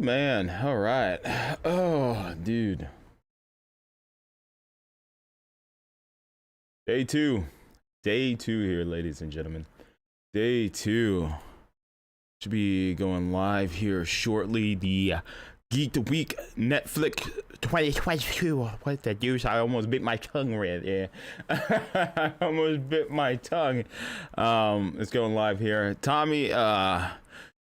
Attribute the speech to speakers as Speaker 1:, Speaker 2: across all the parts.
Speaker 1: man. All right. Oh, dude. Day two. Day two here, ladies and gentlemen. Day two. Should be going live here shortly. The Geek the Week Netflix 2022. What the deuce? I almost bit my tongue right there. I almost bit my tongue. It's going live here. Tommy,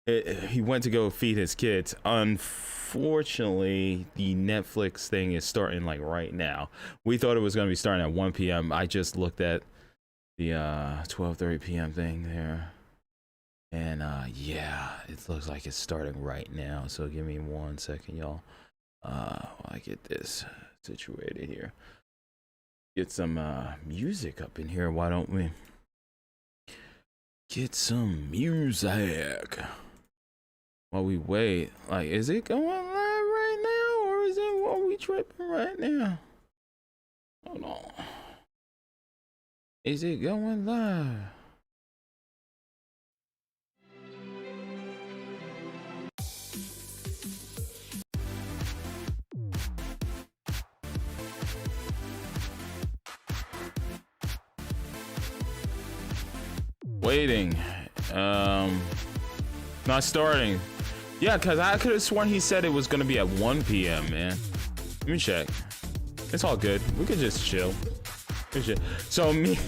Speaker 1: he went to go feed his kids. Unfortunately, the Netflix thing is starting like right now. We thought it was going to be starting at 1 p.m. I just looked at the 12:30 p.m. thing there. And yeah, it looks like it's starting right now. So give me 1 second, y'all. While I get this situated here. Get some music up in here. Why don't we get some music while we wait? Like, is it going live right now, or is it while we tripping right now? Hold on. Is it going live? Waiting. Not starting. Yeah, because I could have sworn he said it was going to be at 1 p.m., man. Let me check. It's all good. We could just chill. So me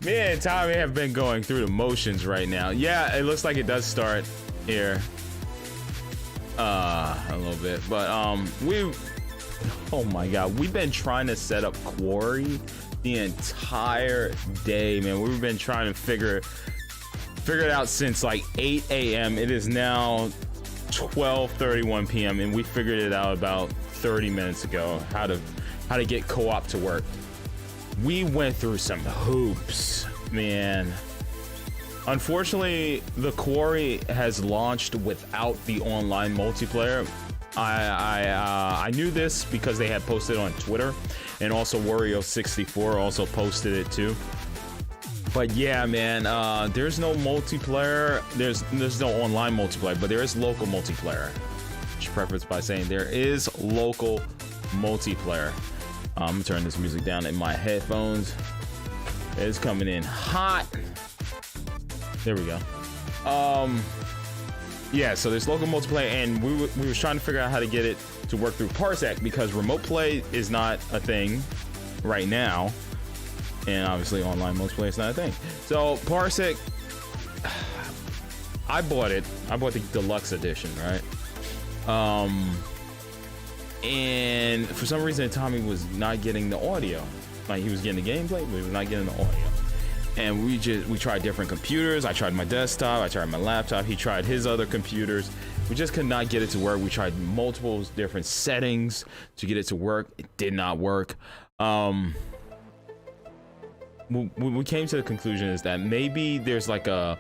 Speaker 1: and Tommy have been going through the motions right now. Yeah, it looks like it does start here. A little bit. But oh my god, we've been trying to set up Quarry the entire day, man. We've been trying to figure it out since like 8 a.m. It is now 12:31 p.m. and we figured it out about 30 minutes ago how to get co-op to work. We went through some hoops, man. Unfortunately, the Quarry has launched without the online multiplayer. I knew this because they had posted on Twitter, and also Wario64 also posted it too. But yeah, man, there's no multiplayer. There's no online multiplayer, but there is local multiplayer. I should preface by saying there is local multiplayer. I'm gonna turn this music down in my headphones. It's coming in hot. There we go. Yeah, so there's local multiplayer, and we was trying to figure out how to get it to work through Parsec because remote play is not a thing right now, and obviously online multiplayer is not a thing. So Parsec, I bought it. I bought the deluxe edition, right? And for some reason Tommy was not getting the audio. Like, he was getting the gameplay, but he was not getting the audio. And we tried different computers. I tried my desktop, I tried my laptop, he tried his other computers. We just could not get it to work. We tried multiple different settings to get it to work. It did not work. We came to the conclusion is that maybe there's like a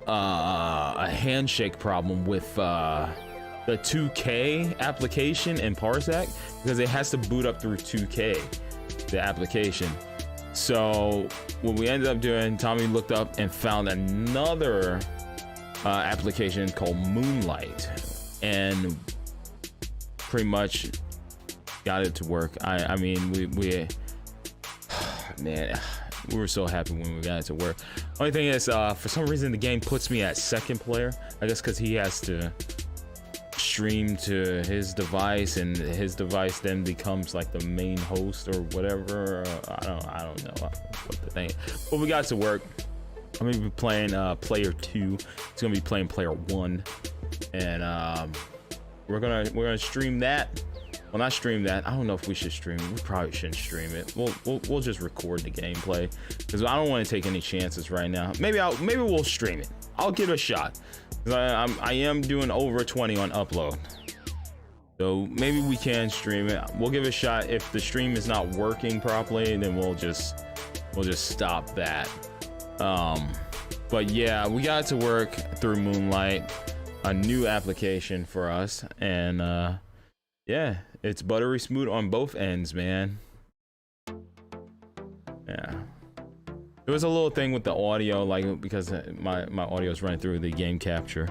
Speaker 1: handshake problem with the 2K application in Parsec, because it has to boot up through 2K, the application. So what we ended up doing, Tommy looked up and found another application called Moonlight, and pretty much got it to work. I mean, we man, we were so happy when we got it to work. Only thing is, for some reason the game puts me at second player. I guess because he has to stream to his device, and his device then becomes like the main host or whatever. I don't know what the thing, but we got to work. I'm gonna be playing player 2. It's gonna be playing player 1, and we're gonna stream that. Well, not stream that. I don't know if we should stream it. We probably shouldn't stream it. We'll just record the gameplay, because I don't want to take any chances right now. Maybe we'll stream it. I'll give it a shot. I am doing over 20 on upload, so maybe we can stream it. We'll give it a shot. If the stream is not working properly, then we'll just stop that. But yeah, we got to work through Moonlight, a new application for us, and yeah, it's buttery smooth on both ends, man. Yeah. There was a little thing with the audio, like because my audio is running through the game capture,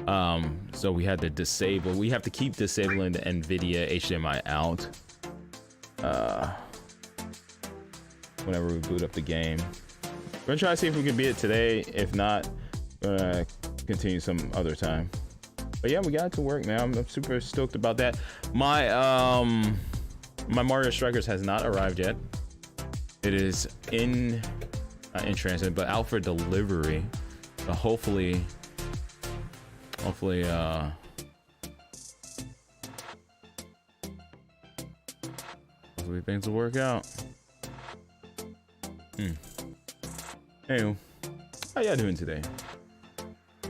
Speaker 1: so we had to disable. We have to keep disabling the NVIDIA HDMI out whenever we boot up the game. We're gonna try to see if we can beat it today. If not, we're gonna continue some other time. But yeah, we got it to work, man. I'm super stoked about that. My my Mario Strikers has not arrived yet. It is in transit, but out for delivery. So hopefully things will work out. Hey, how y'all doing today?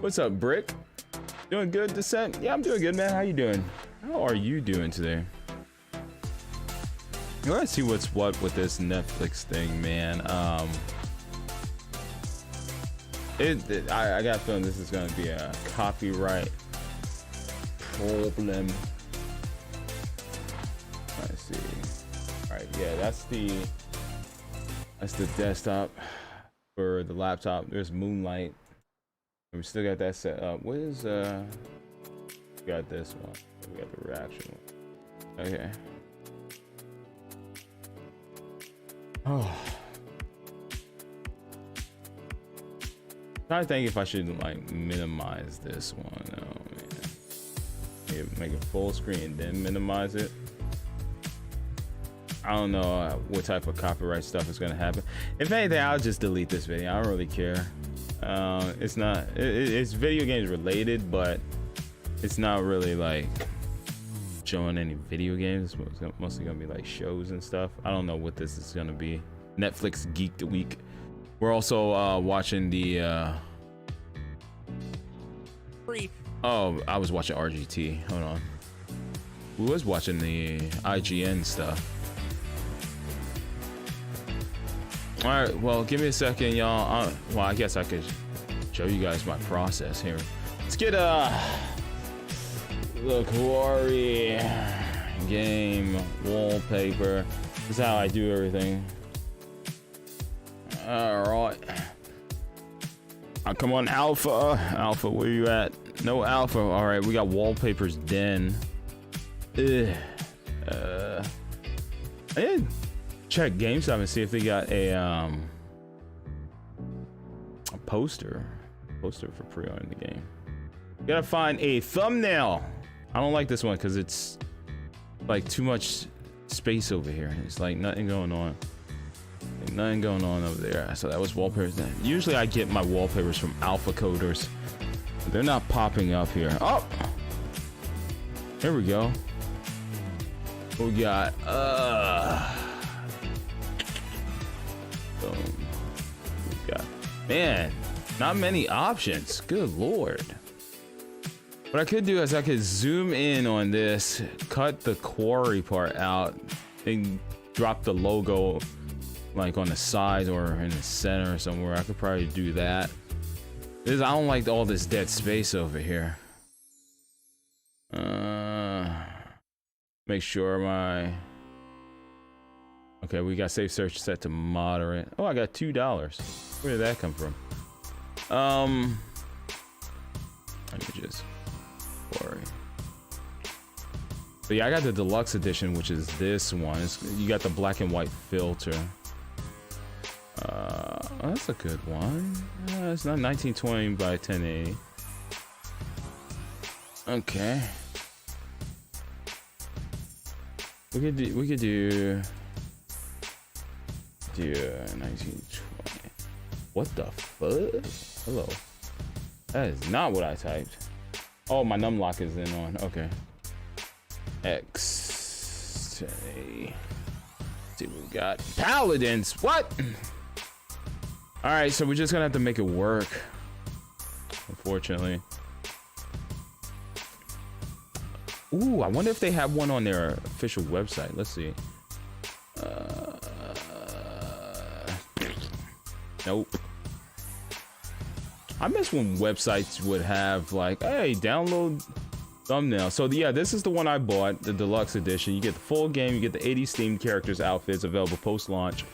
Speaker 1: What's up, Brick? Doing good, Descent? Yeah, I'm doing good, man. How you doing? How are you doing today? Let's see what's what with this Netflix thing, man. I got a feeling this is gonna be a copyright problem. Let's see. All right, yeah, that's the desktop. For the laptop, there's Moonlight. We still got that set up. What is we got this one. We got the reaction one. Okay. Oh. I'm trying to think if I should like minimize this one. Oh man. Make it full screen, then minimize it. I don't know what type of copyright stuff is gonna happen. If anything, I'll just delete this video. I don't really care. It's not. It's video games related, but it's not really like showing any video games. It's mostly gonna be like shows and stuff. I don't know what this is gonna be. Netflix Geek the Week. We're also watching the. Oh, I was watching RGT. Hold on. We was watching the IGN stuff. All right, well, give me a second, y'all. Well, I guess I could show you guys my process here. Let's get the Quarry game wallpaper. This is how I do everything. All right. Come on, Alpha. Alpha, where you at? No Alpha. All right, we got wallpapers den. I did check GameStop and see if they got a poster for pre-ordering the game. Gotta find a thumbnail. I don't like this one because it's like too much space over here. It's like nothing going on. Like nothing going on over there. So that was wallpapers. Usually I get my wallpapers from Alpha Coders. But they're not popping up here. Oh, here we go. What we got? Boom. We got, man, not many options. Good lord. What I could do is I could zoom in on this, cut the Quarry part out, and drop the logo like on the side or in the center or somewhere. I could probably do that. I don't like all this dead space over here. Make sure my... Okay, we got safe search set to moderate. Oh, I got $2. Where did that come from? Let me just... Quarry. So yeah, I got the deluxe edition, which is this one. You got the black and white filter. Oh, that's a good one. It's not 1920 by 1080. Okay. We could do 1920. What the fuck? Hello. That is not what I typed. Oh, my numlock is in on. Okay. X. Let's see what we got. Paladins. What? All right, so we're just gonna have to make it work. Unfortunately. Ooh, I wonder if they have one on their official website. Let's see. Nope. I miss when websites would have like, hey, download thumbnail. So yeah, this is the one I bought, the deluxe edition. You get the full game, you get the 80 themed characters outfits available post-launch.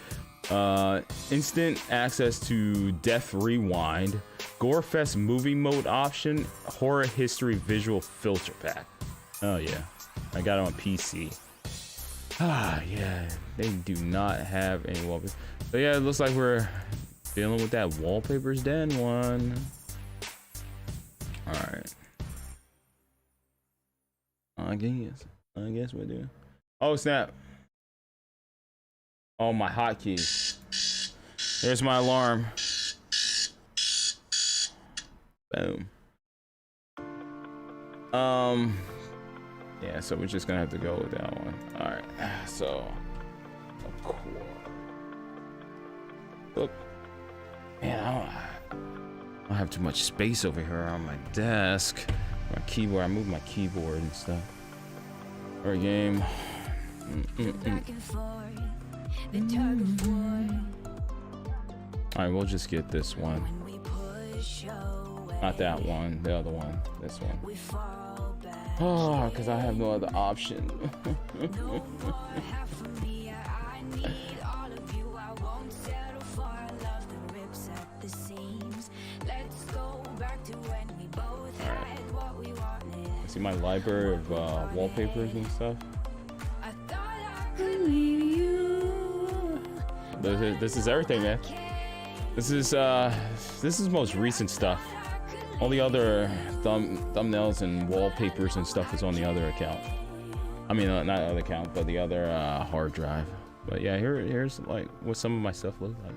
Speaker 1: Instant access to Death Rewind, Gorefest movie mode option, horror history visual filter pack. Oh yeah, I got it on PC. Ah yeah, they do not have any wallpaper. So yeah, it looks like we're dealing with that Wallpapers Den one. All right. I guess we're doing. Oh snap! Oh my hotkeys. There's my alarm. Boom. Yeah, so we're just gonna have to go with that one. All right. So, look, man, I don't have too much space over here on my desk. My keyboard. I moved my keyboard and stuff. All right, game. All right, we'll just get this one. Not that one, the other one. This one. Oh, because I have no other option. See my library of wallpapers and stuff. This is everything, man. This is most recent stuff. All the other thumbnails and wallpapers and stuff is on the other account. I mean, not other account, but the other hard drive. But yeah, here's like what some of my stuff looks like.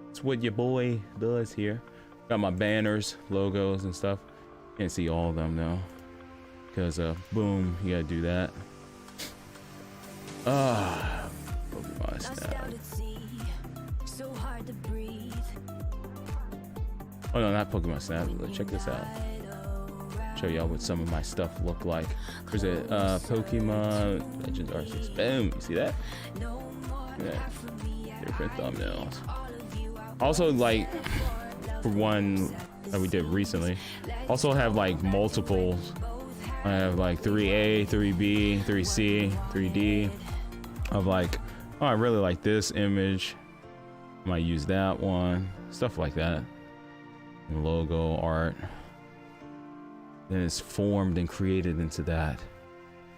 Speaker 1: It's what your boy does here. Got my banners, logos, and stuff. Can't see all of them though. Because boom, you gotta do that. Pokemon Snap. Oh no, not Pokemon Snap. Check this out. Show y'all what some of my stuff look like. There's a Pokemon Legends Arceus. Boom, you see that? Yeah. Different thumbnails. Also, like for one that we did recently, also have like multiples. I have like 3A, 3B, 3C, 3D of like, oh, I really like this image. Might use that one. Stuff like that. And logo art. Then it's formed and created into that.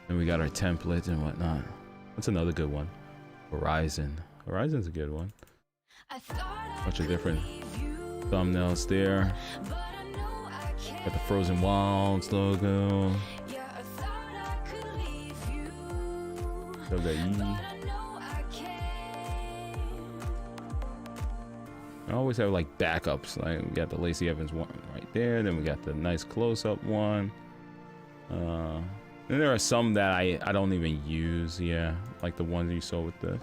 Speaker 1: And we got our templates and whatnot. That's another good one. Horizon. Horizon's a good one. Bunch of different thumbnails there. Got the Frozen Wilds logo. So the E. I always have like backups. Like we got the Lacey Evans one right there. Then we got the nice close-up one. Then there are some that I don't even use. Yeah, like the ones you saw with the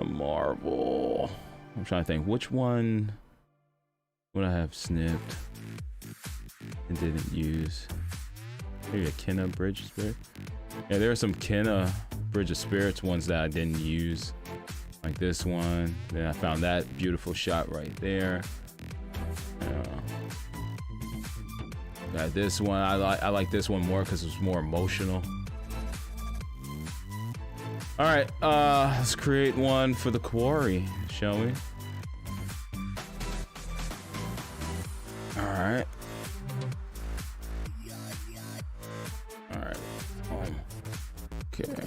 Speaker 1: Marvel. I'm trying to think which one would I have snipped and didn't use. Maybe a Kenna Bridge of Spirits. Yeah, there are some Kenna Bridge of Spirits ones that I didn't use. Like this one. Then I found that beautiful shot right there. Got this one. I like this one more because it's more emotional. All right, let's create one for the quarry, shall we? All right. All right. Okay.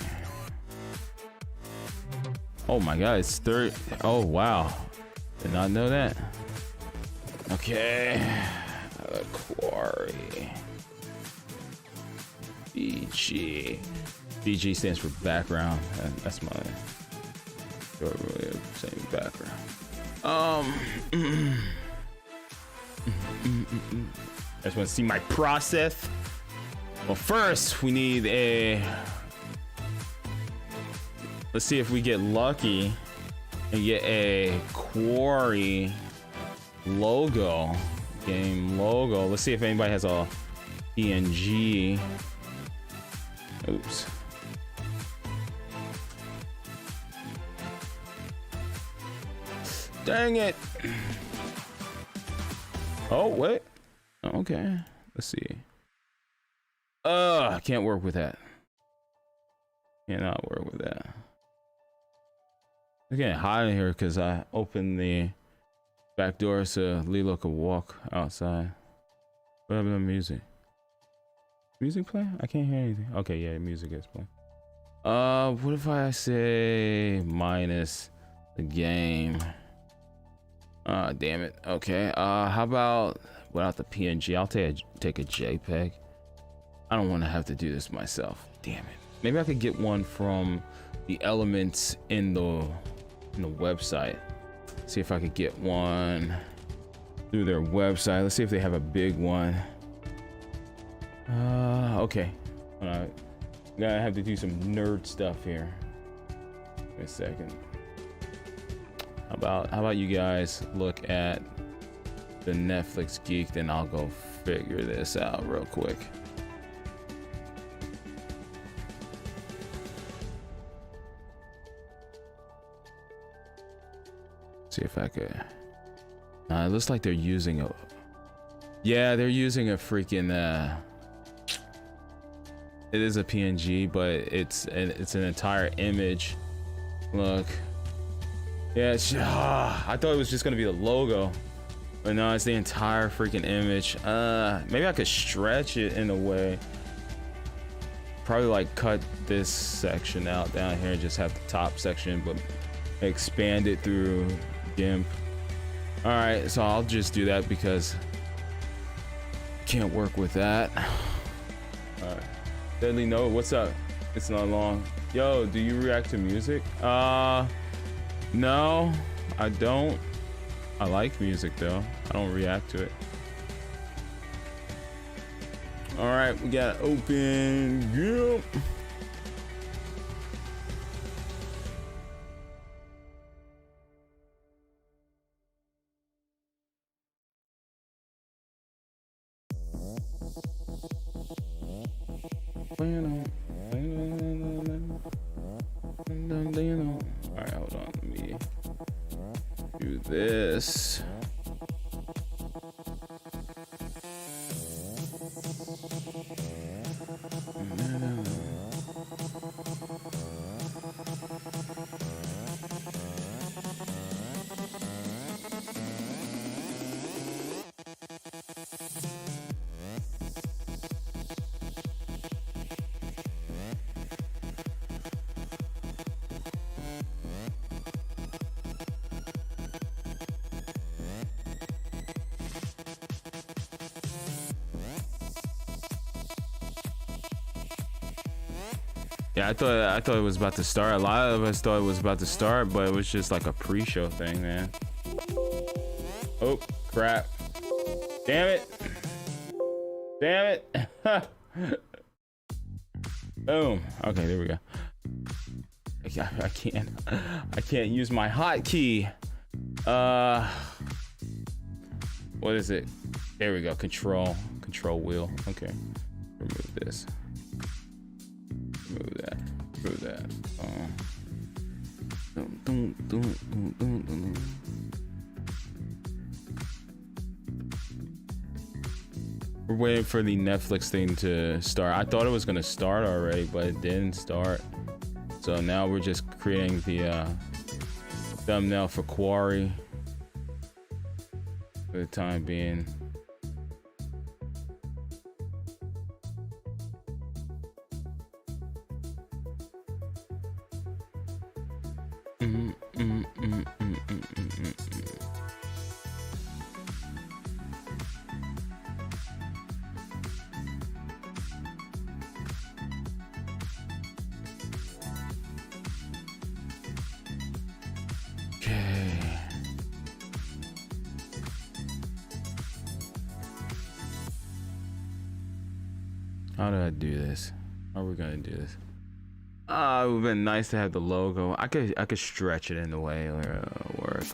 Speaker 1: Oh my God, it's 30. Oh wow, did not know that. Okay, the quarry. BG. BG stands for background. That's my same background. I just want to see my process. Well, first we need a. Let's see if we get lucky and get a quarry logo, game logo. Let's see if anybody has a PNG. Oops. Dang it. Oh, wait. Okay. Let's see. I can't work with that. Cannot work with that. It's getting hot in here because I opened the back door so Lilo could walk outside. What happened to music? Music playing? I can't hear anything. Okay, yeah, music is playing. What if I say minus the game? Damn it. Okay. How about without the PNG? I'll take a JPEG. I don't want to have to do this myself. Damn it. Maybe I could get one from the elements in the website. See if I could get one through their website. Let's see if they have a big one. Okay. Alright. Gonna have to do some nerd stuff here. Wait a second. How about you guys look at the Netflix geek, then I'll go figure this out real quick. See if I could. It looks like they're using a. Yeah, they're using a freaking. It is a PNG, but it's an entire image. Look. Yeah, I thought it was just gonna be the logo, but no, it's the entire freaking image. Maybe I could stretch it in a way. Probably like cut this section out down here, just have the top section, but expand it through GIMP. All right, so I'll just do that because can't work with that. All right, Deadly Note, what's up? It's not long. Yo, do you react to music? No, I don't. I like music though. I don't react to it. All right, we got open. Yep. All right, hold on. Let me do this. Yeah, I thought it was about to start. A lot of us thought it was about to start, but it was just like a pre-show thing, man. Oh, crap. Damn it. Damn it. Boom. Okay, there we go. I can't use my hotkey. What is it? There we go. Control wheel. Okay. Remove this. Remove that. Remove that. We're waiting for the Netflix thing to start. I thought it was gonna start already, but it didn't start. So now we're just creating the thumbnail for Quarry for the time being. How do I do this? How are we gonna do this? It would have been nice to have the logo. I could stretch it in the way or work.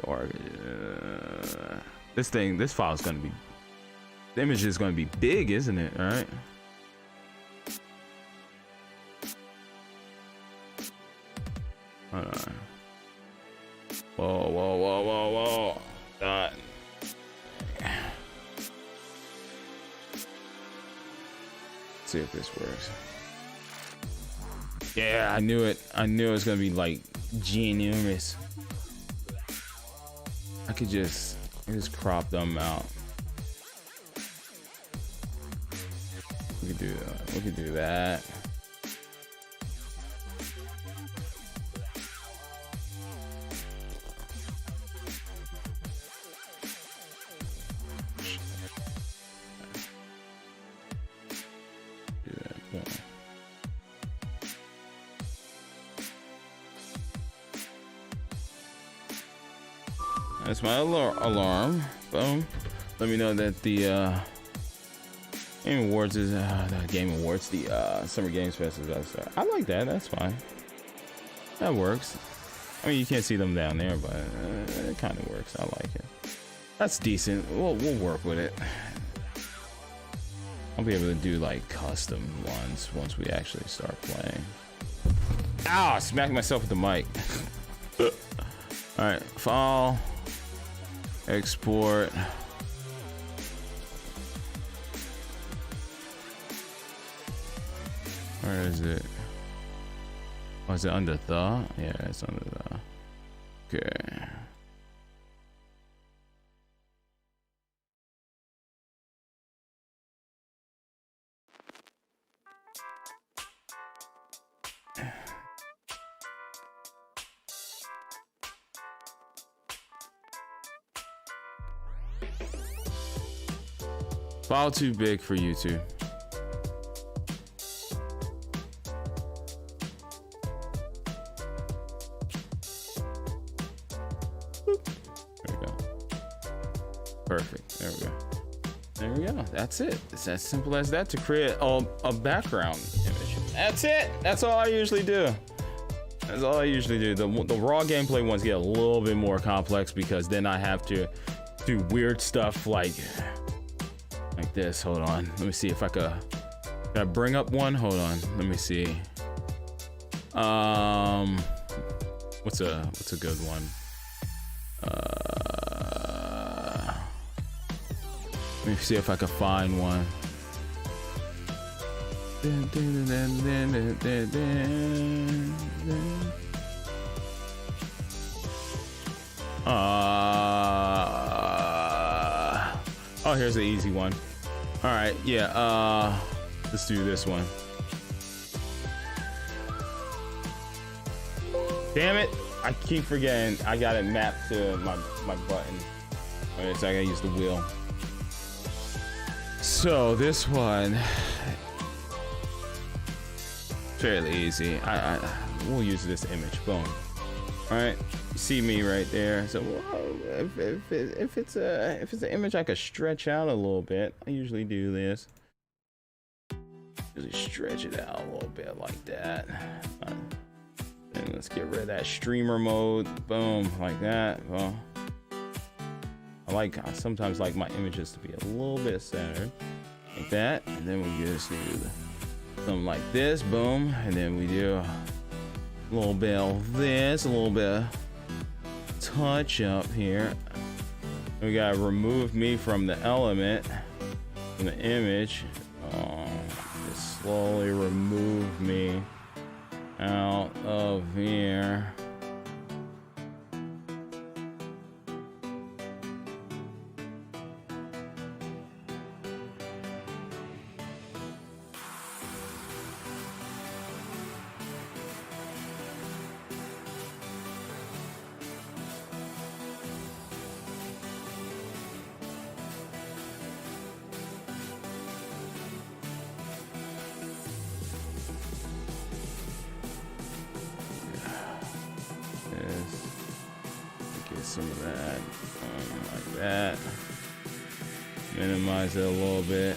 Speaker 1: This file is gonna be, the image is gonna be big, isn't it? All right. Hold on. Whoa. Done. See if this works. Yeah, I knew it. I knew it was gonna be like ginormous. could just crop them out. We could do that. We could do that. That's my alarm. Boom. Let me know that the Game Awards is the Game Awards, the Summer Games Fest is about to start. I like that. That's fine. That works. I mean, you can't see them down there, but it kind of works. I like it. That's decent. We'll work with it. I'll be able to do like custom ones once we actually start playing. Ow! Smacked myself with the mic. All right, file. Export. Where is it? Oh, is it under the? Yeah, it's under the. Okay. File too big for YouTube. There we go. Perfect. There we go. There we go. That's it. It's as simple as that to create a background image. That's it. That's all I usually do. That's all I usually do. The raw gameplay ones get a little bit more complex because then I have to do weird stuff like this. Hold on, let me see if I can I bring up one. Hold on, let me see. What's a good one? Let me see if I can find one. Oh, here's the easy one. All right, yeah, let's do this one. Damn it, I keep forgetting I got it mapped to my button. All right, so I gotta use the wheel. So this one, fairly easy. We'll use this image, boom. All right, you see me right there. So if it's an image I could stretch out a little bit, I usually do this. Usually stretch it out a little bit like that. And let's get rid of that streamer mode. Boom, like that. Well, I sometimes like my images to be a little bit centered, like that. And then we just do something like this. Boom, and then we do a little bit of this, a little bit of touch up here. We gotta remove me from the element, from the image. Just slowly remove me out of here. Some of that, like that. Minimize it a little bit.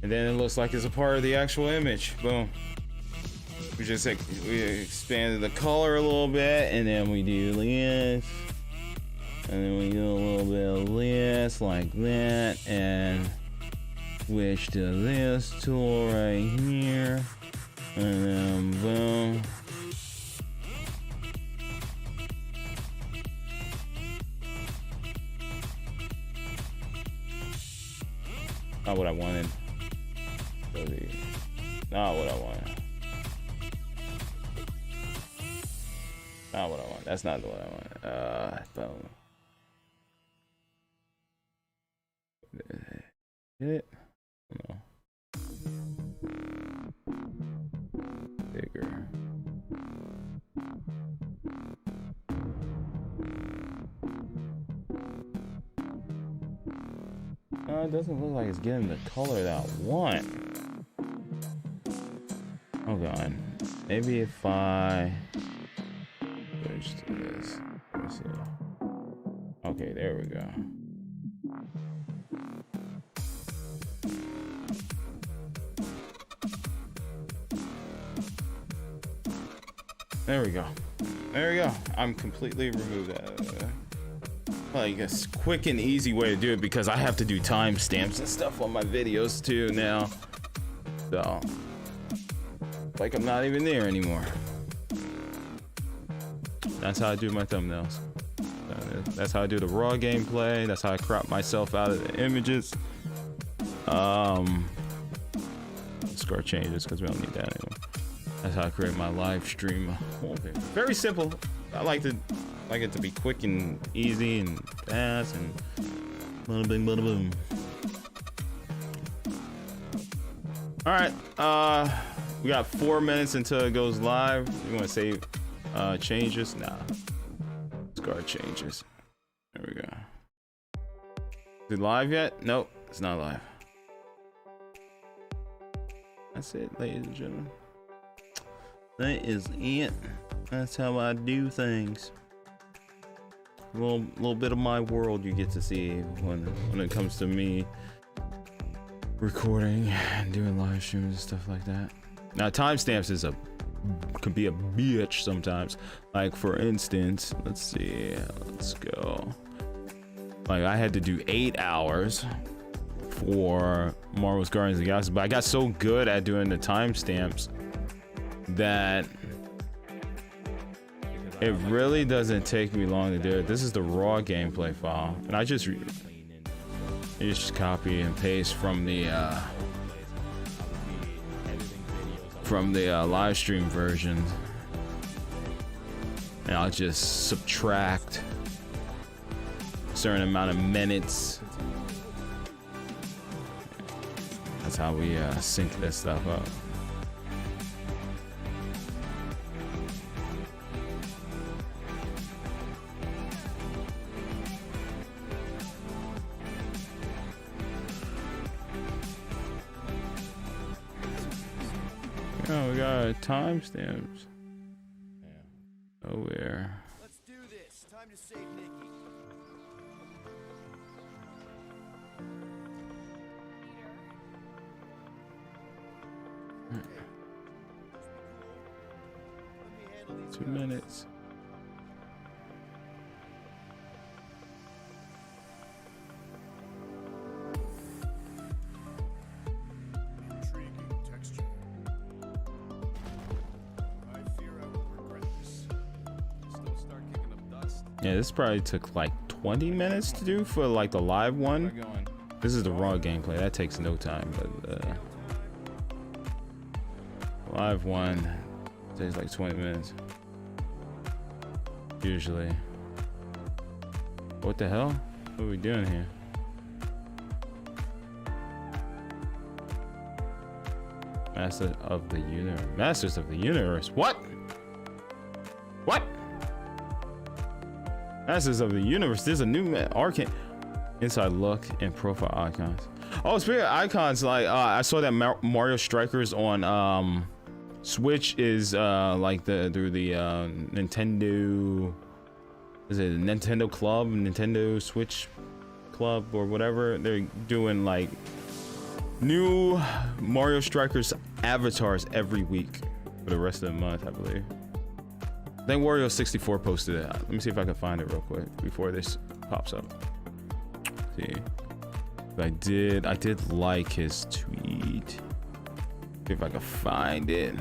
Speaker 1: And then it looks like it's a part of the actual image. Boom. We expanded the color a little bit, and then we do this. And then we do a little bit of this, like that, and switch to this tool right here, and then boom. Not what I wanted. Not what I wanted. Not what I want. That's not what I want. Boom. Hit it? No. Bigger. No, it doesn't look like it's getting the color that I want. Oh god. Maybe if I switch to this. Let me see. Okay, there we go. There we go. There we go. I'm completely removed that. Like a quick and easy way to do it because I have to do timestamps and stuff on my videos too now. So, like I'm not even there anymore. That's how I do my thumbnails. That's how I do the raw gameplay. That's how I crop myself out of the images. Score changes because we don't need that anymore. That's how I create my live stream. Very simple. I like it to be quick and easy and fast and bada bing bada boom. All right, we got 4 minutes until it goes live. You want to save changes? Nah. Scar changes. There we go. Is it live yet? Nope, it's not live. That's it, ladies and gentlemen. That is it. That's how I do things. A little bit of my world you get to see when it comes to me recording and doing live streams and stuff like that. Now timestamps could be a bitch sometimes. Like for instance, let's see, let's go. Like I had to do 8 hours for Marvel's Guardians of the Galaxy, but I got so good at doing the timestamps that it really doesn't take me long to do it. This is the raw gameplay file, and I just copy and paste from the live stream version, and I'll just subtract a certain amount of minutes. That's how we sync this stuff up. Oh, we got timestamps. Yeah. Oh, where? Let's do this. Time to save Nikki. Hmm. 2 minutes. Yeah, this probably took like 20 minutes to do for like the live one. This is the raw gameplay. That takes no time, but live one takes like 20 minutes. Usually. What the hell? What are we doing here? Masters of the Universe. Masters of the Universe. What? What? Masters of the Universe. There's a new arcane inside look and profile icons. Oh, speaking of icons, like I saw that Mario Strikers on Switch is like through the Nintendo. Is it Nintendo Club, Nintendo Switch Club or whatever? They're doing like new Mario Strikers avatars every week for the rest of the month, I believe. I think Wario64 posted it. Let me see if I can find it real quick before this pops up. See, I did like his tweet. See if I can find it.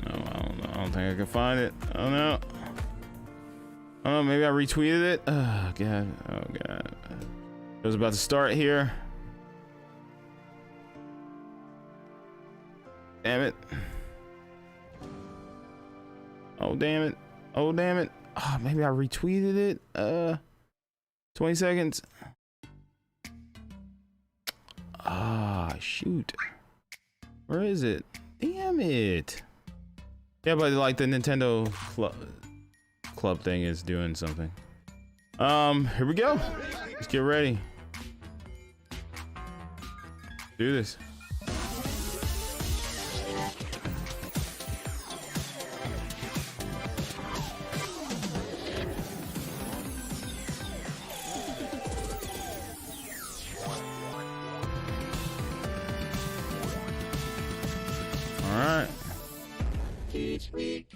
Speaker 1: No, I don't don't think I can find it. Oh no. Oh, maybe I retweeted it. Oh god. Oh god. It was about to start here. Damn it. Oh damn it. Oh damn it. Oh, maybe I retweeted it. 20 seconds. Ah, shoot. Where is it? Damn it. Yeah, but like the Nintendo club thing is doing something. Here we go. Let's get ready. Do this. All right. Each week.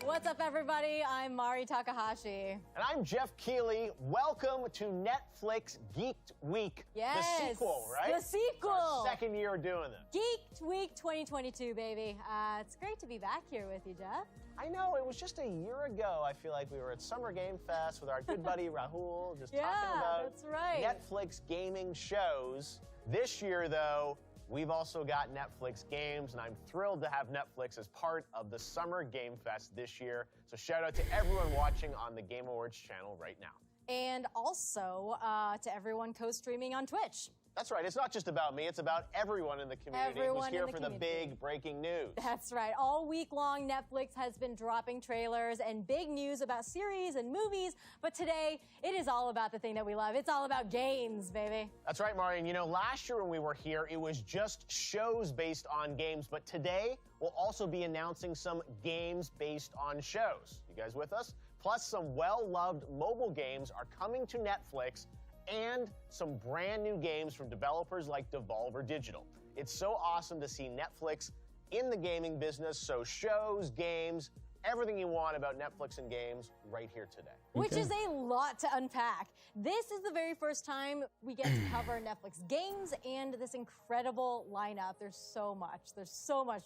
Speaker 2: What's up, everybody? I'm Mari Takahashi.
Speaker 3: And I'm Geoff Keighley. Welcome to Netflix Geeked Week.
Speaker 2: Yes.
Speaker 3: The sequel, right?
Speaker 2: The sequel.
Speaker 3: Our second year doing this.
Speaker 2: Geeked Week 2022, baby. It's great to be back here with you, Geoff.
Speaker 3: I know, it was just a year ago. I feel like we were at Summer Game Fest with our good buddy Rahul, just talking about
Speaker 2: that's right.
Speaker 3: Netflix gaming shows. This year, though, we've also got Netflix games, and I'm thrilled to have Netflix as part of the Summer Game Fest this year. So shout out to everyone watching on the Game Awards channel right now.
Speaker 2: And also to everyone co-streaming on Twitch.
Speaker 3: That's right. It's not just about me. It's about everyone in the community who's here for the big breaking news.
Speaker 2: That's right. All week long, Netflix has been dropping trailers and big news about series and movies. But today, it is all about the thing that we love. It's all about games, baby.
Speaker 3: That's right, Marian. You know, last year when we were here, it was just shows based on games. But today, we'll also be announcing some games based on shows. You guys with us? Plus, some well-loved mobile games are coming to Netflix, and some brand new games from developers like Devolver Digital. It's so awesome to see Netflix in the gaming business, so shows, games, everything you want about Netflix and games right here today.
Speaker 2: Which is a lot to unpack. This is the very first time we get to cover Netflix games and this incredible lineup. There's so much,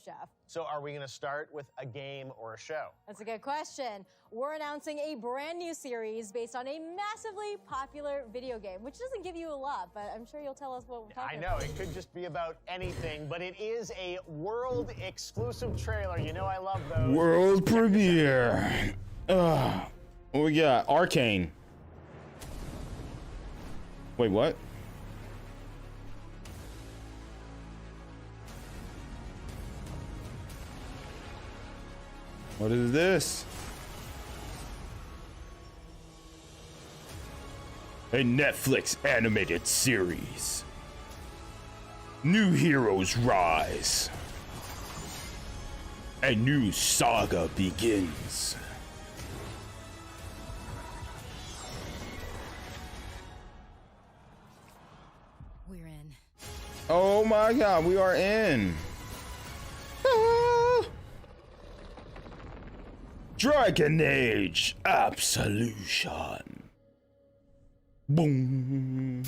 Speaker 2: Geoff.
Speaker 3: So are we gonna start with a game or a show?
Speaker 2: That's a good question. We're announcing a brand new series based on a massively popular video game, which doesn't give you a lot, but I'm sure you'll tell us what we're talking about.
Speaker 3: I know, it could just be about anything, but it is a world exclusive trailer. You know I love those.
Speaker 1: World premiere. What we got? Arcane. Wait, what? What is this? A Netflix animated series. New heroes rise. A new saga begins.
Speaker 2: We're in.
Speaker 1: Oh my god, we are in. Ah. Dragon Age Absolution. Boom.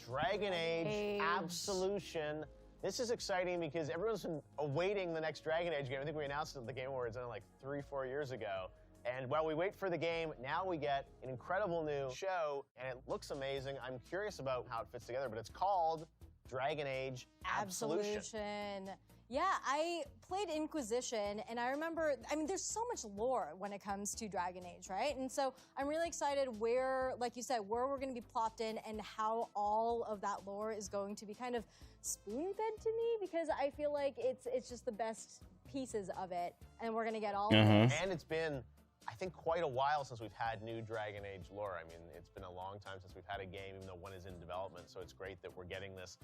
Speaker 3: Dragon Age Absolution. This is exciting because everyone's been awaiting the next Dragon Age game. I think we announced it at the Game Awards like 3-4 years ago. And while we wait for the game, now we get an incredible new show, and it looks amazing. I'm curious about how it fits together, but it's called Dragon Age Absolution.
Speaker 2: Yeah, I played Inquisition, and I remember, there's so much lore when it comes to Dragon Age, right? And so I'm really excited where, like you said, where we're going to be plopped in and how all of that lore is going to be kind of spoon-fed to me, because I feel like it's just the best pieces of it, and we're going to get all of it.
Speaker 3: And it's been, I think, quite a while since we've had new Dragon Age lore. It's been a long time since we've had a game, even though one is in development, so it's great that we're getting this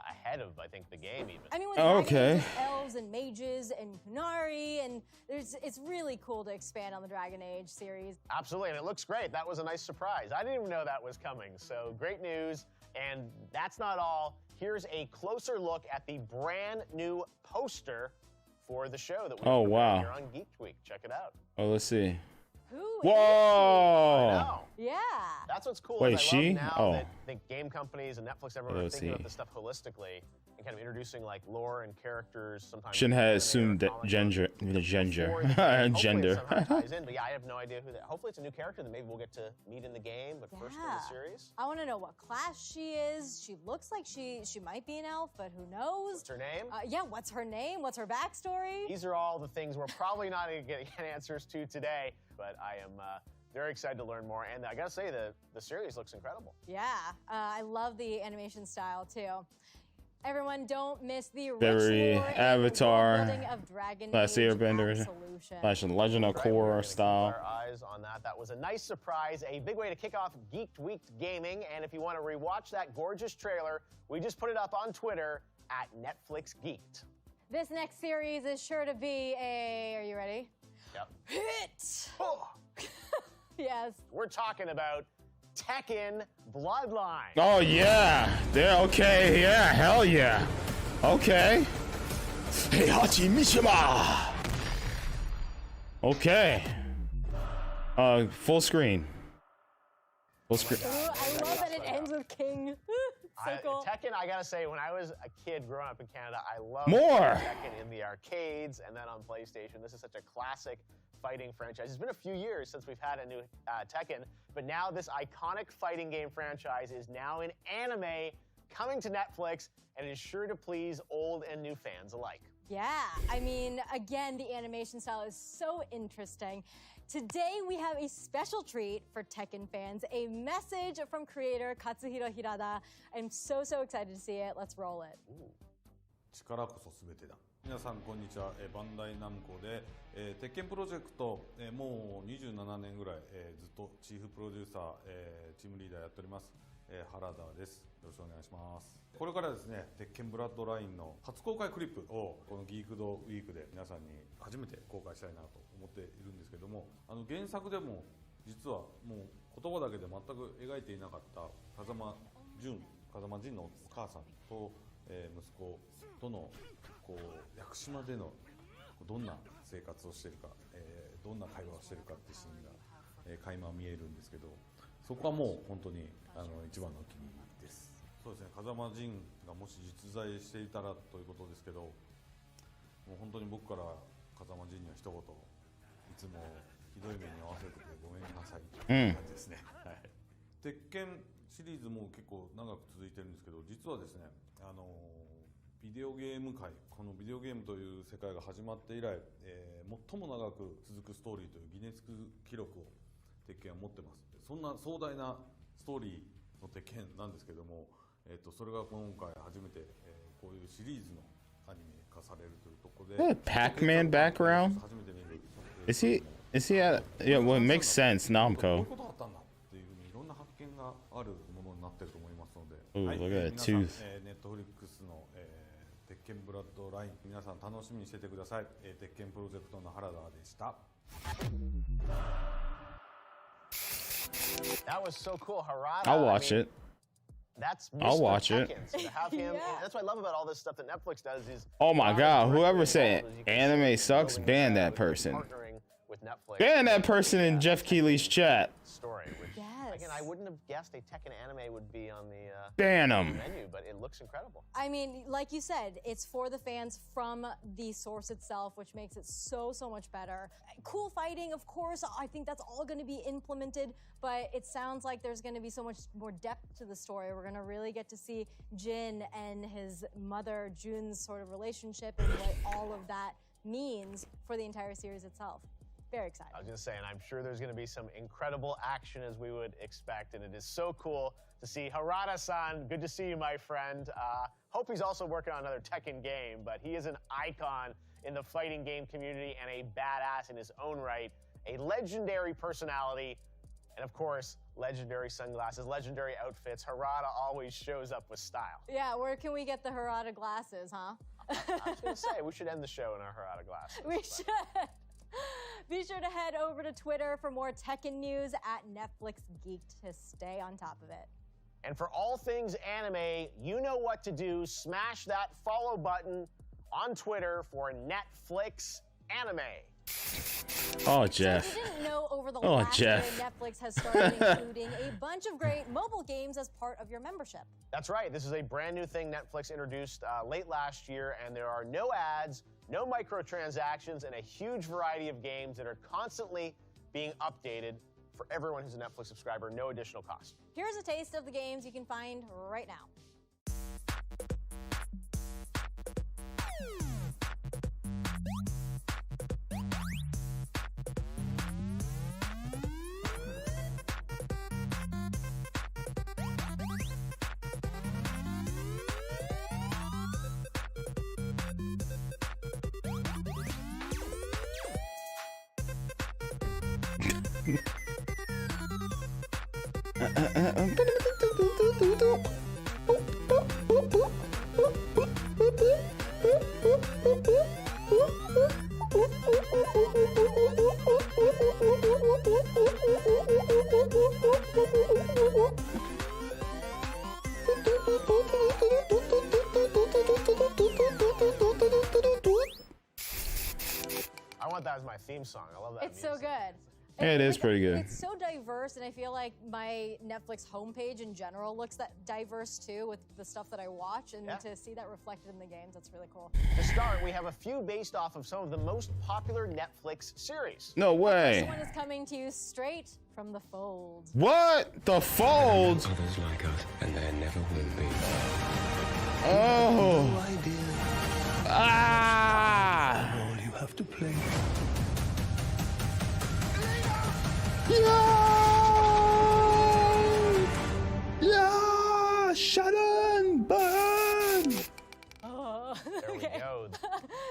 Speaker 3: ahead of, I think, the game even.
Speaker 2: With dragons and elves and mages and Hunari, and it's really cool to expand on the Dragon Age series.
Speaker 3: Absolutely, and it looks great. That was a nice surprise. I didn't even know that was coming, so great news. And that's not all. Here's a closer look at the brand new poster for the show that we're here on Geek Week. Check it out.
Speaker 1: Oh, let's see.
Speaker 2: Who
Speaker 1: Whoa!
Speaker 3: I know.
Speaker 2: Yeah.
Speaker 3: That's what's cool.
Speaker 1: Wait,
Speaker 3: is I love now that the game companies and Netflix, everyone are thinking about this stuff holistically. and kind of introducing like lore and characters. Sometimes
Speaker 1: Shouldn't have assumed that gender.
Speaker 3: Hopefully it
Speaker 1: Gender.
Speaker 3: somehow ties in, but yeah, I have no idea who that. Hopefully it's a new character that maybe we'll get to meet in the game, but first in the series.
Speaker 2: I want to know what class she is. She looks like she might be an elf, but who knows?
Speaker 3: What's her name?
Speaker 2: Yeah, what's her name? What's her backstory?
Speaker 3: These are all the things we're probably not going to get answers to today, but I am very excited to learn more. And I gotta say, the series looks incredible.
Speaker 2: Yeah, I love the animation style too. Everyone, don't miss the
Speaker 1: Very
Speaker 2: rich lore
Speaker 1: Avatar,
Speaker 2: and world building of Dragon
Speaker 1: Last
Speaker 2: Age
Speaker 1: Airbender,
Speaker 2: Absolution.
Speaker 1: Legend of
Speaker 3: Right, we're
Speaker 1: Korra
Speaker 3: gonna keep
Speaker 1: style.
Speaker 3: our eyes on that. That was a nice surprise, a big way to kick off Geeked Week Gaming. And if you want to rewatch that gorgeous trailer, we just put it up on Twitter at Netflix Geeked.
Speaker 2: This next series is sure to be a, are you ready?
Speaker 3: Yep.
Speaker 2: Hit!
Speaker 3: Oh,
Speaker 2: Yes.
Speaker 3: we're talking about Tekken Bloodline.
Speaker 1: Oh yeah, they're okay. Yeah, hell yeah. Okay. Hey, Hachi Mishima. Okay. Full screen. Full screen.
Speaker 2: Ooh, I love that it ends with King. So cool.
Speaker 3: Tekken, I gotta say, when I was a kid growing up in Canada, I loved
Speaker 1: More.
Speaker 3: Tekken in the arcades and then on PlayStation. This is such a classic fighting franchise. It's been a few years since we've had a new Tekken, but now this iconic fighting game franchise is now in anime, coming to Netflix, and it is sure to please old and new fans alike.
Speaker 2: Yeah, I mean, again, the animation style is so interesting. Today, we have a special treat for Tekken fans, a message from creator Katsuhiro Hirada. I'm so excited to see it. Let's roll it.
Speaker 4: 力こそ全てだ。皆さんこんにちは。バンダイナムコで、鉄拳プロジェクト、もう27年ぐらい、ずっとチーフプロデューサー、チームリーダーやっております、原田です。よろしくお願いします。これからですね、鉄拳ブラッドラインの初公開クリップをこのギークドウィークで皆さんに初めて公開したいなと思っているんですけども、原作でも実はもう言葉だけで全く描いていなかった風間仁のお母さんと、息子とのこう屋久島でのどんな生活をしているか、どんな会話をしているかっていうシーンが、垣間見えるんですけど、そこはもう本当に一番のお気に入りです。そうですね、風間仁がもし実在していたらということですけど、もう本当に僕から風間仁には一言、いつもひどい目に遭わせててごめんなさいっていう感じですね。はい、鉄拳シリーズも結構長く続いてるんですけど、実はですね、ビデオゲーム界、このビデオゲームという世界が始まって以来、最も長く続くストーリーというギネス記録を鉄拳は持ってます。そんな壮大なストーリーの鉄拳なんですけども、それが今回初めて、こういうシリーズのアニメ化されるというところで、
Speaker 1: Pac-Man background? Is he at? Yeah, well, it makes sense.
Speaker 4: こういう
Speaker 1: Namco.
Speaker 4: ことだったんだっていうふうにいろんな発見があるものになってると思いますので、
Speaker 1: Ooh,
Speaker 4: はい、
Speaker 1: look at that
Speaker 4: 皆さん、
Speaker 1: tooth.
Speaker 4: ネットフリックスの、鉄拳ブラッドライン、皆さん楽しみにしててください。鉄拳プロジェクトの原田でした。
Speaker 3: That was so cool, Harada.
Speaker 1: I'll watch it.
Speaker 3: That's Mr.
Speaker 1: I'll watch it.
Speaker 3: Tekken. So to have him,
Speaker 2: Yeah.
Speaker 3: and that's what I love about all this stuff that Netflix does is.
Speaker 1: Oh my God! Whoever
Speaker 3: directly
Speaker 1: said
Speaker 3: involved, as you can
Speaker 1: anime
Speaker 3: see,
Speaker 1: sucks,
Speaker 3: building
Speaker 1: ban
Speaker 3: the
Speaker 1: that
Speaker 3: show,
Speaker 1: person.
Speaker 3: partnering with Netflix.
Speaker 1: Ban that person in Geoff Keighley's chat.
Speaker 3: Story, which
Speaker 2: Yes.
Speaker 3: again I wouldn't have guessed a Tekken anime would be on the
Speaker 1: Ban him.
Speaker 3: menu, but it looks incredible.
Speaker 2: I mean, like you said, it's for the fans from the source itself, which makes it so much better. Cool fighting, of course. I think that's all going to be implemented, but it sounds like there's going to be so much more depth to the story. We're going to really get to see Jin and his mother, Jun's sort of relationship and what all of that means for the entire series itself. Very excited.
Speaker 3: I was going to say, and I'm sure there's going to be some incredible action as we would expect, and it is so cool to see Harada-san. Good to see you, my friend. Hope he's also working on another Tekken game, but he is an icon in the fighting game community and a badass in his own right, a legendary personality, and of course, legendary sunglasses, legendary outfits. Harada always shows up with style.
Speaker 2: Yeah, where can we get the Harada glasses, huh?
Speaker 3: I was going to say, we should end the show in our Harada glasses.
Speaker 2: We should. Be sure to head over to Twitter for more Tekken news at Netflix Geeked to stay on top of it.
Speaker 3: And for all things anime, you know what to do. Smash that follow button on Twitter for Netflix Anime.
Speaker 1: Oh,
Speaker 2: So
Speaker 1: Jeff.
Speaker 2: if you didn't know, over the
Speaker 1: Oh,
Speaker 2: last
Speaker 1: Jeff.
Speaker 2: year, Netflix Netflix has started including a bunch of great mobile games as part of your membership.
Speaker 3: That's right. This is a brand new thing Netflix introduced late last year, and there are no ads, no microtransactions, and a huge variety of games that are constantly being updated for everyone who's a Netflix subscriber, no additional cost.
Speaker 2: Here's a taste of the games you can find right now.
Speaker 3: I want that as my theme song. I love that
Speaker 2: It's so
Speaker 3: music.
Speaker 2: good.
Speaker 1: It is pretty good.
Speaker 2: It's so diverse, and I feel like my Netflix homepage in general looks that diverse too with the stuff that I watch, and
Speaker 3: Yeah.
Speaker 2: to see that reflected in the games, that's really cool.
Speaker 3: To start, we have a few based off of some of the most popular Netflix series.
Speaker 1: No
Speaker 2: This
Speaker 1: way.
Speaker 2: one is coming to you straight from the fold.
Speaker 1: What? The Fold?
Speaker 5: Others like us, and there never will be.
Speaker 1: Oh. Ah.
Speaker 5: All you have to play.
Speaker 1: Yeah. Shadow burn.
Speaker 2: Oh,
Speaker 3: There we go.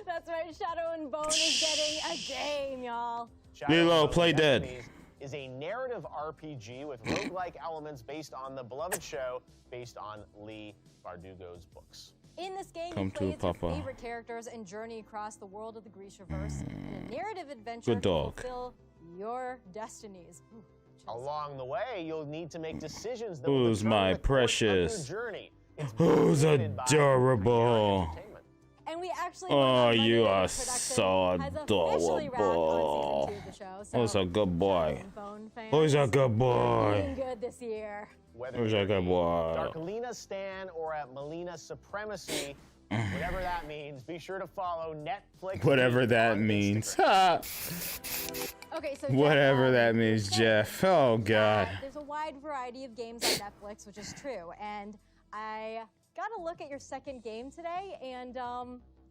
Speaker 2: That's right, Shadow and Bone is getting a game, y'all.
Speaker 1: Lilo,
Speaker 3: Shadow
Speaker 1: play
Speaker 3: of the
Speaker 1: dead.
Speaker 3: Enemies is a narrative RPG with roguelike elements based on the beloved show based on Lee Bardugo's books.
Speaker 2: In this game,
Speaker 1: Come
Speaker 2: you
Speaker 1: to
Speaker 2: play as your
Speaker 1: Papa.
Speaker 2: favorite characters and journey across the world of the Grishaverse in a narrative adventure
Speaker 1: Good dog.
Speaker 2: to fulfill your destinies. Ooh, chills.
Speaker 3: Along the way, you'll need to make decisions that
Speaker 1: Who's
Speaker 3: will determine
Speaker 1: my
Speaker 3: the course of your
Speaker 1: precious?
Speaker 3: journey. It's
Speaker 1: Who's
Speaker 3: created by
Speaker 1: adorable?
Speaker 3: Entertainment.
Speaker 2: And we actually
Speaker 1: Oh,
Speaker 2: found out
Speaker 1: you
Speaker 2: Monday
Speaker 1: are
Speaker 2: that production
Speaker 1: so
Speaker 2: has officially wrapped on season 2 of the show.
Speaker 1: Who's a good boy?
Speaker 2: Shadow and Bone fans,
Speaker 1: Who's a good
Speaker 2: you're
Speaker 1: boy?
Speaker 2: doing good this year.
Speaker 3: Whether
Speaker 1: Who's
Speaker 3: you're
Speaker 1: a good boy?
Speaker 3: Darkalina Stan or at Melina Supremacy, whatever that means, be sure to follow Netflix.
Speaker 1: Whatever that
Speaker 3: on
Speaker 1: means.
Speaker 3: Instagram.
Speaker 2: Okay, so
Speaker 1: Whatever
Speaker 2: Jeff,
Speaker 1: that means, Jeff. Oh, God.
Speaker 2: There's a wide variety of games on Netflix, which is true. And I got to look at your second game today, and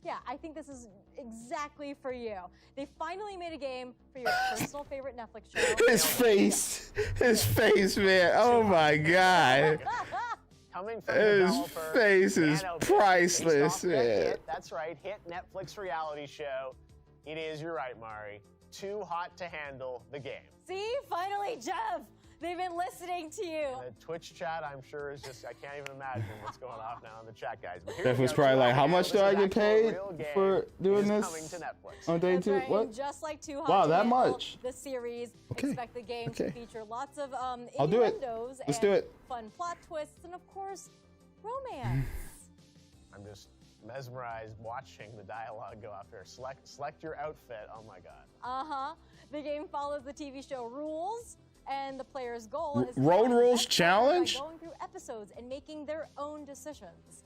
Speaker 2: yeah, I think this is exactly for you. They finally made a game for your personal favorite Netflix show.
Speaker 1: His face, man. Oh, my God.
Speaker 3: Coming from
Speaker 1: His
Speaker 3: developer
Speaker 1: face is
Speaker 3: Nano,
Speaker 1: priceless,
Speaker 3: based off the
Speaker 1: man.
Speaker 3: hit, that's right, hit Netflix reality show. It is, you're right, Mari, Too Hot to Handle the game.
Speaker 2: See, finally, Jeff, they've been listening to you.
Speaker 3: The Twitch chat, I'm sure, is just, I can't even imagine what's going off now in the chat, guys. But here
Speaker 1: Jeff
Speaker 3: we
Speaker 1: was
Speaker 3: go.
Speaker 1: probably
Speaker 3: Too
Speaker 1: like,
Speaker 3: Hot
Speaker 1: how
Speaker 3: to
Speaker 1: much do
Speaker 3: Handle.
Speaker 1: I
Speaker 3: This
Speaker 1: get
Speaker 3: is actually a
Speaker 1: paid
Speaker 3: real game.
Speaker 1: for doing
Speaker 3: It is
Speaker 1: this?
Speaker 3: coming to Netflix.
Speaker 1: On day
Speaker 2: That's
Speaker 1: 2?
Speaker 2: right,
Speaker 1: What?
Speaker 2: and just like Too Hot
Speaker 1: Wow,
Speaker 2: to
Speaker 1: that
Speaker 2: Handle,
Speaker 1: much?
Speaker 2: the series,
Speaker 1: Okay,
Speaker 2: expect the game to
Speaker 1: okay.
Speaker 2: feature lots of
Speaker 1: I'll do it.
Speaker 2: innuendos
Speaker 1: Let's
Speaker 2: and
Speaker 1: do it.
Speaker 2: fun plot twists, and of course, romance.
Speaker 3: I'm just mesmerized watching the dialogue go off here. Select your outfit. Oh my God.
Speaker 2: Uh-huh. The game follows the TV show rules, and the player's goal is to
Speaker 1: Road
Speaker 2: find the
Speaker 1: Rules
Speaker 2: best player by
Speaker 1: Challenge?
Speaker 2: going through episodes and making their own decisions.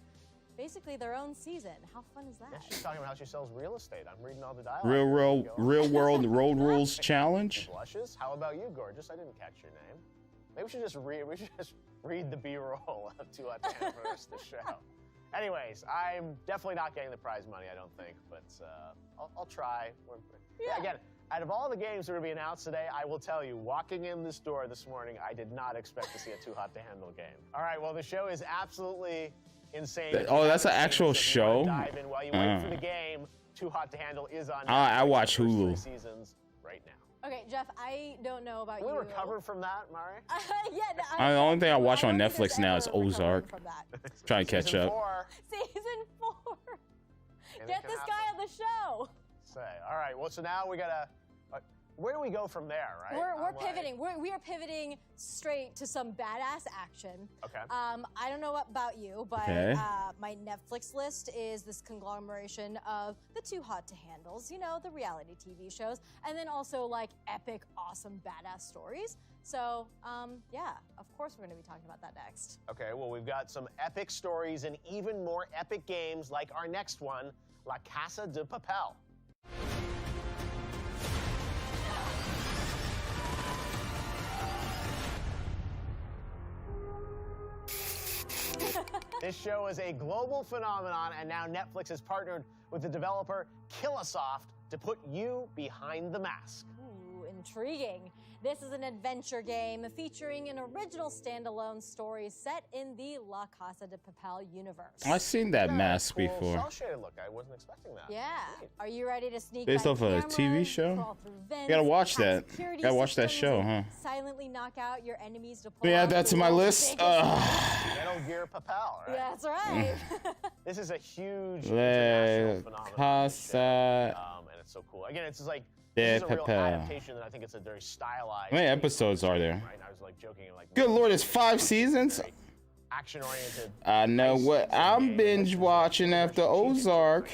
Speaker 2: Basically, their own season. How fun is that?
Speaker 3: Yeah, she's talking about how she sells real estate. I'm reading all the dialogue.
Speaker 1: Real world road rules
Speaker 3: She
Speaker 1: challenge?
Speaker 3: blushes. How about you, Gorgeous? I didn't catch your name. Maybe we should just read the B-roll of Too Hot to Handle for the rest of the show. Anyways, I'm definitely not getting the prize money, I don't think, but I'll try. Yeah, again, out of all the games that are going to be announced today, I will tell you, walking in this door this morning, I did not expect to see a Too Hot to Handle game. All right, well, the show is absolutely insane.
Speaker 1: Oh, that's an actual
Speaker 3: If you wanna
Speaker 1: show?
Speaker 3: Dive in while you wait for the game. Too Hot to Handle is on
Speaker 1: I
Speaker 3: Netflix,
Speaker 1: watch
Speaker 3: the first
Speaker 1: Hulu.
Speaker 3: 3 seasons right now.
Speaker 2: Okay, Jeff, I don't know about
Speaker 3: Can we
Speaker 2: you.
Speaker 3: recover from that, Mari?
Speaker 2: Yeah,
Speaker 1: The only thing I watch on
Speaker 2: don't think
Speaker 1: Netflix
Speaker 2: there's
Speaker 1: now is
Speaker 2: ever recovering
Speaker 1: Ozark.
Speaker 2: from that.
Speaker 1: Trying to catch
Speaker 3: Season
Speaker 1: up.
Speaker 3: 4.
Speaker 2: Season 4.
Speaker 3: Anything
Speaker 2: Get
Speaker 3: can
Speaker 2: this
Speaker 3: happen.
Speaker 2: guy on the show.
Speaker 3: Say, all right. Well, so now we gotta. where do we go from there, right?
Speaker 2: We're pivoting. We are pivoting straight to some badass action.
Speaker 3: Okay.
Speaker 2: I don't know about you, but my Netflix list is this conglomeration of the Too Hot to Handles, you know, the reality TV shows, and then also like epic, awesome, badass stories. So, yeah, of course we're going to be talking about that next.
Speaker 3: Okay, well, we've got some epic stories and even more epic games like our next one, La Casa de Papel. This show is a global phenomenon, and now Netflix has partnered with the developer Killisoft to put you behind the mask.
Speaker 2: Ooh, intriguing. This is an adventure game featuring an original standalone story set in the La Casa de Papel universe.
Speaker 1: I've seen that mask
Speaker 3: Cool
Speaker 1: before.
Speaker 3: cel-shaded look. I wasn't expecting that.
Speaker 2: Yeah.
Speaker 3: Neat.
Speaker 2: Are you ready to sneak
Speaker 1: Based
Speaker 2: by
Speaker 1: off a
Speaker 2: cameras,
Speaker 1: TV show?
Speaker 2: crawl through vents,
Speaker 1: You gotta watch
Speaker 2: hack
Speaker 1: that.
Speaker 2: security
Speaker 1: Gotta watch that
Speaker 2: systems,
Speaker 1: show,
Speaker 2: and
Speaker 1: huh?
Speaker 2: silently knock out your enemies to pull
Speaker 1: Yeah,
Speaker 2: out
Speaker 1: that's
Speaker 2: the
Speaker 1: my
Speaker 2: world's
Speaker 1: list.
Speaker 2: biggest-
Speaker 3: Metal Gear Papel, right?
Speaker 2: Yeah, that's right.
Speaker 3: This is a huge
Speaker 1: La
Speaker 3: international phenomenon.
Speaker 1: Casa
Speaker 3: And it's so cool. Again, it's just like
Speaker 1: de
Speaker 3: this is a real
Speaker 1: Papel.
Speaker 3: adaptation, and I think it's a very stylized.
Speaker 1: How many episodes are there?
Speaker 3: Right? I was like joking and like.
Speaker 1: Good lord, it's 5 seasons?
Speaker 3: Action-oriented.
Speaker 1: I know what I'm binge watching after Ozark.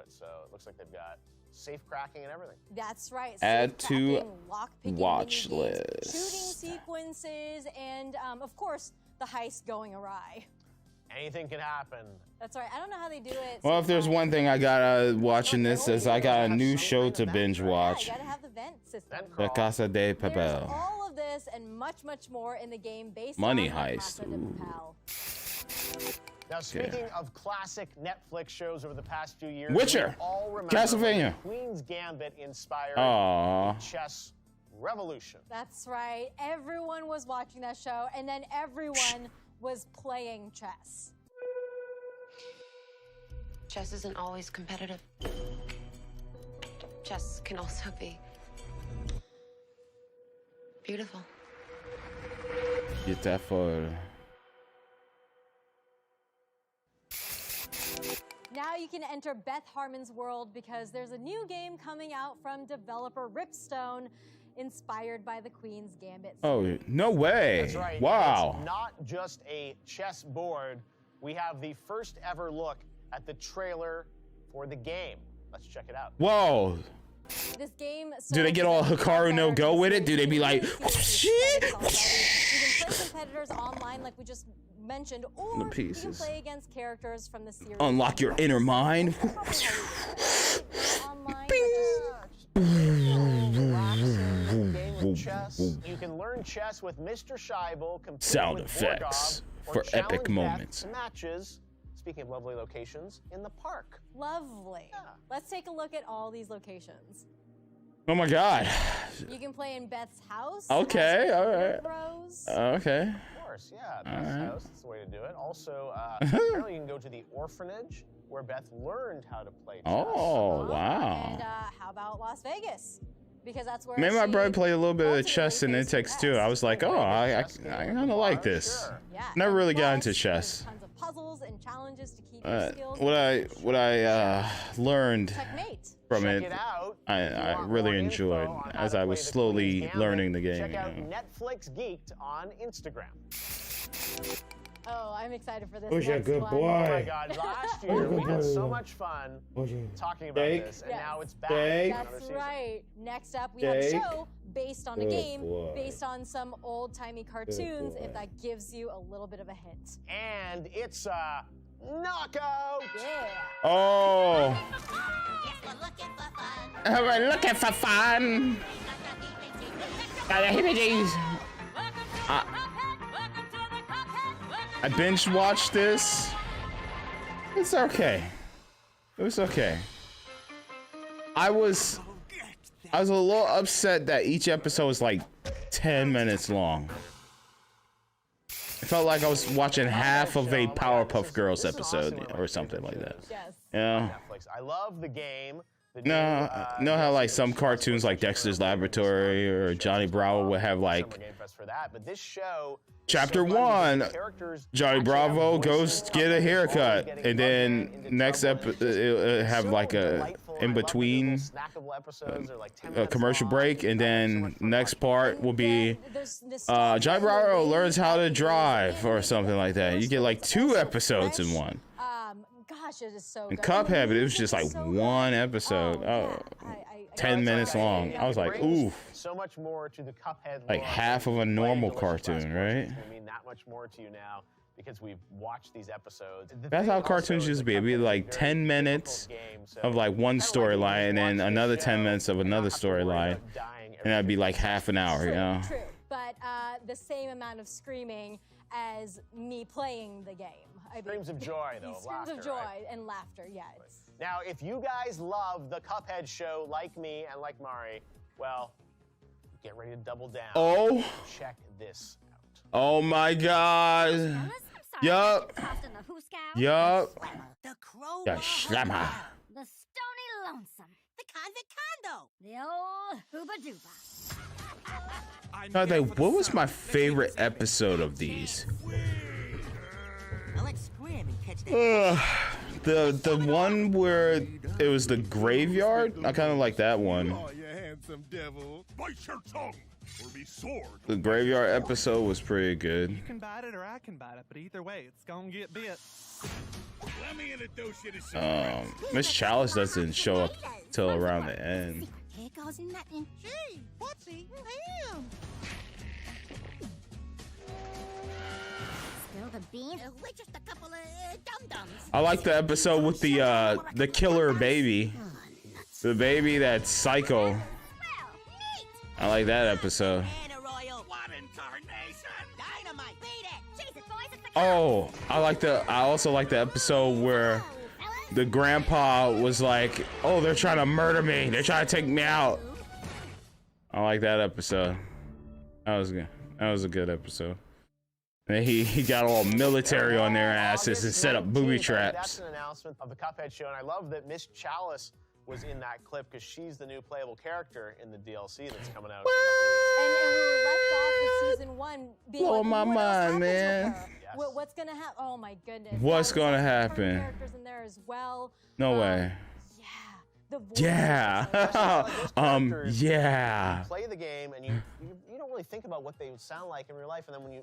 Speaker 3: So it looks like they've got safe cracking and everything.
Speaker 2: That's right.
Speaker 1: Add
Speaker 2: Safe
Speaker 1: to
Speaker 2: cracking, lock-picking
Speaker 1: watch
Speaker 2: mini-games,
Speaker 1: list.
Speaker 2: shooting sequences, and of course, the heist going awry.
Speaker 3: Anything can happen.
Speaker 2: That's right. I don't know how they do it.
Speaker 1: Well, if there's one thing I got watching this is I got a new show to binge watch.
Speaker 2: Yeah, you gotta have the vent system.
Speaker 3: Vent
Speaker 1: La
Speaker 3: crawl.
Speaker 1: Casa de
Speaker 2: There's
Speaker 1: Papel.
Speaker 2: all of this and much, much more in the game based
Speaker 1: Money
Speaker 2: on La
Speaker 1: heist.
Speaker 2: Casa de
Speaker 1: Ooh.
Speaker 3: Now,
Speaker 2: Papel.
Speaker 3: speaking of classic Netflix shows over the past few years,
Speaker 1: Witcher.
Speaker 3: we all remember
Speaker 1: Castlevania.
Speaker 3: when Queen's Gambit inspired
Speaker 1: Aww.
Speaker 3: chess revolution.
Speaker 2: That's right. Everyone was watching that show, and then everyone was playing chess.
Speaker 6: Chess isn't always competitive. Chess can also be beautiful.
Speaker 1: Beautiful.
Speaker 2: Now you can enter Beth Harmon's world because there's a new game coming out from developer Ripstone, inspired by the Queen's Gambit.
Speaker 1: Oh, no way.
Speaker 3: That's right.
Speaker 1: Wow.
Speaker 3: It's not just a chess board. We have the first ever look at the trailer for the game. Let's check it out.
Speaker 1: Whoa.
Speaker 2: This game.
Speaker 1: Do they get all Hikaru no Go with it? Do they be like,
Speaker 2: You can play competitors online, like we just mentioned, or you can
Speaker 1: pieces.
Speaker 2: play against characters from the series.
Speaker 1: Unlock your inner mind?
Speaker 2: Online,
Speaker 3: Game of chess. You can learn chess with Mr. Scheibel. compete
Speaker 1: Sound
Speaker 3: with
Speaker 1: effects
Speaker 3: Borgov, or
Speaker 1: for epic
Speaker 3: challenge Beth
Speaker 1: moments.
Speaker 3: to matches. Speaking of lovely locations, in the park.
Speaker 2: Lovely.
Speaker 3: Yeah.
Speaker 2: Let's take a look at all these locations.
Speaker 1: Oh my god.
Speaker 2: You can play in Beth's house.
Speaker 1: Okay,
Speaker 2: as
Speaker 1: all right.
Speaker 2: Rose.
Speaker 1: Okay.
Speaker 3: Of course, yeah. Beth's
Speaker 1: Alright.
Speaker 3: house. That's the way to do it. Also, apparently you can go to the orphanage where Beth learned how to play chess.
Speaker 1: Oh,
Speaker 2: And
Speaker 1: wow.
Speaker 2: how about Las Vegas? Because that's where
Speaker 1: Maybe my
Speaker 2: she
Speaker 1: brother played a little bit of
Speaker 2: ultimately
Speaker 1: chess in
Speaker 2: faced her
Speaker 1: Intex too. I
Speaker 2: best.
Speaker 1: was like, oh, I kind of like this.
Speaker 3: Sure.
Speaker 2: Yeah,
Speaker 1: Never
Speaker 2: and
Speaker 1: really got
Speaker 2: plus,
Speaker 1: into
Speaker 2: there's
Speaker 1: chess.
Speaker 2: Tons of puzzles and challenges to keep your skills.
Speaker 1: What I learned
Speaker 2: Checkmate.
Speaker 1: from
Speaker 3: Check
Speaker 1: it,
Speaker 3: it out.
Speaker 1: I
Speaker 3: If you want more
Speaker 1: really
Speaker 3: info
Speaker 1: enjoyed
Speaker 3: on how
Speaker 1: as
Speaker 3: to
Speaker 1: I
Speaker 3: play
Speaker 1: was
Speaker 3: the
Speaker 1: slowly
Speaker 3: Queen's
Speaker 1: learning the
Speaker 3: Gambit,
Speaker 1: game.
Speaker 3: Check out
Speaker 1: you know.
Speaker 3: Netflix Geeked on Instagram.
Speaker 2: Oh, I'm excited for this.
Speaker 7: Who's your
Speaker 2: next
Speaker 7: good
Speaker 2: one.
Speaker 3: Oh my
Speaker 7: boy?
Speaker 3: God! Last year we had so much fun talking about
Speaker 7: Steak?
Speaker 3: this, and
Speaker 2: Yes.
Speaker 3: now it's back.
Speaker 7: Steak?
Speaker 3: for another
Speaker 2: That's
Speaker 3: season.
Speaker 2: right. Next up, we have a
Speaker 7: Steak?
Speaker 2: show based on a
Speaker 7: Good
Speaker 2: game,
Speaker 7: boy.
Speaker 2: based on some old-timey cartoons,
Speaker 7: boy.
Speaker 2: if that gives you a little bit of a hint.
Speaker 3: And it's a knockout.
Speaker 2: Yeah.
Speaker 1: Oh. We're looking for fun. Got the heebie-jeebies. I binge watched this. It's okay. It was okay. I was a little upset that each episode was like 10 minutes long. It felt like I was watching half of a Powerpuff Girls
Speaker 3: This is
Speaker 1: episode
Speaker 3: honestly one of my
Speaker 1: or something
Speaker 3: favorite
Speaker 1: like that.
Speaker 3: shows.
Speaker 2: Yes.
Speaker 1: Yeah.
Speaker 3: Netflix. I love the game. The
Speaker 1: No,
Speaker 3: new,
Speaker 1: know how like
Speaker 3: Netflix
Speaker 1: some
Speaker 3: Plus
Speaker 1: cartoons like
Speaker 3: subscription
Speaker 1: Dexter's
Speaker 3: for
Speaker 1: Laboratory or Johnny Bravo would have like
Speaker 3: Summer Game Fest for that, but this show
Speaker 1: Chapter
Speaker 3: so fun because
Speaker 1: 1,
Speaker 3: the characters
Speaker 1: Johnny
Speaker 3: actually have
Speaker 1: Bravo
Speaker 3: voices,
Speaker 1: goes get a
Speaker 3: always
Speaker 1: haircut,
Speaker 3: getting
Speaker 1: and
Speaker 3: plugged
Speaker 1: then
Speaker 3: in into
Speaker 1: next
Speaker 3: trouble, and it's just
Speaker 1: have
Speaker 3: so
Speaker 1: like a
Speaker 3: delightful
Speaker 1: in between
Speaker 3: snackable episodes or like 10
Speaker 1: a
Speaker 3: minutes
Speaker 1: commercial
Speaker 3: long.
Speaker 1: break, and then next part will be Johnny Bravo learns how to drive or something like that. You get like 2 episodes in one.
Speaker 2: Gosh, it is so
Speaker 1: And
Speaker 2: good.
Speaker 1: Cuphead, it was just like one episode.
Speaker 2: Oh,
Speaker 1: Oh,
Speaker 2: yeah.
Speaker 1: 10 minutes long. I was like, ooh.
Speaker 3: So much more to the Cuphead
Speaker 1: Like
Speaker 3: lore.
Speaker 1: half of a normal cartoon, right?
Speaker 3: It's gonna mean that much more to you now because we've watched these episodes.
Speaker 1: That's how cartoons used to be. It'd be like 10 minutes of like one storyline and then another 10 minutes of another storyline. And that'd be like half an hour, you know?
Speaker 2: True, but the same amount of screaming as me playing the game. I mean,
Speaker 3: Screams of joy, though.
Speaker 2: Screams of
Speaker 3: laughter,
Speaker 2: joy
Speaker 3: right?
Speaker 2: and laughter, yeah. It's,
Speaker 3: Now, if you guys love the Cuphead show like me and like Mari, well, get ready to double down.
Speaker 1: Oh.
Speaker 3: Check this out.
Speaker 1: Oh my God. Yup. Yup.
Speaker 7: The Crow.
Speaker 1: The Slammer.
Speaker 8: The Stony Lonesome.
Speaker 7: The Convict Condo.
Speaker 8: The old Hooba Dooba.
Speaker 1: What was my favorite episode of these?
Speaker 7: Now let's scram and catch that.
Speaker 1: The one where it was the graveyard. I kind of like that one.
Speaker 9: Oh, you handsome devil. Bite your tongue or be sword.
Speaker 1: The graveyard episode was pretty good.
Speaker 10: You can bite it or I can bite it, but either way, it's gonna get bit.
Speaker 9: Let me introduce you to some
Speaker 1: Miss Chalice doesn't show up till around the end.
Speaker 7: Here goes nothing. Gee, whatsy? Damn.
Speaker 8: Spill the beans.
Speaker 7: We're just a couple of dum-dums.
Speaker 1: I like the episode with the killer baby. The baby that's psycho.
Speaker 7: Well, neat.
Speaker 1: I like that episode.
Speaker 7: Anna Royal. What incarnation? Dynamite. Beat it.
Speaker 8: Jesus, boys, it's the
Speaker 1: Oh, I also like the episode where the grandpa was like, "Oh, they're trying to murder me. They're trying to take me out." I like that episode. That was good. That was a good episode. And he got all military on their asses and set up booby traps.
Speaker 3: That's an announcement of the Cuphead show, and I love that Miss Chalice was in that clip because she's the new playable character in the DLC that's coming out.
Speaker 2: and we were left off with season 1 being
Speaker 1: Blow
Speaker 2: like,
Speaker 1: my
Speaker 2: what else
Speaker 1: mind,
Speaker 2: happens with
Speaker 1: man.
Speaker 2: her?
Speaker 3: Yes.
Speaker 2: What's gonna happen? Oh my goodness.
Speaker 1: What's
Speaker 2: There's
Speaker 1: gonna
Speaker 2: some
Speaker 1: happen?
Speaker 2: different characters in there as well.
Speaker 1: No way.
Speaker 2: Yeah. The voice
Speaker 1: Yeah. Yeah.
Speaker 3: You play the game and you don't really think about what they would sound like in real life, and then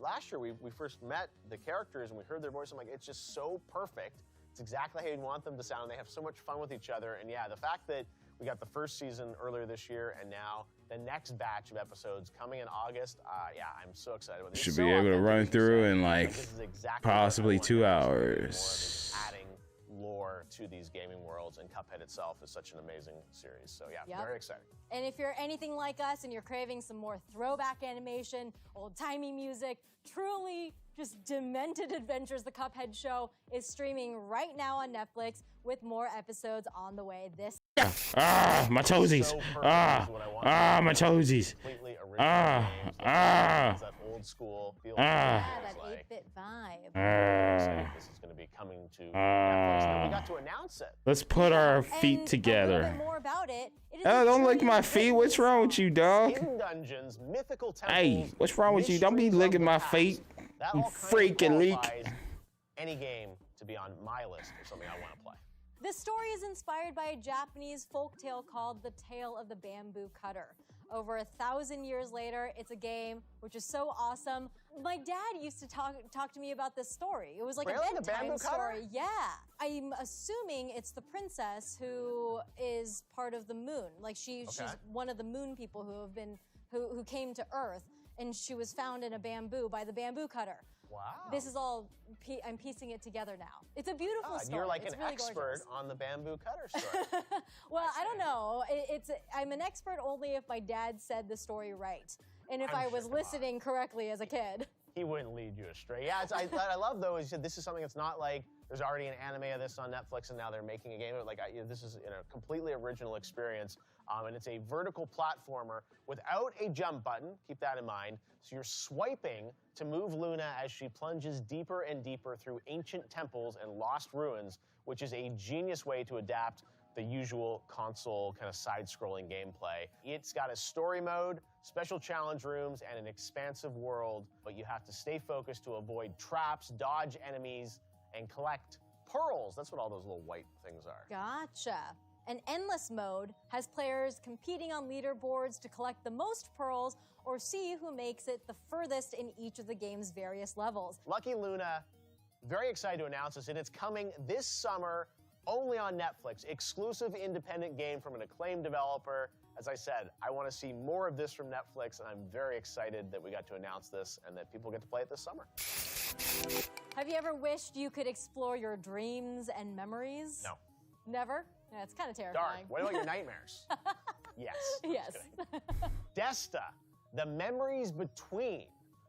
Speaker 3: last year we first met the characters and we heard their voice, I'm like, it's just so perfect. It's exactly how you want them to sound. They have so much fun with each other, and yeah, the fact that we got the first season earlier this year and now the next batch of episodes coming in August, yeah, I'm so excited about this.
Speaker 1: Should be able to run through in like
Speaker 3: This is exactly what I
Speaker 1: possibly
Speaker 3: want
Speaker 1: 2
Speaker 3: more of
Speaker 1: hours.
Speaker 3: adding lore to these gaming worlds, and Cuphead itself is such an amazing series. So yeah,
Speaker 2: Yep.
Speaker 3: very exciting.
Speaker 2: And if you're anything like us and you're craving some more throwback animation, old-timey music, truly just demented adventures, the Cuphead show is streaming right now on Netflix with more episodes on the way. This
Speaker 1: Ah, my toesies.
Speaker 3: So perfect
Speaker 1: Ah,
Speaker 3: is what I want.
Speaker 1: ah, my toesies.
Speaker 3: Completely original
Speaker 1: Ah,
Speaker 3: games,
Speaker 1: ah,
Speaker 3: that old school feel.
Speaker 1: ah.
Speaker 2: yeah, that 8-bit vibe.
Speaker 1: Ah.
Speaker 3: This is going to be coming to Netflix. And we got to announce it.
Speaker 1: Let's put our
Speaker 2: And
Speaker 1: feet
Speaker 2: A little
Speaker 1: together.
Speaker 2: bit more about it. It is
Speaker 1: Oh,
Speaker 2: a
Speaker 1: don't lick
Speaker 2: journey
Speaker 1: my
Speaker 2: of
Speaker 1: feet. What's wrong with you, dog?
Speaker 3: Hidden dungeons, mythical temples.
Speaker 1: Hey, what's wrong with you? Don't be
Speaker 3: mysteries of
Speaker 1: licking
Speaker 3: the
Speaker 1: my
Speaker 3: past.
Speaker 1: feet.
Speaker 3: That
Speaker 1: You
Speaker 3: all kind of
Speaker 1: freaking leak.
Speaker 3: qualifies any game to be on my list or something I want to play.
Speaker 2: This story is inspired by a Japanese folktale called The Tale of the Bamboo Cutter. Over 1,000 years later, it's a game which is so awesome. My dad used to talk to me about this story. It was like
Speaker 3: Really?
Speaker 2: a
Speaker 3: The
Speaker 2: bedtime
Speaker 3: bamboo cutter?
Speaker 2: story. Yeah. I'm assuming it's the princess who is part of the moon. Like she's one of the moon people who came to Earth, and she was found in a bamboo by the bamboo cutter.
Speaker 3: Wow.
Speaker 2: This is all, I'm piecing it together now. It's a beautiful story.
Speaker 3: You're like
Speaker 2: It's
Speaker 3: an
Speaker 2: really
Speaker 3: expert
Speaker 2: gorgeous.
Speaker 3: on the bamboo cutter story.
Speaker 2: Well, I don't know. I'm an expert only if my dad said the story right, and if I was listening correctly as a kid.
Speaker 3: He wouldn't lead you astray. Yeah, I love though is this is something that's not like there's already an anime of this on Netflix and now they're making a game of it. Like this is a completely original experience, and it's a vertical platformer without a jump button. Keep that in mind. So you're swiping to move Luna as she plunges deeper and deeper through ancient temples and lost ruins, which is a genius way to adapt the usual console kind of side-scrolling gameplay. It's got a story mode, special challenge rooms, and an expansive world, but you have to stay focused to avoid traps, dodge enemies, and collect pearls. That's what all those little white things are.
Speaker 2: Gotcha. An endless mode has players competing on leaderboards to collect the most pearls or see who makes it the furthest in each of the game's various levels.
Speaker 3: Lucky Luna, very excited to announce this, and it's coming this summer only on Netflix. Exclusive independent game from an acclaimed developer. As I said, I want to see more of this from Netflix, and I'm very excited that we got to announce this and that people get to play it this summer.
Speaker 2: Have you ever wished you could explore your dreams and memories?
Speaker 3: No.
Speaker 2: Never? Yeah, it's kind of
Speaker 3: Dark.
Speaker 2: terrifying.
Speaker 3: What about your nightmares? Yes.
Speaker 2: Yes.
Speaker 3: Desta, The Memories Between,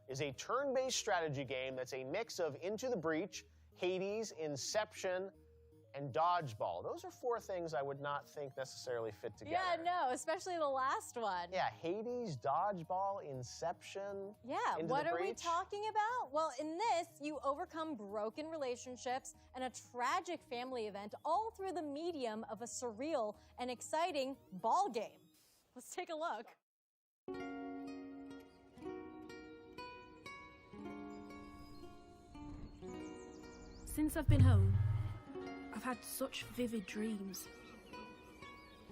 Speaker 3: is a turn-based strategy game that's a mix of Into the Breach, Hades, Inception, and Dodgeball. Those are four things I would not think necessarily fit together.
Speaker 2: Yeah, no, especially the last one.
Speaker 3: Yeah, Hades, Dodgeball, Inception.
Speaker 2: Yeah,
Speaker 3: Into
Speaker 2: what
Speaker 3: the
Speaker 2: are we
Speaker 3: Breach.
Speaker 2: talking about? Well, in this, you overcome broken relationships and a tragic family event all through the medium of a surreal and exciting ball game. Let's take a look.
Speaker 11: Since I've been home, I've had such vivid dreams.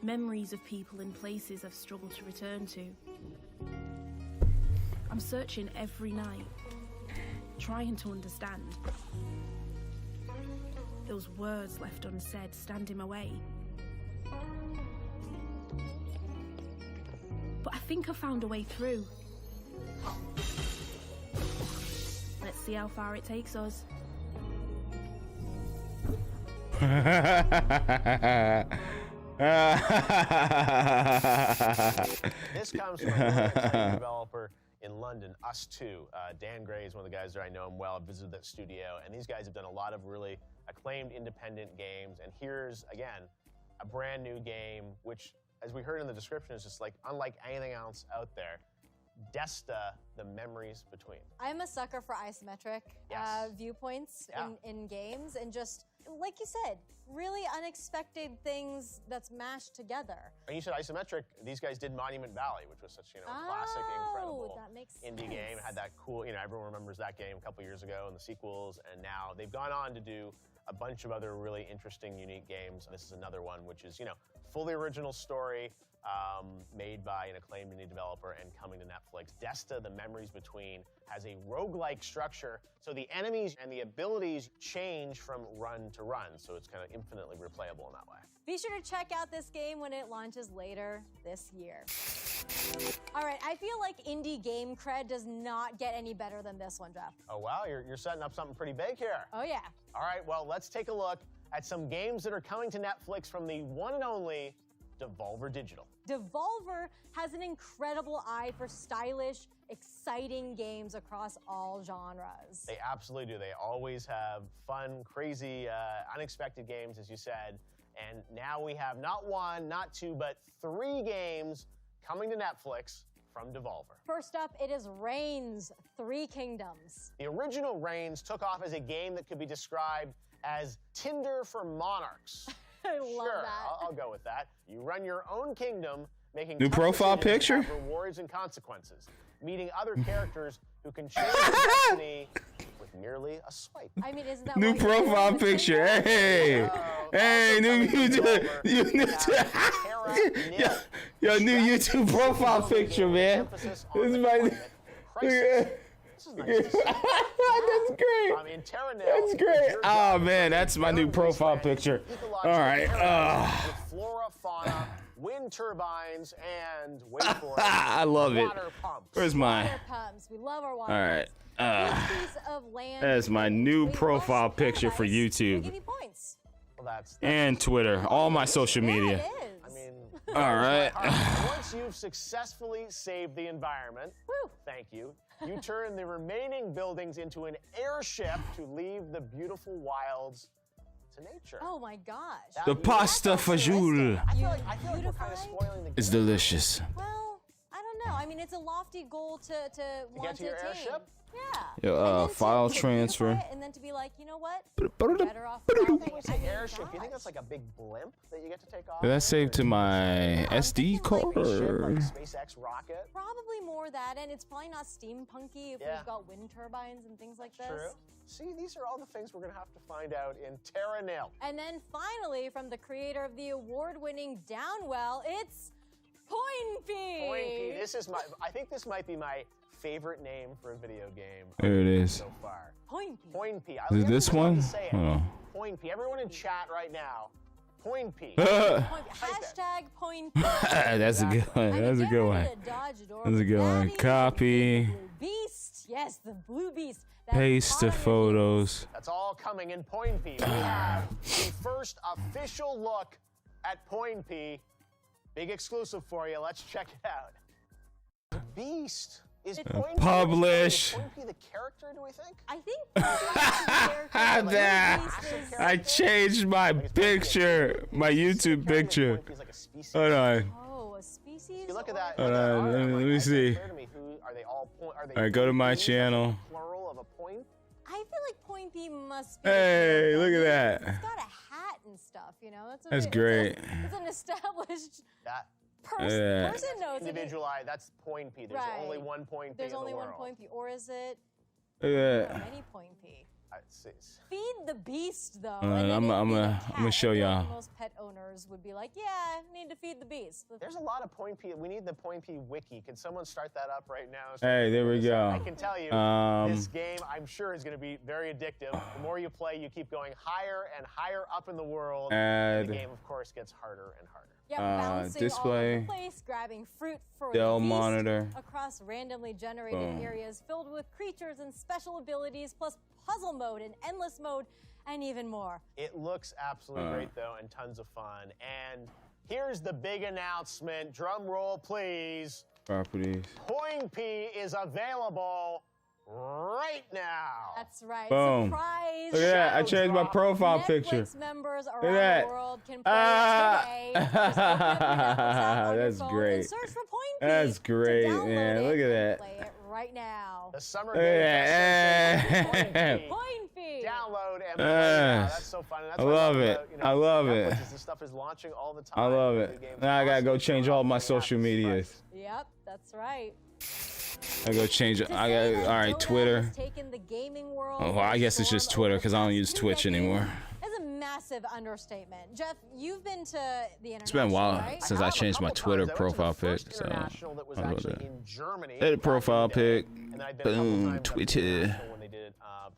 Speaker 11: Memories of people and places I've struggled to return to. I'm searching every night, trying to understand. Those words left unsaid stand in my way. But I think I found a way through. Let's see how far it takes us.
Speaker 3: This comes from a exciting developer in London, Us Two. Dan Gray is one of the guys there. I know him well. I've visited that studio, and these guys have done a lot of really acclaimed independent games. And here's, again, a brand new game, which, as we heard in the description, is just like unlike anything else out there. Desta, The Memories Between.
Speaker 2: I'm a sucker for isometric
Speaker 3: Yes.
Speaker 2: viewpoints
Speaker 3: Yeah.
Speaker 2: in games, and just, like you said, really unexpected things that's mashed together.
Speaker 3: And you said isometric. These guys did Monument Valley, which was such, classic, incredible
Speaker 2: that makes
Speaker 3: indie game. It had that cool, everyone remembers that game a couple years ago and the sequels. And now they've gone on to do a bunch of other really interesting, unique games. This is another one, which is, fully original story, made by an acclaimed indie developer and coming to Netflix. Desta, The Memories Between, has a roguelike structure, so the enemies and the abilities change from run to run, so it's kind of infinitely replayable in that way.
Speaker 2: Be sure to check out this game when it launches later this year. All right, I feel like indie game cred does not get any better than this one, Jeff.
Speaker 3: Oh, wow, you're setting up something pretty big here.
Speaker 2: Oh, yeah.
Speaker 3: All right, well, let's take a look at some games that are coming to Netflix from the one and only Devolver Digital.
Speaker 2: Devolver has an incredible eye for stylish, exciting games across all genres.
Speaker 3: They absolutely do. They always have fun, crazy, unexpected games, as you said. And now we have not one, not two, but 3 games coming to Netflix from Devolver.
Speaker 2: First up, it is Reigns, 3 Kingdoms.
Speaker 3: The original Reigns took off as a game that could be described as Tinder for monarchs.
Speaker 2: I love
Speaker 3: Sure,
Speaker 2: that.
Speaker 3: I'll go with that. You run your own kingdom, making
Speaker 1: New
Speaker 3: tough
Speaker 1: profile
Speaker 3: decisions
Speaker 1: picture?
Speaker 3: that have rewards and consequences, meeting other characters who can change your destiny with merely a swipe.
Speaker 2: I mean, isn't that
Speaker 1: New
Speaker 2: what you're doing
Speaker 1: profile
Speaker 2: with
Speaker 1: picture.
Speaker 2: Tinder?
Speaker 1: Hey, hey, new YouTube, yo, new YouTube profile picture, man. This is my.
Speaker 3: This is nice to see.
Speaker 1: That's great.
Speaker 3: In Terra Nil,
Speaker 1: That's great. Oh man, that's my new profile picture. All right.
Speaker 3: With flora, fauna, wind turbines, and wait for it,
Speaker 1: I love it.
Speaker 3: water pumps.
Speaker 1: Where's my?
Speaker 2: Water pumps. We love our water
Speaker 1: All right.
Speaker 2: pumps. This piece of land
Speaker 1: That's my new
Speaker 2: is a
Speaker 1: profile
Speaker 2: lush
Speaker 1: picture for
Speaker 2: paradise. We
Speaker 1: YouTube
Speaker 2: give you points.
Speaker 3: Well, that's
Speaker 1: and Twitter, all my social media.
Speaker 2: Yeah, it is.
Speaker 3: I mean,
Speaker 1: All right.
Speaker 3: once you've successfully saved the environment,
Speaker 2: Woo.
Speaker 3: thank you, you turn the remaining buildings into an airship to leave the beautiful wilds to nature.
Speaker 2: Oh my gosh.
Speaker 3: That-
Speaker 1: The pasta fajoule
Speaker 3: I feel like we're kind of
Speaker 2: Beautify?
Speaker 3: spoiling the game.
Speaker 1: is delicious.
Speaker 2: Well, I don't know. I mean, it's a lofty goal to want
Speaker 3: get to your
Speaker 2: attain.
Speaker 3: airship?
Speaker 2: Yeah.
Speaker 1: Yeah,
Speaker 2: And then
Speaker 1: file
Speaker 2: to
Speaker 1: transfer.
Speaker 2: unify it and then to be like, you know what? Better off without
Speaker 3: When
Speaker 2: me.
Speaker 3: you say airship, do you think that's like a big blimp that you get to take off?
Speaker 1: Did that save to my SD card?
Speaker 3: Spaceship, like a SpaceX rocket?
Speaker 2: Probably more that, and it's probably not steampunky if we've got wind turbines and things like this.
Speaker 3: True. See, these are all the things we're going to have to find out in Terra Nil.
Speaker 2: And then finally, from the creator of the award-winning Downwell, it's Poinpy.
Speaker 3: Poinpy. This is I think this might be my favorite name for a video game.
Speaker 1: There it is.
Speaker 3: So far.
Speaker 2: Poinpy.
Speaker 3: Poinpy.
Speaker 1: Is it this one?
Speaker 3: Oh. Poinpy. Everyone in chat right now. Poinpy.
Speaker 2: Hashtag Poinpy.
Speaker 1: That's a good one. That's a good one. That's a good one. Copy.
Speaker 2: Beast. Yes, the blue beast.
Speaker 1: Paste the photos.
Speaker 3: That's all coming in Poinpy. We have the first official look at Poinpy. Big exclusive for you. Let's check it out. The beast. Is Poinpy
Speaker 1: Publish.
Speaker 3: Is Poinpy the character, do we think?
Speaker 2: I think Poinpy
Speaker 1: I changed my picture, my YouTube picture. Hold on.
Speaker 2: Oh, a species?
Speaker 3: You look at that.
Speaker 1: Hold on, let me see.
Speaker 3: Are they all
Speaker 1: Alright, go to my channel.
Speaker 3: Plural of a point?
Speaker 2: I feel like Poinpy must be.
Speaker 1: Hey, look at that.
Speaker 2: It's got a hat and stuff, you know?
Speaker 1: That's great.
Speaker 2: It's an established
Speaker 3: that
Speaker 2: person knows it.
Speaker 3: Individualized, that's Poinpy. There's only one Poinpy
Speaker 2: There's
Speaker 3: in
Speaker 2: only
Speaker 3: the
Speaker 2: one
Speaker 3: world.
Speaker 2: Poinpy, or is it?
Speaker 1: Yeah.
Speaker 2: Many Poinpy.
Speaker 3: It's
Speaker 2: Feed the beast, though.
Speaker 1: I'm gonna show y'all.
Speaker 2: Most pet owners would be like, yeah, need to feed the beast.
Speaker 3: There's a lot of Poinpy. We need the Poinpy wiki. Can someone start that up right now?
Speaker 1: Hey, there we go.
Speaker 3: I can tell you, this game, I'm sure, is going to be very addictive. The more you play, you keep going higher and higher up in the world.
Speaker 1: Add,
Speaker 3: the game, of course, gets harder and harder.
Speaker 2: Yeah, bouncing
Speaker 1: display,
Speaker 2: all over the place, grabbing fruit for
Speaker 1: Dell
Speaker 2: the beast
Speaker 1: monitor
Speaker 2: across randomly generated areas filled with creatures and special abilities, plus puzzle mode and endless mode, and even more.
Speaker 3: It looks absolutely great, though, and tons of fun. And here's the big announcement. Drum roll, please.
Speaker 1: Properties.
Speaker 3: Poinpy is available right now.
Speaker 2: That's right.
Speaker 1: Boom.
Speaker 2: Surprise.
Speaker 1: Look at that. I changed my profile picture.
Speaker 2: Netflix members
Speaker 1: Look
Speaker 2: around
Speaker 1: at
Speaker 2: the world can play today. Just open up your Netflix app on your
Speaker 1: That's
Speaker 2: phone
Speaker 1: great.
Speaker 2: and search for Poinpy.
Speaker 1: That's great,
Speaker 2: to download
Speaker 1: man.
Speaker 2: it
Speaker 1: Look at
Speaker 2: and
Speaker 1: that.
Speaker 2: Play it right now.
Speaker 3: The summer
Speaker 1: Look
Speaker 3: game
Speaker 1: at that.
Speaker 2: Poinpy.
Speaker 3: Download and play now. That's so fun. And that's
Speaker 1: I
Speaker 3: what
Speaker 1: love it.
Speaker 3: about, you know,
Speaker 1: I love
Speaker 3: Netflix
Speaker 1: it.
Speaker 3: is this stuff is launching all the time.
Speaker 1: I love
Speaker 3: The
Speaker 1: it.
Speaker 3: game's
Speaker 1: Now I gotta go
Speaker 3: awesome.
Speaker 1: change all my social medias.
Speaker 2: Yep, that's right.
Speaker 1: I go change it. I got all right. Twitter. Oh, well, I guess it's just Twitter because I don't use Twitch anymore.
Speaker 2: That's a massive understatement. Jeff, you've been to the internet.
Speaker 1: It's been a while
Speaker 2: right?
Speaker 1: since I changed my Twitter profile pic. So
Speaker 3: that was actually in Germany.
Speaker 1: edit profile pic. Boom. Twitter.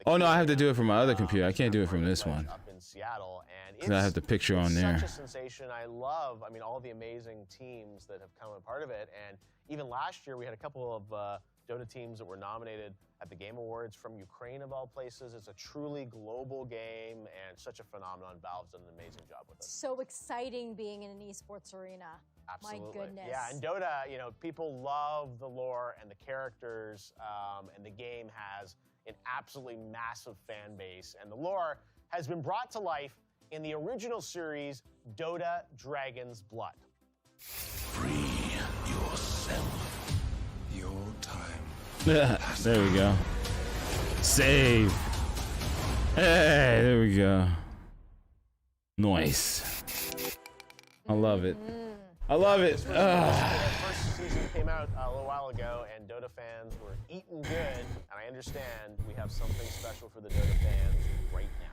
Speaker 1: Oh no, I have to do it from my other computer. I can't do it from this one.
Speaker 3: Up in Seattle, and
Speaker 1: Because I have the picture on there.
Speaker 3: Such a sensation. I love, I mean, all the amazing teams that have come a part of it. And even last year, we had a couple of Dota teams that were nominated at the Game Awards from Ukraine, of all places. It's a truly global game, and such a phenomenon. Valve's done an amazing job with it.
Speaker 2: So exciting being in an esports arena.
Speaker 3: Absolutely.
Speaker 2: My goodness.
Speaker 3: Yeah, and Dota, you know, people love the lore and the characters, and the game has an absolutely massive fan base. And the lore has been brought to life in the original series, Dota Dragon's Blood.
Speaker 5: Free yourself. Your time.
Speaker 1: There we go. Save. Hey, there we go. Nice. I love it. I love it.
Speaker 3: The first season came out a little while ago, and Dota fans were eating good. And I understand we have something special for the Dota fans right now.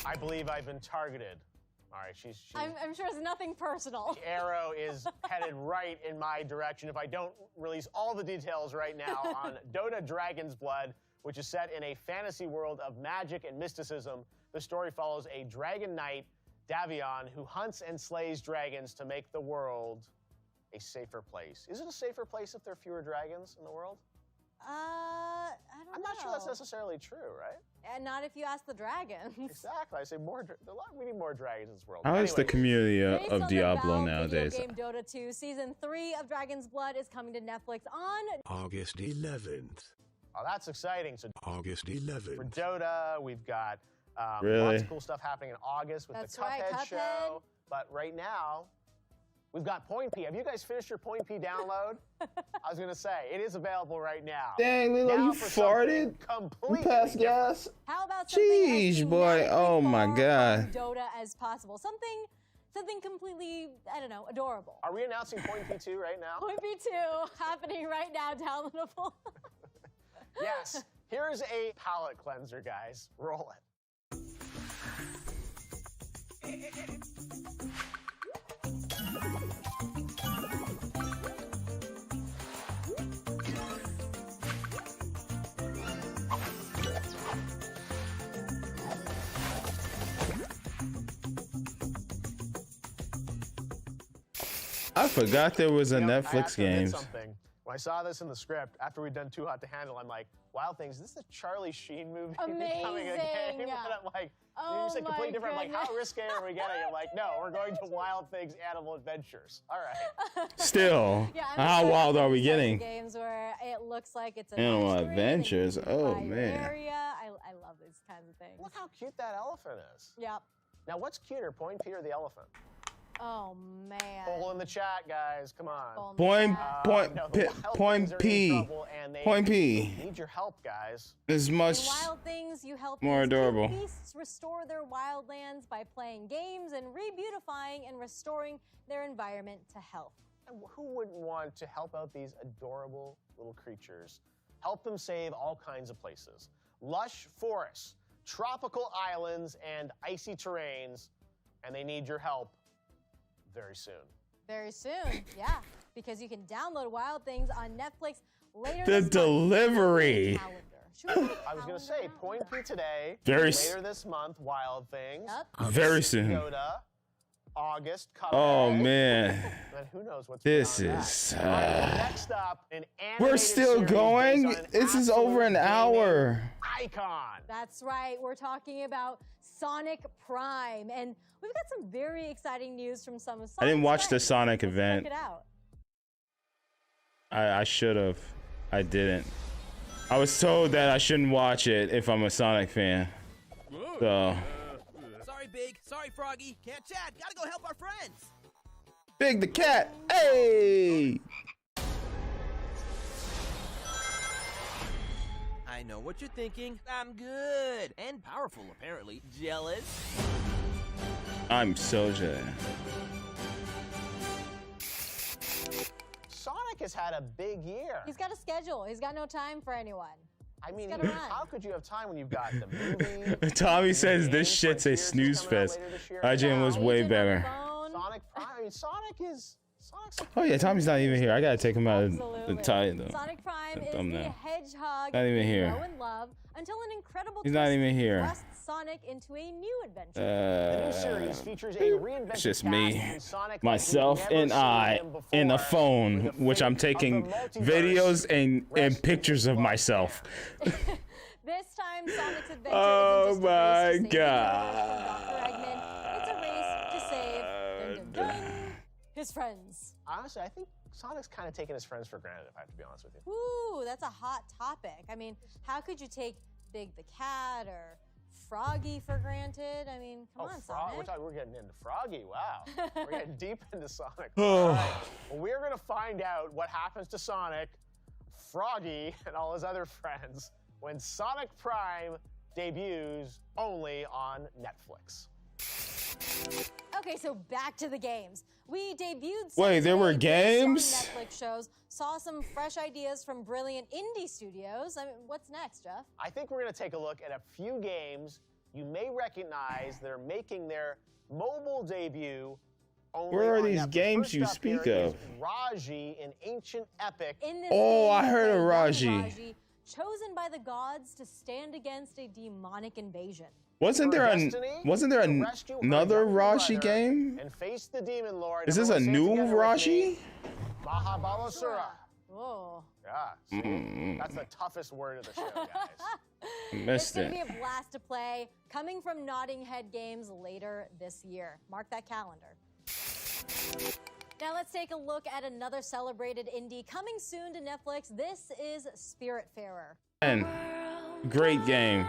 Speaker 3: I believe I've been targeted. All right, she's
Speaker 2: I'm sure it's nothing personal.
Speaker 3: The arrow is headed right in my direction if I don't release all the details right now on Dota Dragon's Blood, which is set in a fantasy world of magic and mysticism. The story follows a dragon knight, Davion, who hunts and slays dragons to make the world a safer place. Is it a safer place if there are fewer dragons in the world?
Speaker 2: I don't know.
Speaker 3: I'm not not sure that's necessarily true, right?
Speaker 2: And not if you ask the dragons.
Speaker 3: Exactly. I say we need more dragons in this world.
Speaker 1: How is the community
Speaker 2: Based on
Speaker 1: of
Speaker 2: the
Speaker 1: Diablo
Speaker 2: Valve
Speaker 1: nowadays?
Speaker 2: Video game Dota 2 Season 3 of Dragon's Blood is coming to Netflix on
Speaker 5: August 11th.
Speaker 3: Oh, that's exciting. So
Speaker 5: August 11th.
Speaker 3: for Dota, we've got
Speaker 1: Really?
Speaker 3: lots of cool stuff happening in August with
Speaker 2: That's
Speaker 3: the
Speaker 2: right,
Speaker 3: Cuphead
Speaker 2: Cuphead.
Speaker 3: show. But right now, we've got Point P. Have you guys finished your Point P download? I was going to say, it is as right now.
Speaker 1: Dang, Lilo,
Speaker 3: Now
Speaker 1: you
Speaker 3: for something
Speaker 1: farted?
Speaker 3: completely
Speaker 1: You passed
Speaker 3: different.
Speaker 1: gas?
Speaker 2: How about something as
Speaker 1: Jeez, boy.
Speaker 2: thematically
Speaker 1: Oh, my
Speaker 2: far
Speaker 1: God.
Speaker 2: from Dota as possible? Something completely, I don't know, adorable.
Speaker 3: Are we announcing Point P2 right now?
Speaker 2: Point B2 happening right now, downloadable.
Speaker 3: Yes. Here's a palate cleanser, guys. Roll it.
Speaker 1: I forgot there was a
Speaker 3: You know, I
Speaker 1: Netflix
Speaker 3: have to admit
Speaker 1: games.
Speaker 3: something. When I saw this in the script, after we'd done Too Hot to Handle, I'm like, Wild Things, is this a Charlie Sheen movie becoming a game?
Speaker 2: Amazing.
Speaker 3: And I'm like,
Speaker 2: Oh
Speaker 3: you said
Speaker 2: my
Speaker 3: completely different. I'm like, how
Speaker 2: goodness.
Speaker 3: risque are we getting? I'm like, no, we're going to Wild Things Animal Adventures. All right.
Speaker 1: Still,
Speaker 2: Yeah, I'm
Speaker 1: how
Speaker 2: excited
Speaker 1: wild
Speaker 2: for
Speaker 1: are we
Speaker 2: these types of
Speaker 1: getting?
Speaker 2: Games where it looks like it's an
Speaker 1: Animal
Speaker 2: mystery,
Speaker 1: Adventures.
Speaker 2: that you
Speaker 1: Oh,
Speaker 2: can
Speaker 1: man.
Speaker 2: Area. I love these kinds of things.
Speaker 3: Look how cute that elephant is.
Speaker 2: Yep.
Speaker 3: Now, what's cuter, Point P or the elephant?
Speaker 2: Oh man.
Speaker 3: Poll in the chat, guys. Come on.
Speaker 1: Point
Speaker 3: No, the Wild
Speaker 1: point
Speaker 3: Things are in
Speaker 1: P.
Speaker 3: trouble and they
Speaker 1: Point P
Speaker 3: need your help, guys.
Speaker 1: is
Speaker 2: In
Speaker 1: much
Speaker 2: Wild Things, you help
Speaker 1: more
Speaker 2: these cute
Speaker 1: adorable.
Speaker 2: beasts restore their wildlands by playing games and re-beautifying and restoring their environment to health.
Speaker 3: And who wouldn't want to help out these adorable little creatures? Help them save all kinds of places. Lush forests, tropical islands, and icy terrains, and they need your help very soon.
Speaker 2: Very soon, yeah, because you can download Wild Things on Netflix later
Speaker 1: The
Speaker 2: this month.
Speaker 1: delivery.
Speaker 2: Calendar. Should we put a
Speaker 3: I was going to say,
Speaker 2: calendar out?
Speaker 3: Point P today,
Speaker 1: Very
Speaker 3: later this month, Wild Things,
Speaker 2: Yep.
Speaker 1: Very soon.
Speaker 3: Yoda, August, Cuphead.
Speaker 1: Oh man,
Speaker 3: And who knows what's
Speaker 1: this
Speaker 3: beyond
Speaker 1: is.
Speaker 3: that. All right, next up, an
Speaker 1: We're
Speaker 3: animated
Speaker 1: still
Speaker 3: series
Speaker 1: going.
Speaker 3: based on an
Speaker 1: This is over an
Speaker 3: absolute
Speaker 1: hour.
Speaker 3: gaming icon.
Speaker 2: That's right. We're talking about Sonic Prime, and we've got some very exciting news from some of Sonic's
Speaker 1: I didn't watch the
Speaker 2: friends.
Speaker 1: Sonic
Speaker 2: Let's
Speaker 1: event.
Speaker 2: Check it out.
Speaker 1: I should have. I didn't. I was told that I shouldn't watch it if I'm a Sonic fan. So,
Speaker 7: Sorry, Big. Sorry, Froggy. Can't chat. Gotta go help our friends.
Speaker 1: Big the cat. Hey.
Speaker 7: I know what you're thinking. I'm good. And powerful, apparently. Jealous?
Speaker 1: I'm so jealous.
Speaker 3: Sonic has had a big year.
Speaker 2: He's got a schedule. He's got no time for anyone.
Speaker 3: I mean,
Speaker 2: gotta run.
Speaker 3: how could you have time when you've got the movie?
Speaker 1: Tommy says
Speaker 3: the
Speaker 1: this
Speaker 3: game,
Speaker 1: shit's a
Speaker 3: Frontiers is
Speaker 1: snooze
Speaker 3: coming out
Speaker 1: fest.
Speaker 3: later this year.
Speaker 1: IGN was
Speaker 3: Now,
Speaker 1: way
Speaker 2: Agent on the
Speaker 1: better.
Speaker 2: phone.
Speaker 3: Sonic Prime. I mean, Sonic's
Speaker 1: Oh yeah, Tommy's not even here. I gotta take him out of the
Speaker 2: Absolutely.
Speaker 1: title.
Speaker 2: Sonic Prime is
Speaker 1: thumbnail.
Speaker 2: the hedgehog
Speaker 1: Not even
Speaker 2: we
Speaker 1: here.
Speaker 2: know and love until an incredible
Speaker 1: He's not
Speaker 2: twist
Speaker 1: even here.
Speaker 2: thrusts Sonic into a new adventure.
Speaker 3: The new series features a reinvented
Speaker 1: It's just
Speaker 3: cast
Speaker 1: me,
Speaker 3: and Sonic like
Speaker 1: myself,
Speaker 3: we've never
Speaker 1: and
Speaker 3: seen
Speaker 1: I
Speaker 3: him before,
Speaker 1: in a
Speaker 3: with
Speaker 1: phone,
Speaker 3: the
Speaker 1: which
Speaker 3: fate
Speaker 1: I'm
Speaker 3: of
Speaker 1: taking
Speaker 3: the multiverse
Speaker 1: videos and
Speaker 3: resting
Speaker 1: pictures of
Speaker 3: in
Speaker 1: myself.
Speaker 2: This time, Sonic's adventure
Speaker 1: Oh
Speaker 2: isn't just
Speaker 1: my
Speaker 2: a race to save the
Speaker 1: God.
Speaker 2: universe from Dr. Eggman. It's a race to save dun, dun, dun, his friends.
Speaker 3: Honestly, I think Sonic's kind of taking his friends for granted, if I have to be honest with you.
Speaker 2: Ooh, that's a hot topic. I mean, how could you take Big the Cat or Froggy for granted? I mean, come on, Sonic.
Speaker 3: We're getting into Froggy. Wow. We're getting deep into Sonic.
Speaker 1: Oh.
Speaker 3: All right. Well, we're going to find out what happens to Sonic, Froggy, and all his other friends when Sonic Prime debuts only on Netflix.
Speaker 2: Okay, so back to the games. We debuted.
Speaker 1: Wait, there were
Speaker 2: Sonic
Speaker 1: games?
Speaker 2: based on Netflix shows. Saw some fresh ideas from brilliant indie studios. I mean, what's next, Jeff?
Speaker 3: I think we're going to take a look at a few games you may recognize that are making their mobile debut only
Speaker 1: Where are
Speaker 3: on
Speaker 1: these
Speaker 3: Netflix.
Speaker 1: games
Speaker 3: First
Speaker 1: you
Speaker 3: up
Speaker 1: speak
Speaker 3: here
Speaker 1: of?
Speaker 3: is Raji, an ancient epic.
Speaker 2: In this
Speaker 1: Oh,
Speaker 2: game,
Speaker 1: I
Speaker 2: you
Speaker 1: heard
Speaker 2: play
Speaker 1: of
Speaker 2: young
Speaker 1: Raji.
Speaker 2: chosen by the gods to stand against a demonic invasion.
Speaker 1: Wasn't
Speaker 3: Your
Speaker 1: there
Speaker 3: destiny
Speaker 1: wasn't there
Speaker 3: to rescue her
Speaker 1: another
Speaker 3: younger
Speaker 1: Raji
Speaker 3: brother
Speaker 1: game?
Speaker 3: And face the demon lord.
Speaker 1: Is this a
Speaker 3: Everyone say it
Speaker 1: new
Speaker 3: together with
Speaker 1: Raji?
Speaker 3: me. Mahabalasura.
Speaker 2: Oh.
Speaker 3: Yeah. See? That's the toughest word of the show, guys.
Speaker 1: Missed
Speaker 2: It's
Speaker 1: it.
Speaker 2: going to be a blast to play. Coming from Notting Head Games later this year. Mark that calendar. Now let's take a look at another celebrated indie coming soon to Netflix. This is Spiritfarer.
Speaker 1: And great game.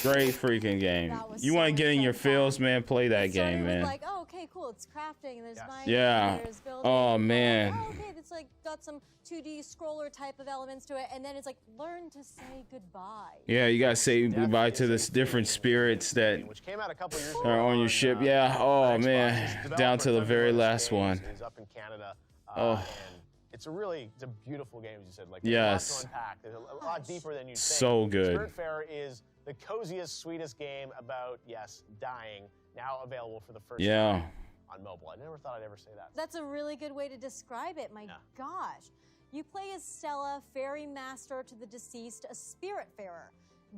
Speaker 1: Great freaking game.
Speaker 2: That was
Speaker 1: You
Speaker 2: so
Speaker 1: want to get in
Speaker 2: much
Speaker 1: your
Speaker 2: fun.
Speaker 1: feels, man? Play that
Speaker 2: It started
Speaker 1: game,
Speaker 2: with
Speaker 1: man.
Speaker 2: like, oh, okay, cool. It's crafting. And there's mining.
Speaker 1: Yeah.
Speaker 2: There's building.
Speaker 1: Oh,
Speaker 2: and
Speaker 1: man.
Speaker 2: oh, okay, it's like got some 2D scroller type of elements to it, and then it's like learn to say goodbye.
Speaker 1: Yeah, you gotta say goodbye to this different spirits that
Speaker 3: Which came out a couple years
Speaker 1: are
Speaker 3: ago
Speaker 1: on your ship. Yeah. Oh man, down to the very last one.
Speaker 3: Is up in Canada.
Speaker 1: Oh.
Speaker 3: And it's a beautiful game, as you said. Like, there's lots
Speaker 1: Yes.
Speaker 3: to unpack. There's a lot deeper than you think.
Speaker 1: So good.
Speaker 3: Spiritfarer is the coziest, sweetest game about, yes, dying. Now available for the first
Speaker 1: Yeah.
Speaker 3: time on mobile. I never thought I'd ever say that.
Speaker 2: That's a really good way to describe it. My gosh. You play as Stella, fairy master to the deceased, a Spiritfarer.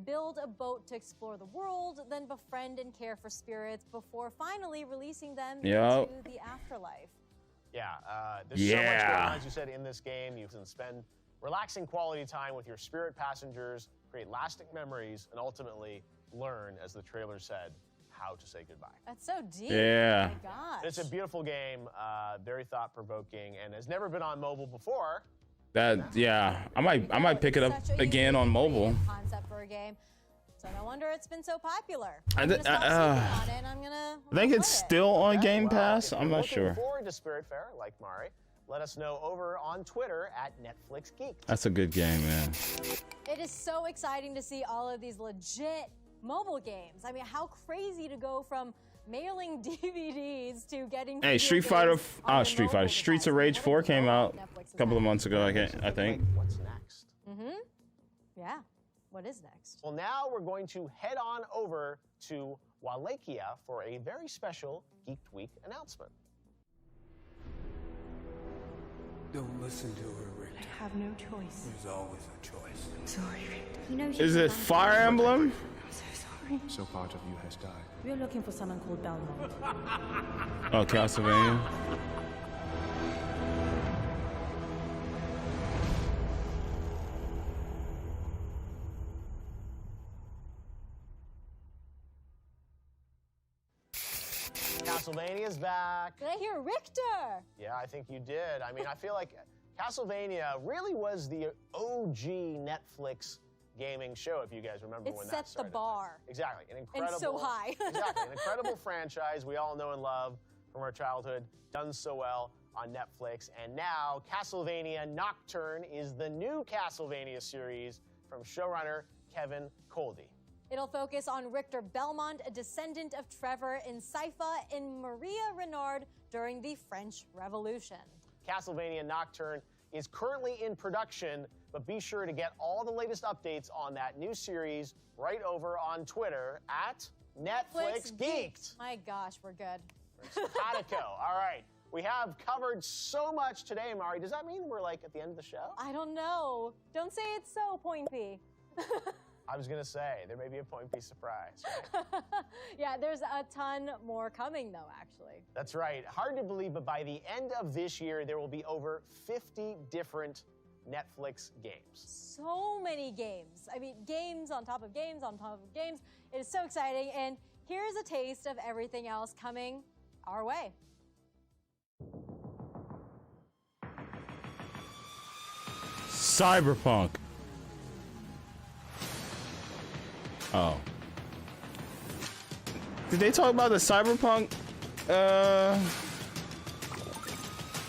Speaker 2: Build a boat to explore the world, then befriend and care for spirits before finally releasing them
Speaker 1: Yep.
Speaker 2: into the afterlife.
Speaker 3: Yeah, there's so much going
Speaker 1: Yeah.
Speaker 3: on, as you said, in this game. You can spend relaxing quality time with your spirit passengers, create lasting memories, and ultimately learn, as the trailer said, how to say goodbye.
Speaker 2: That's so deep.
Speaker 1: Yeah.
Speaker 2: Oh my gosh.
Speaker 3: It's a beautiful game, very thought-provoking, and has never been on mobile before.
Speaker 1: That I might pick it up
Speaker 2: Such a
Speaker 1: again on mobile.
Speaker 2: creative concept for a game. So no wonder it's been so popular.
Speaker 1: I
Speaker 2: I'm
Speaker 1: thi-
Speaker 2: gonna stop sleeping on it, and I'm gonna
Speaker 1: I think
Speaker 2: play
Speaker 1: it's
Speaker 2: it.
Speaker 1: still on
Speaker 3: Okay,
Speaker 1: Game
Speaker 3: well,
Speaker 1: Pass.
Speaker 3: if
Speaker 1: I'm
Speaker 3: you're
Speaker 1: not sure.
Speaker 3: Looking forward to Spiritfarer, like Mari, let us know over on Twitter at Netflix Geek.
Speaker 1: That's a good game, man.
Speaker 2: It is so exciting to see all of these legit mobile games. I mean, how crazy to go from mailing DVDs to getting.
Speaker 1: Hey,
Speaker 2: video games on the mobile
Speaker 1: Streets of
Speaker 2: device.
Speaker 1: Rage
Speaker 2: What a
Speaker 1: 4 came
Speaker 2: world
Speaker 1: out
Speaker 2: Netflix
Speaker 1: a
Speaker 2: is
Speaker 1: couple of
Speaker 2: at.
Speaker 1: months ago. I think.
Speaker 3: What's next?
Speaker 2: Yeah. What is next?
Speaker 3: Well, now we're going to head on over to Wallachia for a very special Geeked Week announcement.
Speaker 5: Don't listen to her, Richter.
Speaker 6: I have no choice.
Speaker 5: There's always a choice.
Speaker 6: I'm sorry, Richter.
Speaker 8: He knows
Speaker 1: Is it Fire Emblem?
Speaker 6: I'm so sorry.
Speaker 5: So part of you has died.
Speaker 6: We're looking for someone called Belmont.
Speaker 1: Oh, Castlevania.
Speaker 3: Castlevania's back.
Speaker 2: Did I hear Richter?
Speaker 3: Yeah, I think you did. I mean, I feel like Castlevania really was the OG Netflix gaming show, if you guys remember
Speaker 2: It
Speaker 3: when that
Speaker 2: set the
Speaker 3: started.
Speaker 2: bar.
Speaker 3: Exactly. An
Speaker 2: And
Speaker 3: incredible.
Speaker 2: so high.
Speaker 3: Exactly. An incredible franchise we all know and love from our childhood, done so well on Netflix. And now Castlevania Nocturne is the new Castlevania series from showrunner Kevin Coldy.
Speaker 2: It'll focus on Richter Belmont, a descendant of Trevor and Sypha and Maria Renard during the French Revolution.
Speaker 3: Castlevania Nocturne is currently in production, but be sure to get all the latest updates on that new series right over on Twitter at Netflix Geeked.
Speaker 2: My gosh, we're good.
Speaker 3: Simpatico. All right. We have covered so much today, Mari. Does that mean we're like at the end of the show?
Speaker 2: I don't know. Don't say it's so, Point P.
Speaker 3: I was going to say, there may be a Point B surprise. Right?
Speaker 2: Yeah, there's a ton more coming, though, actually.
Speaker 3: That's right. Hard to believe, but by the end of this year, there will be over 50 different Netflix games.
Speaker 2: So many games. I mean, games on top of games on top of games. It is so exciting. And here's a taste of everything else coming our way.
Speaker 1: Cyberpunk. Oh. Did they talk about the Cyberpunk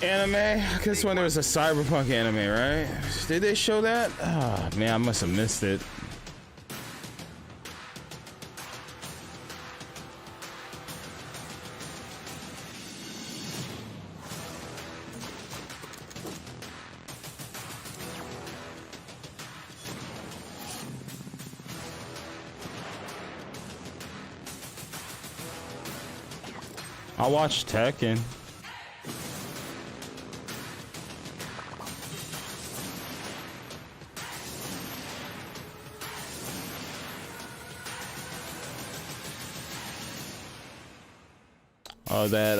Speaker 1: anime? I guess when there was a Cyberpunk anime, right? Did they show that? Ah, man, I must have missed it. I watched Tekken. Oh, that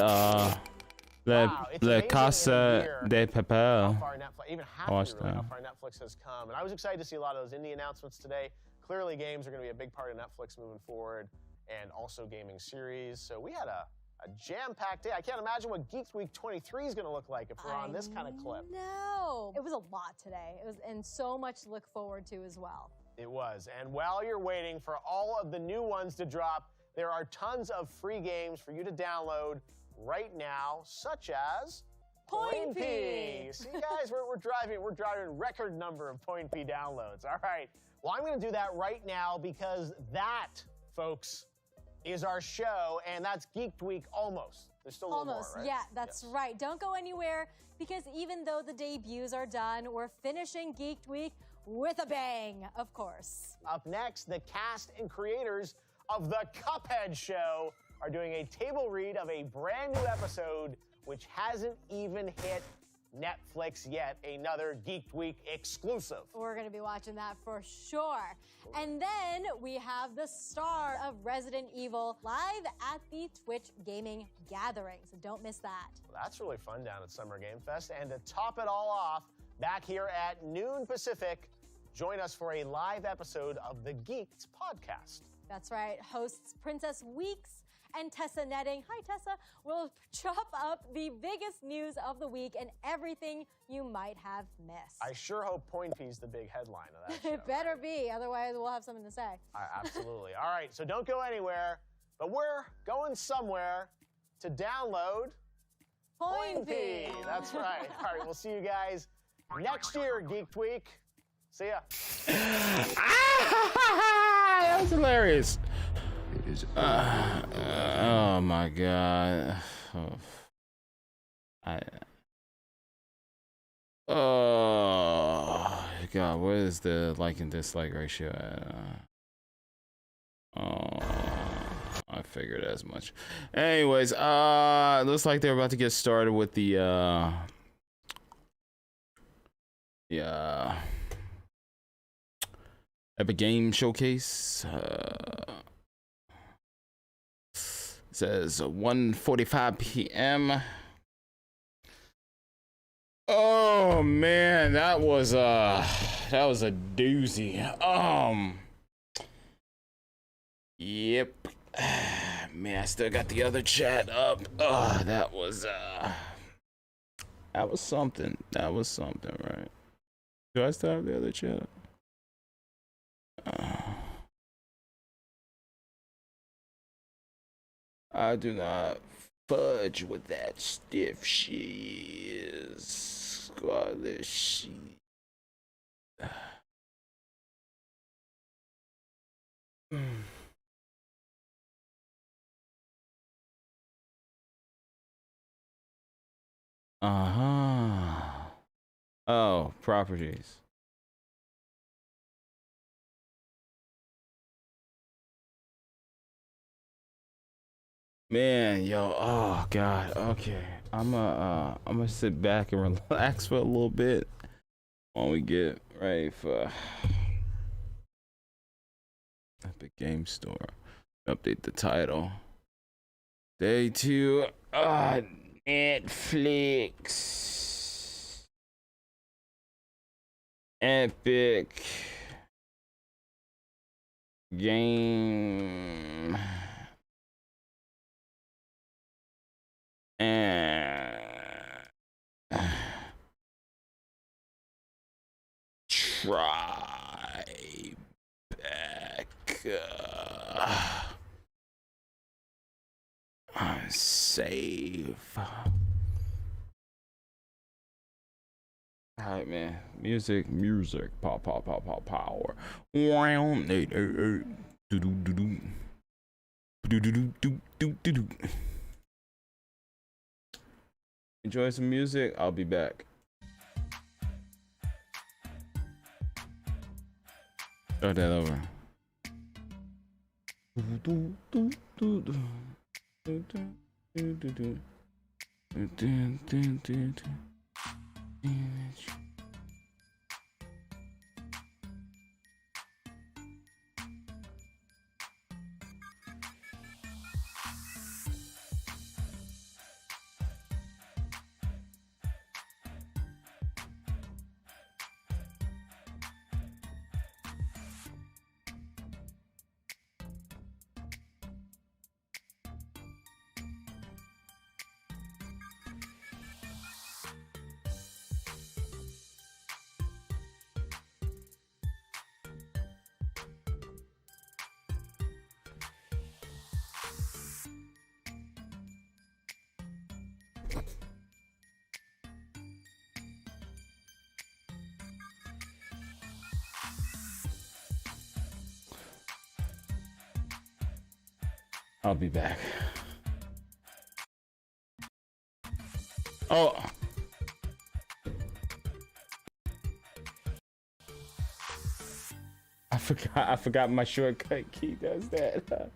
Speaker 3: Wow, it's
Speaker 1: La
Speaker 3: amazing in a
Speaker 1: Casa
Speaker 3: year
Speaker 1: de
Speaker 3: how
Speaker 1: Papel.
Speaker 3: far Netflix, even half
Speaker 1: Watch
Speaker 3: of it, really, how
Speaker 1: that.
Speaker 3: far Netflix has come. And I was excited to see a lot of those indie announcements today. Clearly, games are going to be a big part of Netflix moving forward, and also gaming series. So we had a jam-packed day. I can't imagine what Geek Week 23 is going to look like if we're on this kind of clip.
Speaker 2: No, it was a lot today. It was, and so much to look forward to as well.
Speaker 3: It was. And while you're waiting for all of the new ones to drop, there are tons of free games for you to download right now, such as
Speaker 2: Point P.
Speaker 3: See, guys, we're driving record number of Point P downloads. All right. Well, I'm going to do that right now because that, folks, is our show, and that's Geek Week almost. There's still a little
Speaker 2: Almost,
Speaker 3: more, right?
Speaker 2: yeah, that's right. Don't go anywhere because even though the debuts are done, we're finishing Geek Week with a bang, of course.
Speaker 3: Up next, the cast and creators of the Cuphead show are doing a table read of a brand new episode which hasn't even hit Netflix yet, another Geek Week exclusive.
Speaker 2: We're going to be watching that for sure. And then we have the star of Resident Evil live at the Twitch Gaming Gathering, so don't miss that.
Speaker 3: Well, that's really fun down at Summer Game Fest. And to top it all off, back here at noon Pacific, join us for a live episode of the Geeked podcast.
Speaker 2: That's right. Hosts Princess Weeks and Tessa Netting, hi Tessa, will chop up the biggest news of the week and everything you might have missed.
Speaker 3: I sure hope Point P's the big headline of that show.
Speaker 2: It better be, otherwise we'll have something to say.
Speaker 3: Absolutely. All right, so don't go anywhere, but we're going somewhere to download
Speaker 2: Point P.
Speaker 3: That's right. All right, we'll see you guys next year, Geek Week. See ya.
Speaker 1: That was hilarious.
Speaker 5: It is
Speaker 1: Oh my god. Oh god, what is the like and dislike ratio at? I figured as much. Anyways, looks like they're about to get started with the Epic Game Showcase. Says 1:45 p.m. Oh man, that was a doozy. Yep. Man, I still got the other chat up. That was something. That was something, right? Do I still have the other chat up? I do not fudge with that stiff shit. Scarlet shit. Oh, properties. Man, yo, oh god, okay. I'm gonna sit back and relax for a little bit while we get ready for Epic Game Store. Update the title. Day 2, Netflix. Epic Game and Tribecca. Save. Alright, man. Music. Power. Enjoy some music. I'll be back. Start that over. I'll be back. Oh. I forgot my shortcut key does that.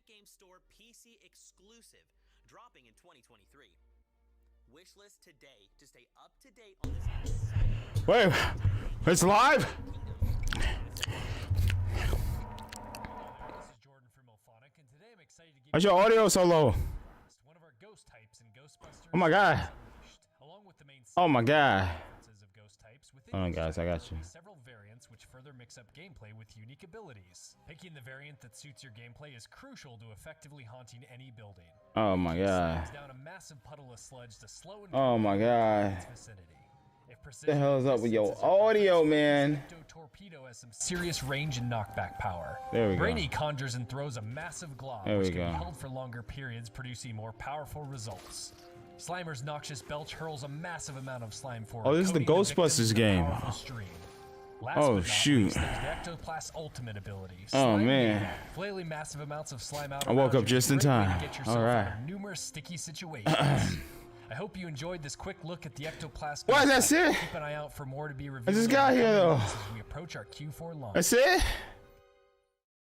Speaker 12: Games Store PC exclusive, dropping in 2023. Wishlist today to stay up to date on this exciting...
Speaker 1: Wait, it's live? Why's your audio so low?
Speaker 13: One of our ghost types in Ghostbusters.
Speaker 1: Oh my god.
Speaker 13: Along with the main
Speaker 1: Oh my god.
Speaker 13: of ghost types,
Speaker 1: Oh guys, I got you.
Speaker 13: several variants which further mix up gameplay with unique abilities. Picking the variant that suits your gameplay is crucial to effectively haunting any building.
Speaker 1: Oh my god.
Speaker 13: Down a massive puddle of sludge to slow and
Speaker 1: Oh my god.
Speaker 13: its vicinity. What
Speaker 1: the hell is up with your audio, man?
Speaker 13: Torpedo has some serious range and knockback power.
Speaker 1: There we go.
Speaker 13: Brainy conjures and throws a massive glob,
Speaker 1: There we
Speaker 13: which can
Speaker 1: go.
Speaker 13: be held for longer periods, producing more powerful results. Slimer's noxious belch hurls a massive amount of slime forward.
Speaker 1: Oh, this is the
Speaker 13: coating victim
Speaker 1: Ghostbusters
Speaker 13: with a
Speaker 1: game.
Speaker 13: powerful stream. Last
Speaker 1: Oh,
Speaker 13: but not
Speaker 1: shoot.
Speaker 13: least, there's the Ectoplast ultimate ability.
Speaker 1: Oh,
Speaker 13: Slime
Speaker 1: man.
Speaker 13: Beam. Flailing massive amounts of slime out
Speaker 1: I woke
Speaker 13: around
Speaker 1: up
Speaker 13: you is
Speaker 1: just
Speaker 13: a
Speaker 1: in
Speaker 13: great way to
Speaker 1: time.
Speaker 13: get yourself
Speaker 1: All right.
Speaker 13: out of numerous sticky situations. I hope you enjoyed this quick look at the Ectoplast.
Speaker 1: What, that's it?
Speaker 13: Keep an eye out for more to be reviewed.
Speaker 1: I just got here though.
Speaker 13: As we approach our Q4 launch.
Speaker 1: That's it?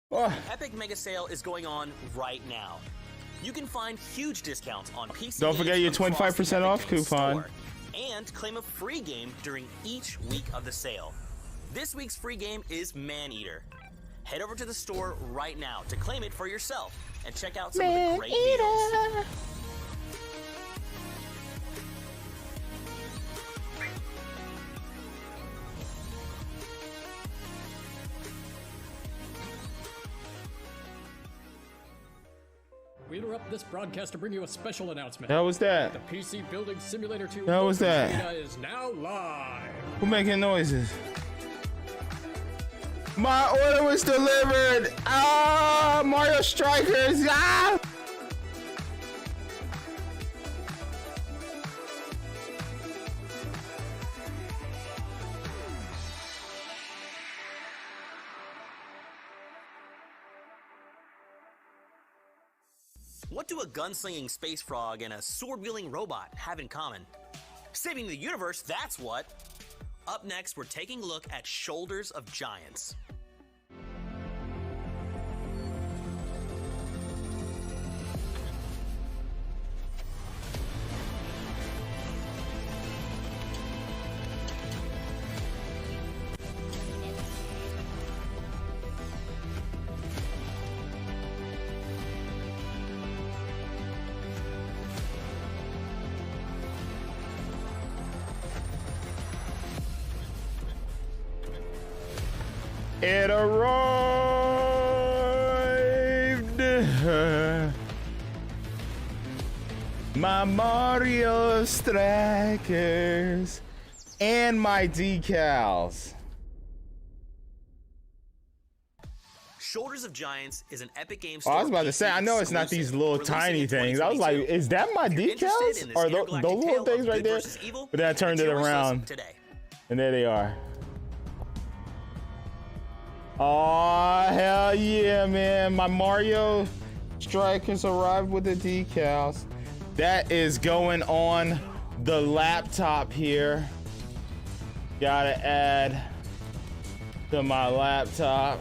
Speaker 1: What?
Speaker 12: Epic Mega Sale is going on right now. You can find huge discounts on PC
Speaker 1: Don't forget
Speaker 12: games
Speaker 1: your
Speaker 12: across the
Speaker 1: 25%
Speaker 12: Epic
Speaker 1: off
Speaker 12: Games
Speaker 1: coupon.
Speaker 12: Store, and claim a free game during each week of the sale. This week's free game is Maneater. Head over to the store right now to claim it for yourself and check out some of the great deals.
Speaker 14: We interrupt this broadcast to bring you a special announcement.
Speaker 1: Hell was that?
Speaker 14: The PC Building Simulator 2
Speaker 1: Hell was
Speaker 14: open
Speaker 1: that?
Speaker 14: beta is now live.
Speaker 1: Who making noises? My order was delivered. Ah, Mario Strikers. Ah.
Speaker 12: What do a gunslinging space frog and a sword-wielding robot have in common? Saving the universe, that's what! Up next, we're taking a look at Shoulders of Giants.
Speaker 1: It arrived. My Mario Strikers and my decals.
Speaker 12: Shoulders of Giants is an Epic Games
Speaker 1: Oh,
Speaker 12: Store
Speaker 1: I was about to say, I know it's not these little tiny things. I was like, is that my decals? Or those little things right there? But then I turned it around.
Speaker 12: Today.
Speaker 1: And there they are. Oh, hell yeah, man. My Mario Strikers arrived with the decals. That is going on the laptop here. Gotta add to my laptop.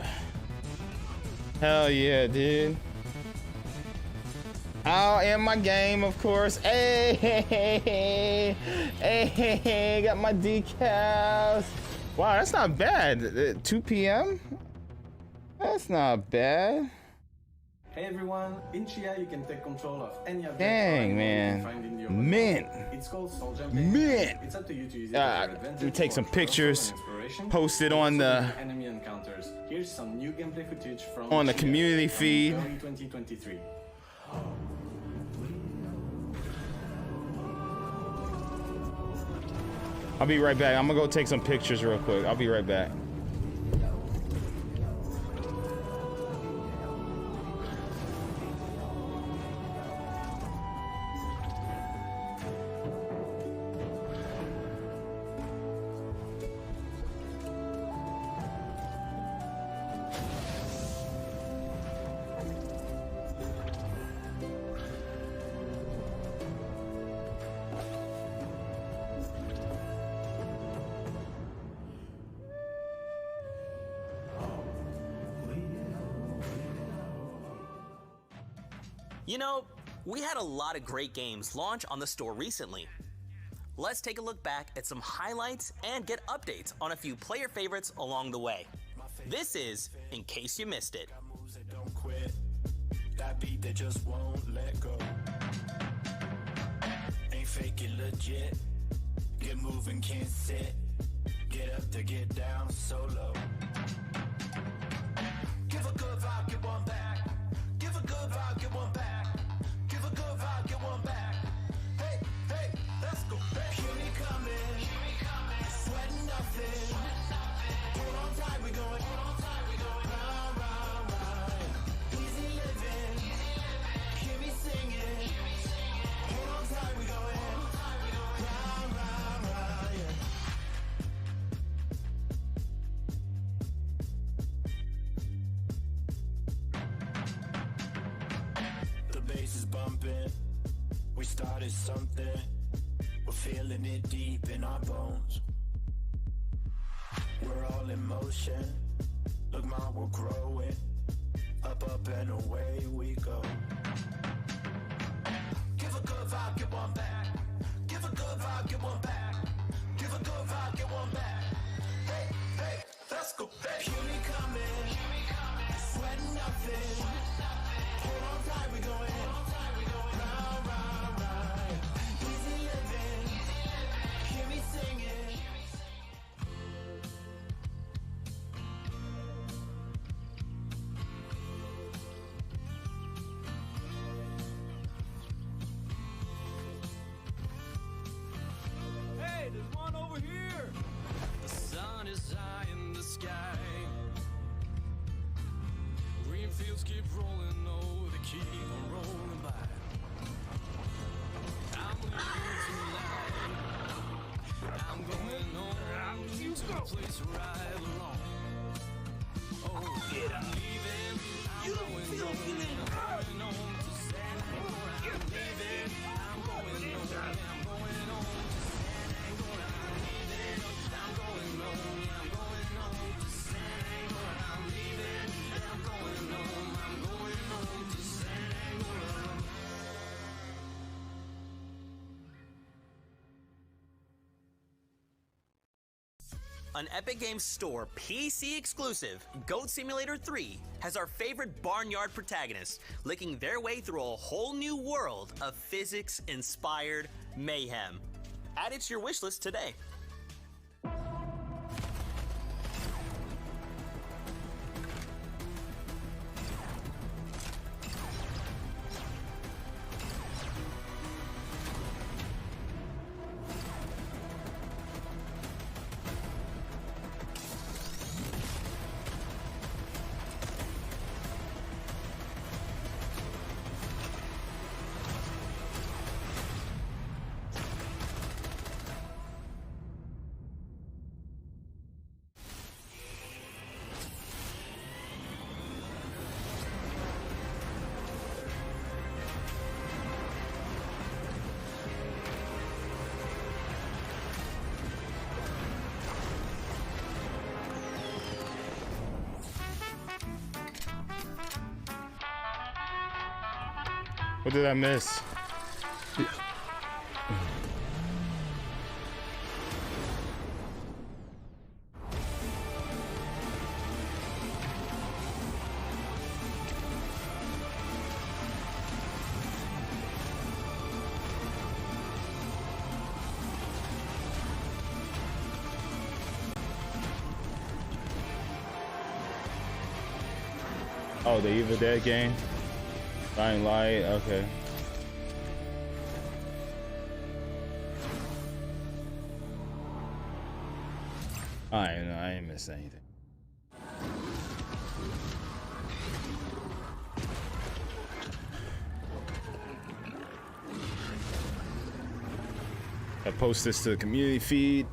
Speaker 1: Hell yeah, dude. Oh, and my game, of course. Hey, hey, got my decals. Wow, that's not bad. 2 p.m.? That's not bad.
Speaker 15: Hey everyone, in Chia you can take control of any object.
Speaker 1: Dang, man. Mint.
Speaker 15: It's called soul jumping.
Speaker 1: Mint.
Speaker 15: It's up to you to use it to your advantage.
Speaker 1: Let me take some
Speaker 15: for
Speaker 1: pictures.
Speaker 15: inspiration.
Speaker 1: Post it on the
Speaker 15: enemy encounters. Here's some new gameplay footage from
Speaker 1: on the
Speaker 15: Chia
Speaker 1: community
Speaker 15: from
Speaker 1: feed.
Speaker 15: early 2023.
Speaker 1: I'll be right back. I'm gonna go take some pictures real quick. I'll be right back.
Speaker 12: You know, we had a lot of great games launch on the store recently. Let's take a look back at some highlights and get updates on a few player favorites along the way. This is In Case You Missed It.
Speaker 16: That beat that just won't let go. Ain't fake it legit. Get moving, can't sit. Get up to get down solo. Give a good vibe, get one back. Give a good vibe, get one back. Give a good vibe, get one back. Hey, hey, let's go back. Hear me coming. Sweating nothing. Hold on tight, we going. Round, round, round. Easy living. Hear me singing. Hold on tight, we going. Round, round, round, yeah. The bass is bumping. We started something. We're feeling it deep in our bones. We're all in motion. Look, mom, we're growing. Up, up, and away we go. Give a good vibe, get one back. Give a good vibe, get one back. Give a good vibe, get one back. Hey, hey, let's go back. Hear me coming. Sweating nothing. Hold on tight, we going. Round, round, round. Easy living. Hear me singing. Hey, there's one over here. The sun is high in the sky. Green fields keep rolling, oh, they keep on rolling by. I'm leaving tonight. I'm going home to a place where I belong. Oh, I'm leaving. I'm going home. I'm going home to San Angora. I'm leaving. I'm going home. I'm going home to San Angora. I'm leaving. I'm going home. I'm going home to San Angora. I'm leaving. I'm going home. I'm going home to San Angora.
Speaker 12: An Epic Games Store PC exclusive, Goat Simulator 3 has our favorite barnyard protagonists licking their way through a whole new world of physics-inspired mayhem. Add it to your wishlist today.
Speaker 1: What did I miss? Oh, the Evil Dead game? Dying Light, okay. I ain't missed anything. I post this to the community feed.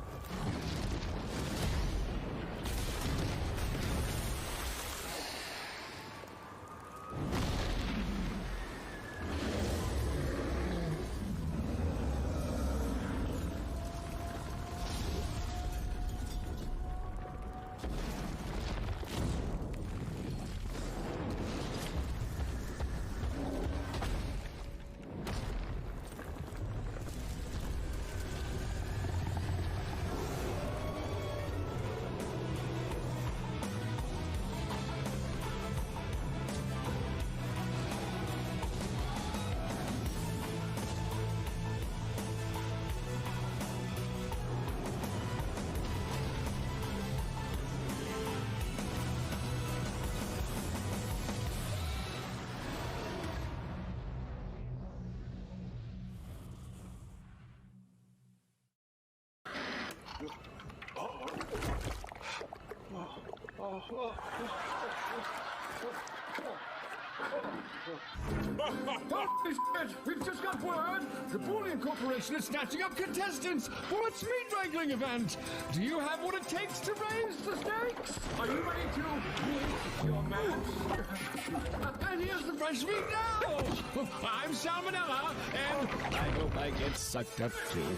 Speaker 17: We've just got word. The Bullion Corporation is snatching up contestants for its meat wrangling event. Do you have what it takes to raise the stakes? Are you ready to meet your match? And here's the fresh meat now. I'm Salmonella, and I hope I get sucked up too.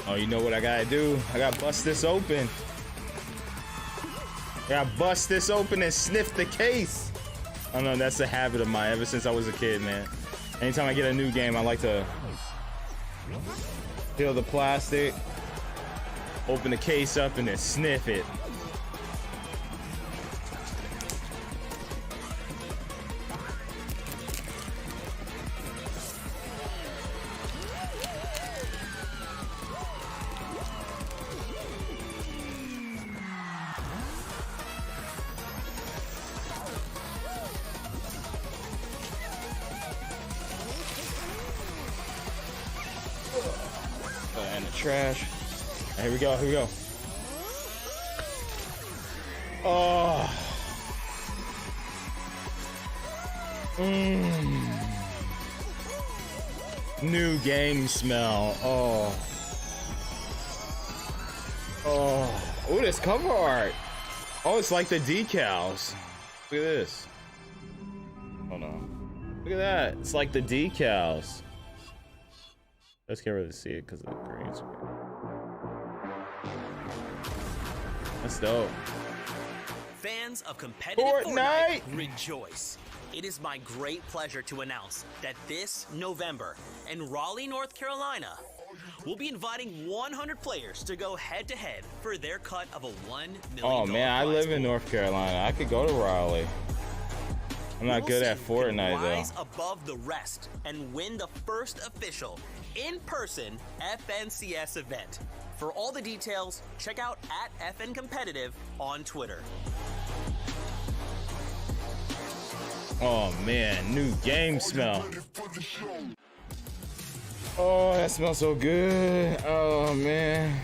Speaker 1: Oh, you know what I gotta do? I gotta bust this open. I gotta bust this open and sniff the case. I don't know, that's a habit of mine ever since I was a kid, man. Anytime I get a new game, I like to peel the plastic, open the case up, and then sniff it. And the trash. Here we go, here we go. Oh. New game smell. Oh. Oh. Oh, this cover art. Oh, it's like the decals. Look at this. Hold on. Look at that. It's like the decals. I just can't really see it because of the green screen. That's dope.
Speaker 12: Fans of competitive Fortnite, rejoice. It is my great pleasure to announce that this November in Raleigh, North Carolina, we'll be inviting 100 players to go head-to-head for their cut of a $1 million
Speaker 1: Oh man, I live in North Carolina. I could go to Raleigh. I'm not good at Fortnite
Speaker 12: rise
Speaker 1: though.
Speaker 12: above the rest and win the first official in-person FNCS event. For all the details, check out @FN Competitive on Twitter.
Speaker 1: Oh man, new game smell. Oh, that smells so good. Oh man.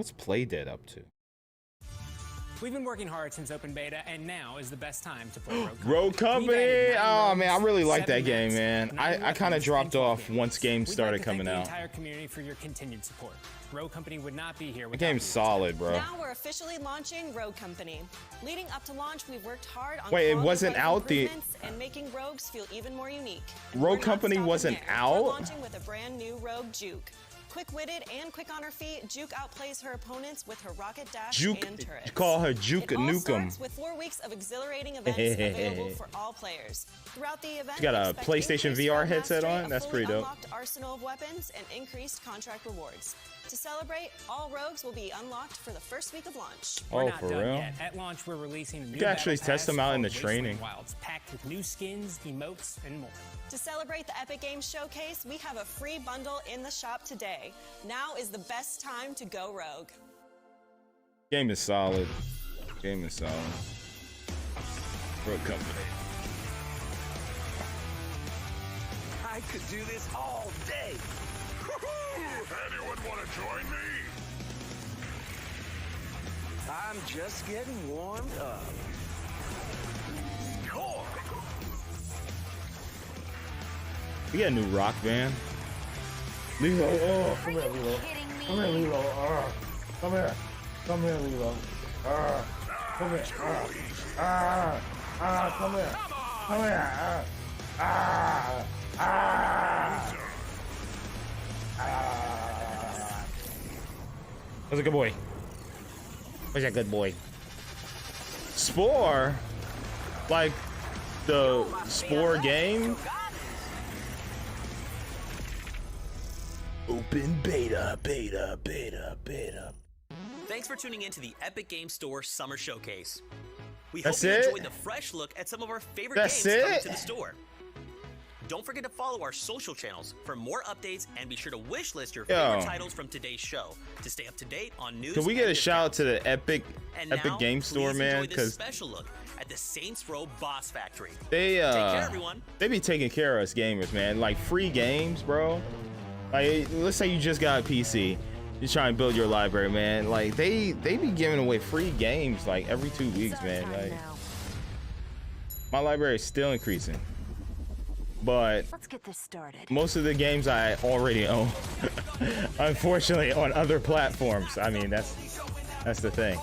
Speaker 1: What's Playdead up to?
Speaker 18: We've been working hard since open beta, and now is the best time to play Rogue Company.
Speaker 1: Rogue Company? Oh man, I really like that game, man. I kind of dropped off once games started coming out.
Speaker 18: We'd like to thank the entire community for your continued support. Rogue Company would not be here
Speaker 1: The
Speaker 18: without
Speaker 1: game's solid, bro.
Speaker 19: Now we're officially launching Rogue Company. Leading up to launch, we've worked hard on
Speaker 1: Wait, it
Speaker 19: quality
Speaker 1: wasn't
Speaker 19: life
Speaker 1: out the-
Speaker 19: improvements and making Rogues feel even more unique.
Speaker 1: Rogue Company wasn't
Speaker 19: We're
Speaker 1: out?
Speaker 19: launching with a brand new Rogue Juke. Quick-witted and quick on her feet, Juke outplays her opponents with her rocket dash
Speaker 1: Juke,
Speaker 19: and turrets.
Speaker 1: call her Juke
Speaker 19: It all
Speaker 1: Nukem.
Speaker 19: starts with 4 weeks of exhilarating events available for all players. Throughout the event,
Speaker 1: She got a
Speaker 19: expect
Speaker 1: PlayStation
Speaker 19: increased
Speaker 1: VR
Speaker 19: field
Speaker 1: headset
Speaker 19: mastery,
Speaker 1: on?
Speaker 19: a
Speaker 1: That's
Speaker 19: fully
Speaker 1: pretty dope.
Speaker 19: unlocked arsenal of weapons, and increased contract rewards. To celebrate, all rogues will be unlocked for the first week of launch.
Speaker 18: We're
Speaker 1: Oh,
Speaker 18: not
Speaker 1: for
Speaker 18: done
Speaker 1: real?
Speaker 18: yet. At launch, we're releasing a new
Speaker 1: can actually
Speaker 18: battle
Speaker 1: test
Speaker 18: pass
Speaker 1: them out in
Speaker 18: called
Speaker 1: the training.
Speaker 18: Wasteland Wilds, packed with new skins, emotes, and more.
Speaker 19: To celebrate the Epic Games Showcase, we have a free bundle in the shop today. Now is the best time to go rogue.
Speaker 1: Game is solid. Game is solid. Rogue Company.
Speaker 9: I could do this all day. Anyone want to join me? I'm just getting warmed up. Cool.
Speaker 1: We got a new rock band. Lilo, oh, come here, Lilo. Come here, Lilo. Come here. Come here, Lilo. Come here. Come here. Come here. That's a good boy. Where's that good boy? Spore? Like the Spore game? Open beta.
Speaker 12: Thanks for tuning in to the Epic Games Store Summer Showcase. We
Speaker 1: That's
Speaker 12: hope you
Speaker 1: it?
Speaker 12: enjoyed the fresh look at some of our favorite
Speaker 1: That's
Speaker 12: games coming
Speaker 1: it?
Speaker 12: to the store. Don't forget to follow our social channels for more updates, and be sure to wishlist your favorite
Speaker 1: Yo.
Speaker 12: titles from today's show to stay up to date on news.
Speaker 1: Can we get
Speaker 12: and
Speaker 1: a shout out to the Epic
Speaker 12: And
Speaker 1: Epic
Speaker 12: now,
Speaker 1: Game Store,
Speaker 12: please
Speaker 1: man?
Speaker 12: enjoy this
Speaker 1: Because
Speaker 12: special look at the Saints Row Boss Factory.
Speaker 1: they
Speaker 12: Take care, everyone.
Speaker 1: they be taking care of us gamers, man. Like free games, bro. Like let's say you just got a PC, you're trying to build your library, man. Like they be giving away free games like every 2 weeks, man. Like my library is still increasing, but
Speaker 6: Let's get this started.
Speaker 1: most of the games I already own, unfortunately, on other platforms. I mean, that's the thing.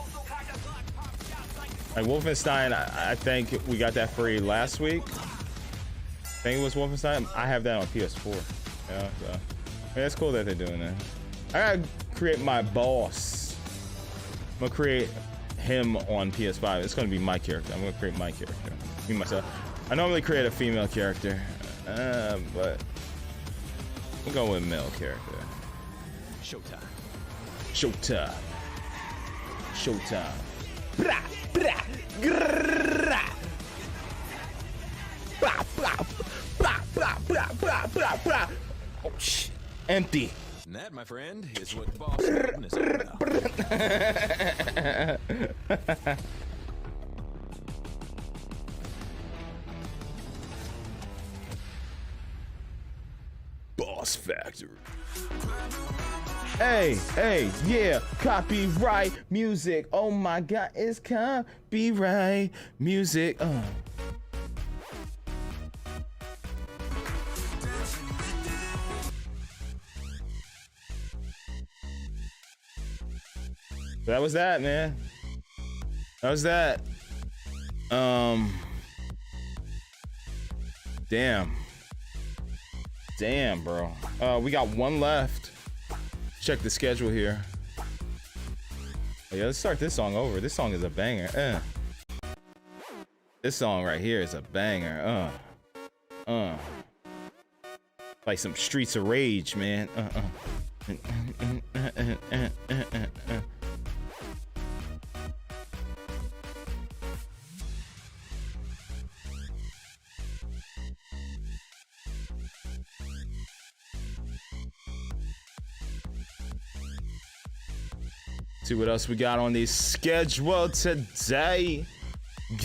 Speaker 1: Like Wolfenstein, I think we got that free last week. I think it was Wolfenstein. I have that on PS4. Yeah, so yeah, that's cool that they're doing that. I gotta create my boss. I'm gonna create him on PS5. It's gonna be my character. I'm gonna create my character. Me myself. I normally create a female character, but we'll go with male character.
Speaker 7: Showtime.
Speaker 1: Showtime. Showtime. Bra, bra, grrrra. Bra, bra, bra, bra, bra, bra, bra, bra. Oh shit. Empty.
Speaker 7: And that, my friend, is what boss mode is all about.
Speaker 1: Boss Factory. Hey, yeah, copyright music. Oh my god, it's copyright music. That was that, man. That was that. Damn, bro. We got one left. Check the schedule here. Oh, yeah, let's start this song over. This song is a banger. This song right here is a banger. Like some Streets of Rage, man. See what else we got on the schedule today.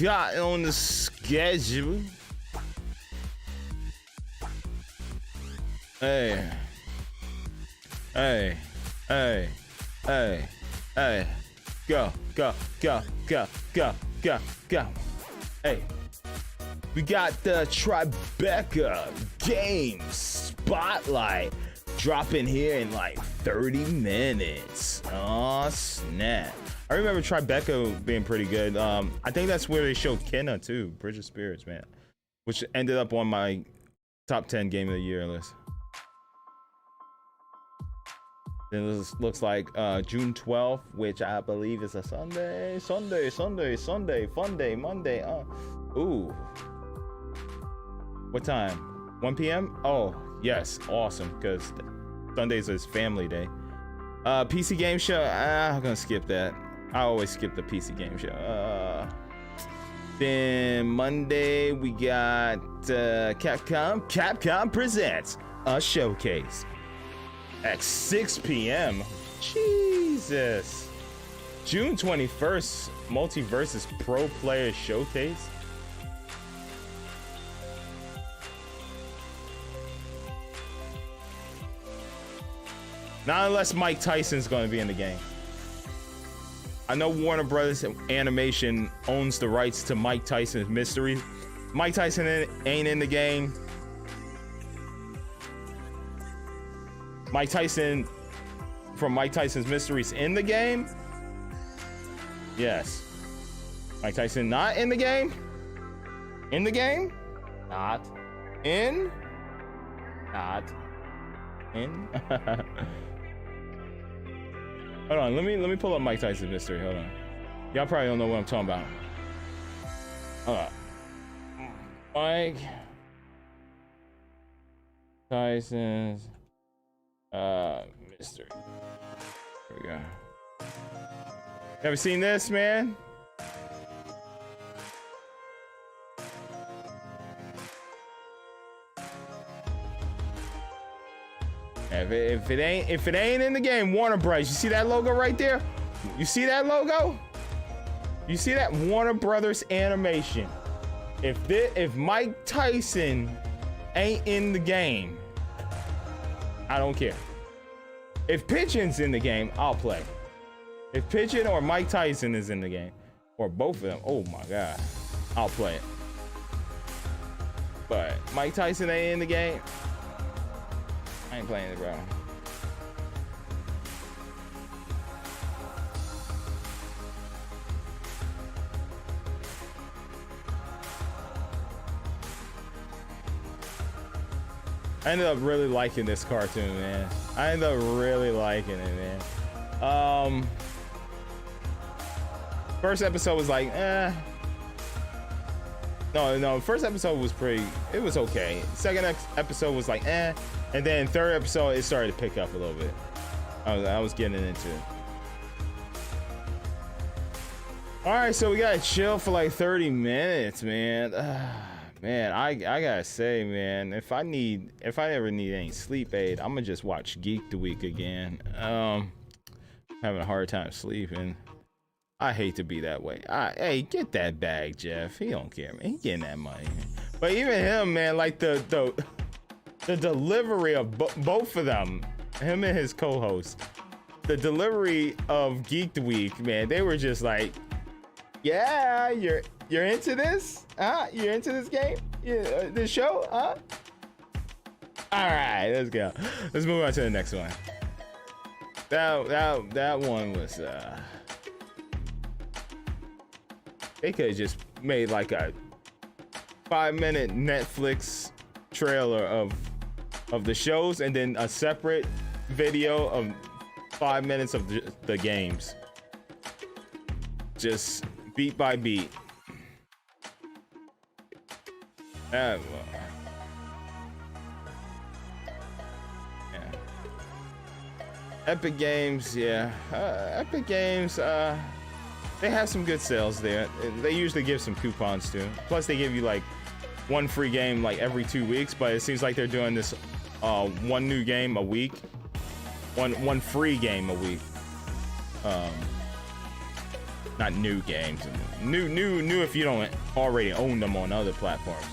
Speaker 1: Got on the schedule. Hey. Hey, go. Hey, we got the Tribecca game spotlight dropping here in like 30 minutes. Oh snap! I remember Tribecca being pretty good. I think that's where they showed Kenna too, Bridge of Spirits, man, which ended up on my top 10 game of the year list. Then this looks like June 12th, which I believe is a Sunday, fun day, Monday. Ooh. What time? 1 p.m.? Oh, yes, awesome, because Sundays is family day. PC game show, I'm gonna skip that. I always skip the PC game show. Then Monday we got Capcom presents a showcase at 6 p.m. Jesus. June 21st, Multiversus Pro Player Showcase. Not unless Mike Tyson's going to be in the game. I know Warner Brothers Animation owns the rights to Mike Tyson's Mystery. Mike Tyson ain't in the game. Mike Tyson from Mike Tyson's Mysteries in the game? Yes. Mike Tyson not in the game? In the game? Not. In? Not. In? Hold on, let me pull up Mike Tyson's Mystery. Hold on. Y'all probably don't know what I'm talking about. Hold on. Mike Tyson's Mystery. Here we go. Ever seen this, man? If it ain't in the game, Warner Brothers. You see that logo right there? You see that logo? You see that? Warner Brothers Animation. If Mike Tyson ain't in the game, I don't care. If Pigeon's in the game, I'll play. If Pigeon or Mike Tyson is in the game, or both of them, oh my god, I'll play it. But Mike Tyson ain't in the game, I ain't playing it, bro. I ended up really liking this cartoon, man. I ended up really liking it, man. First episode was like, No, first episode was it was okay. Second episode was like, and then third episode, it started to pick up a little bit. I was getting into it. All right, so we gotta chill for like 30 minutes, man. Man, I gotta say, man, if I ever need any sleep aid, I'm gonna just watch Geek the Week again. Having a hard time sleeping. I hate to be that way. Hey, get that bag, Geoff. He don't care, man. He getting that money. But even him, man, like the delivery of both of them, him and his co-host, the delivery of Geek the Week, man, they were just like, yeah, you're into this? Huh? You're into this game? Yeah, this show? Huh? All right, let's go. Let's move on to the next one. That one was they could have just made like a 5-minute Netflix trailer of the shows and then a separate video of 5 minutes of the games. Just beat by beat. Yeah. Epic Games, yeah. Epic Games, they have some good sales there. They usually give some coupons too. Plus they give you like one free game like every 2 weeks, but it seems like they're doing this one new game a week. One free game a week. Not new games. New if you don't already own them on other platforms.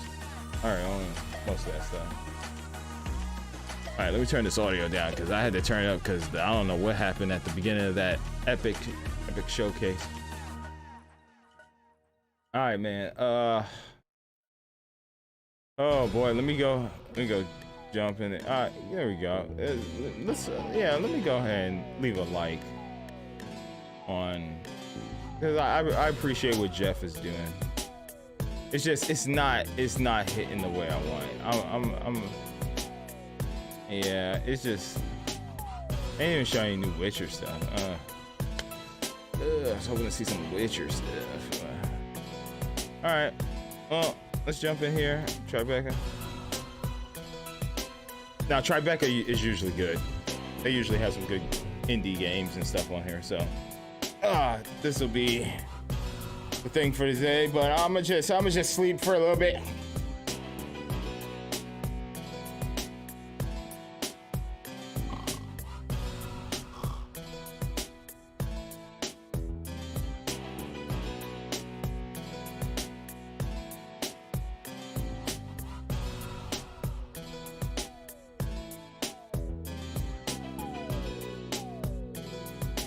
Speaker 1: Alright, own most of that stuff. All right, let me turn this audio down because I had to turn it up because I don't know what happened at the beginning of that epic showcase. All right, man. Oh boy, let me go jump in it. All right, there we go. Let me go ahead and leave a like on, because I appreciate what Geoff is doing. It's just it's not hitting the way I want. Yeah, it's just I ain't even showing any new Witcher stuff. I was hoping to see some Witcher stuff. All right, well, let's jump in here. Tribecca. Now, Tribecca is usually good. They usually have some good indie games and stuff on here. So, this will be the thing for today. But I'ma just sleep for a little bit.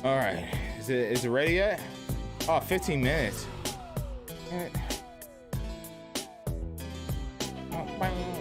Speaker 1: All right, is it ready yet? Oh, 15 minutes. Damn it. Oh, bang.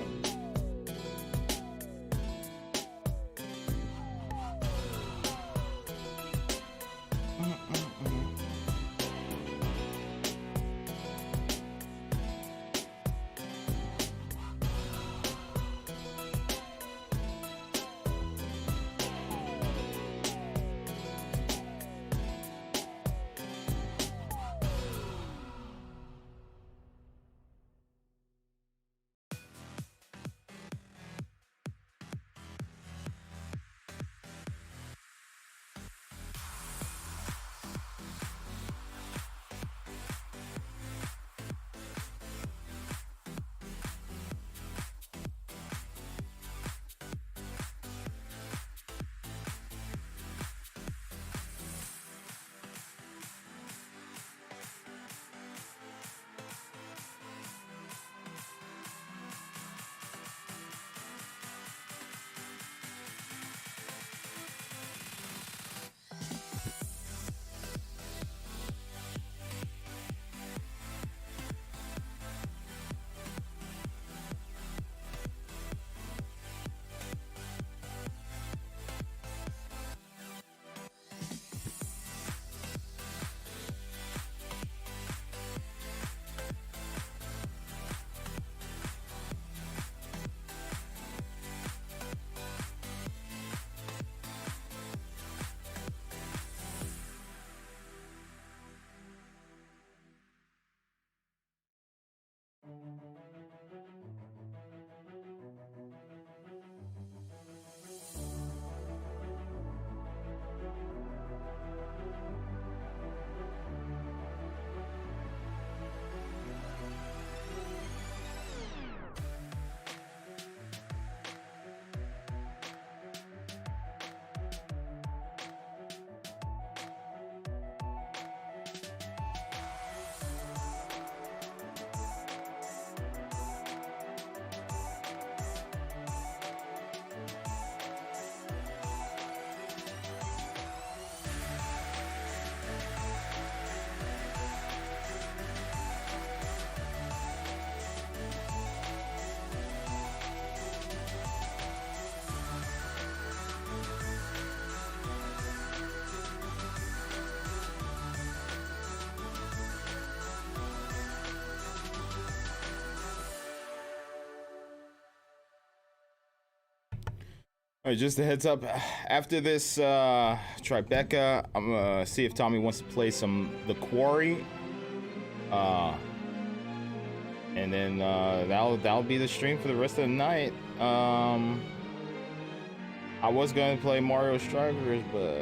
Speaker 1: All right, just a heads up. After this Tribecca, I'm gonna see if Tommy wants to play The Quarry, and then that'll be the stream for the rest of the night. I was gonna play Mario Strikers, but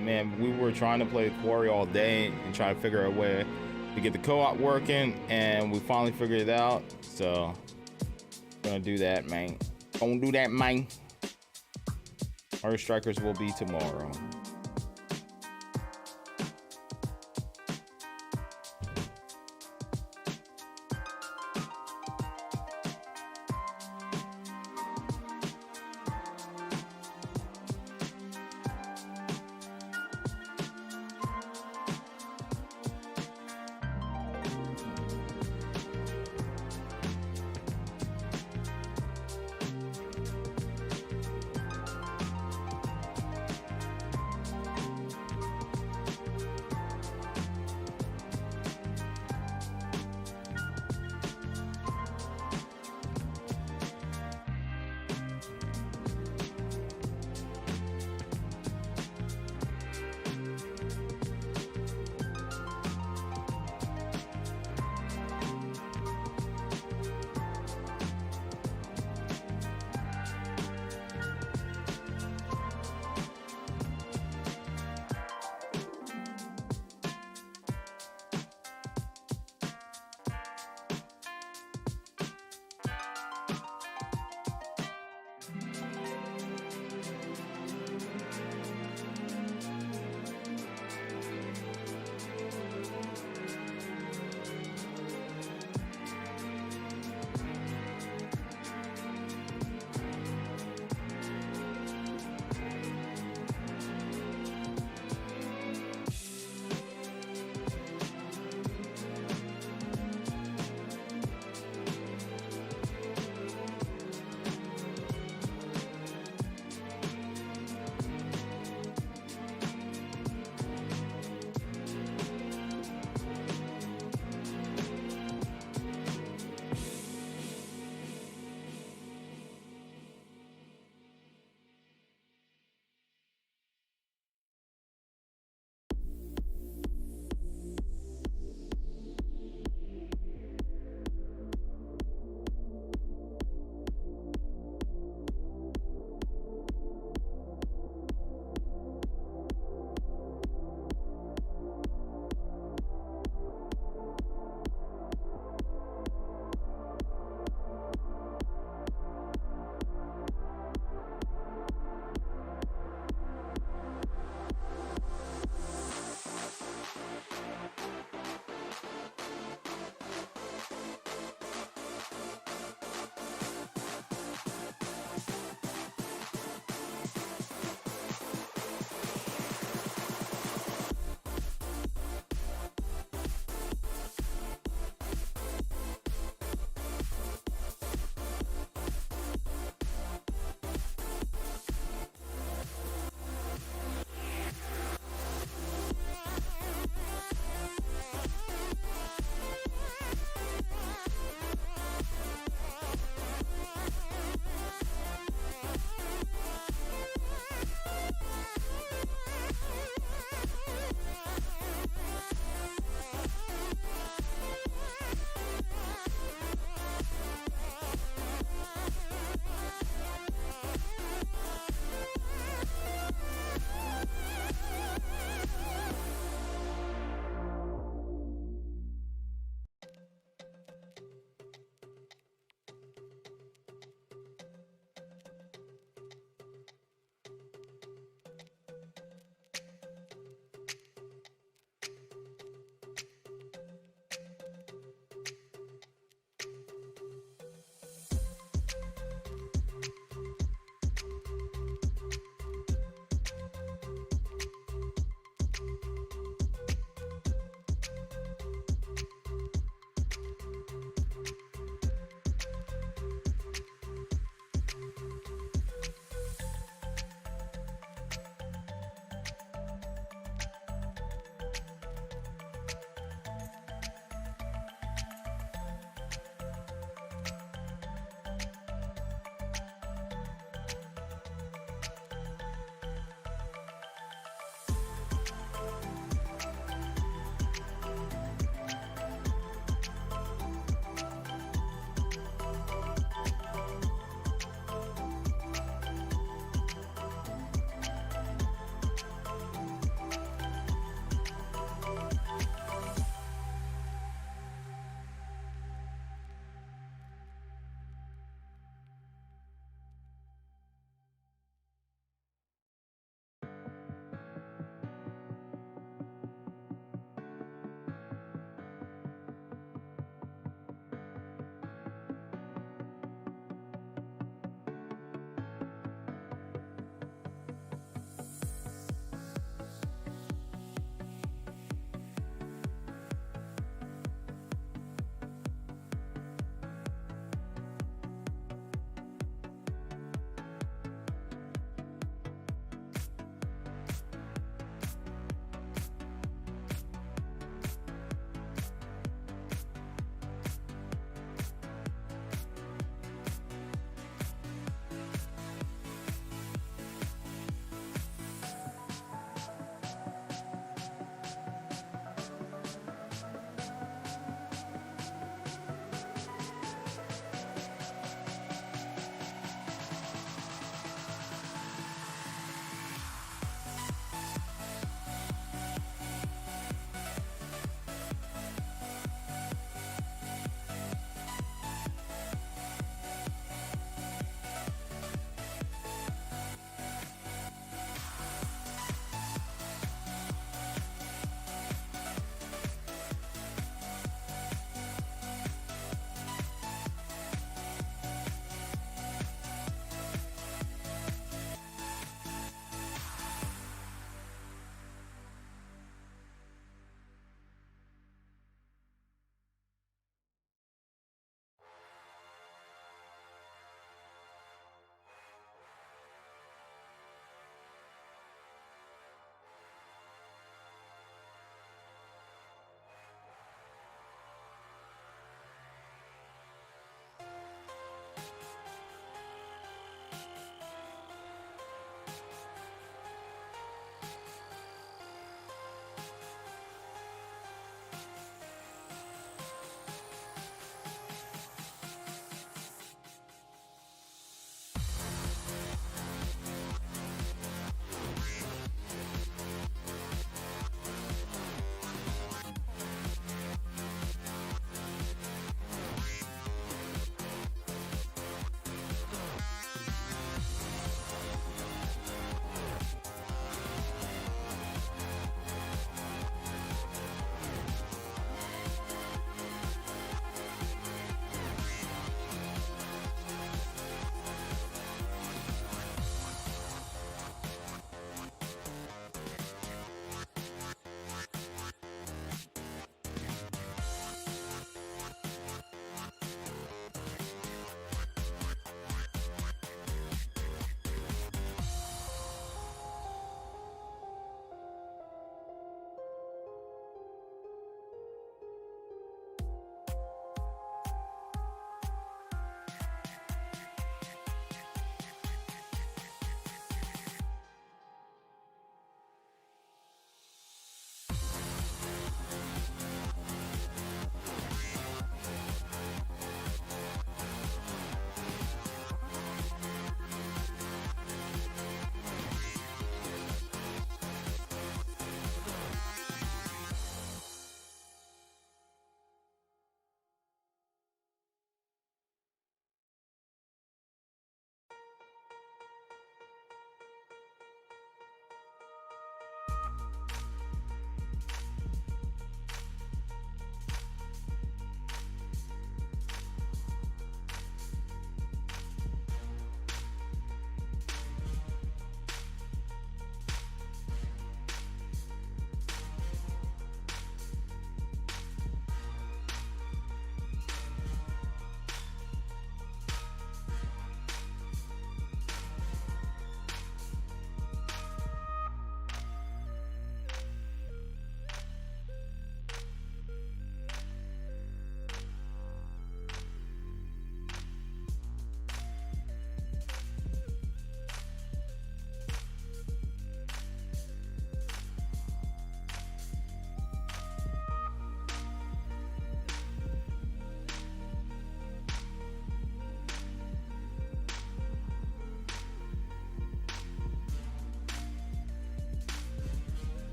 Speaker 1: man, we were trying to play The Quarry all day and trying to figure out a way to get the co-op working, and we finally figured it out. So, gonna do that, man. Don't do that, man. Mario Strikers will be tomorrow.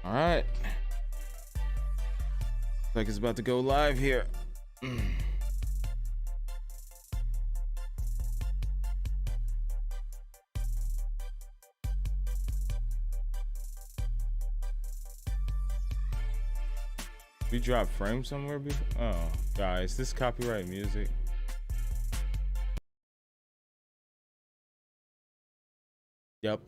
Speaker 1: All right. Like it's about to go live here. We dropped frame somewhere before? Oh, guys, this copyright music. Yep.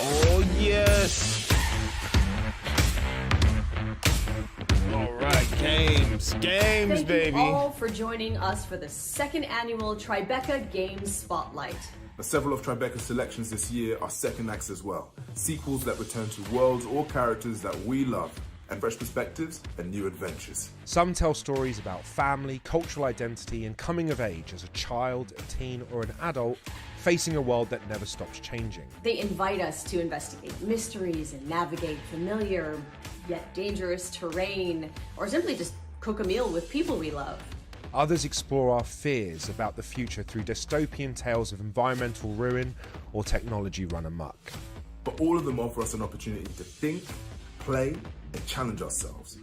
Speaker 1: Oh, yes. All right, games,
Speaker 20: Thank
Speaker 1: baby.
Speaker 20: you all for joining us for the second annual Tribecca Games Spotlight.
Speaker 21: Several of Tribecca's selections this year are second acts as well. Sequels that return to worlds or characters that we love, and fresh perspectives and new adventures.
Speaker 22: Some tell stories about family, cultural identity, and coming of age as a child, a teen, or an adult facing a world that never stops changing.
Speaker 20: They invite us to investigate mysteries and navigate familiar yet dangerous terrain, or simply just cook a meal with people we love.
Speaker 22: Others explore our fears about the future through dystopian tales of environmental ruin or technology run amok.
Speaker 21: But all of them offer us an opportunity to think, play, and challenge ourselves.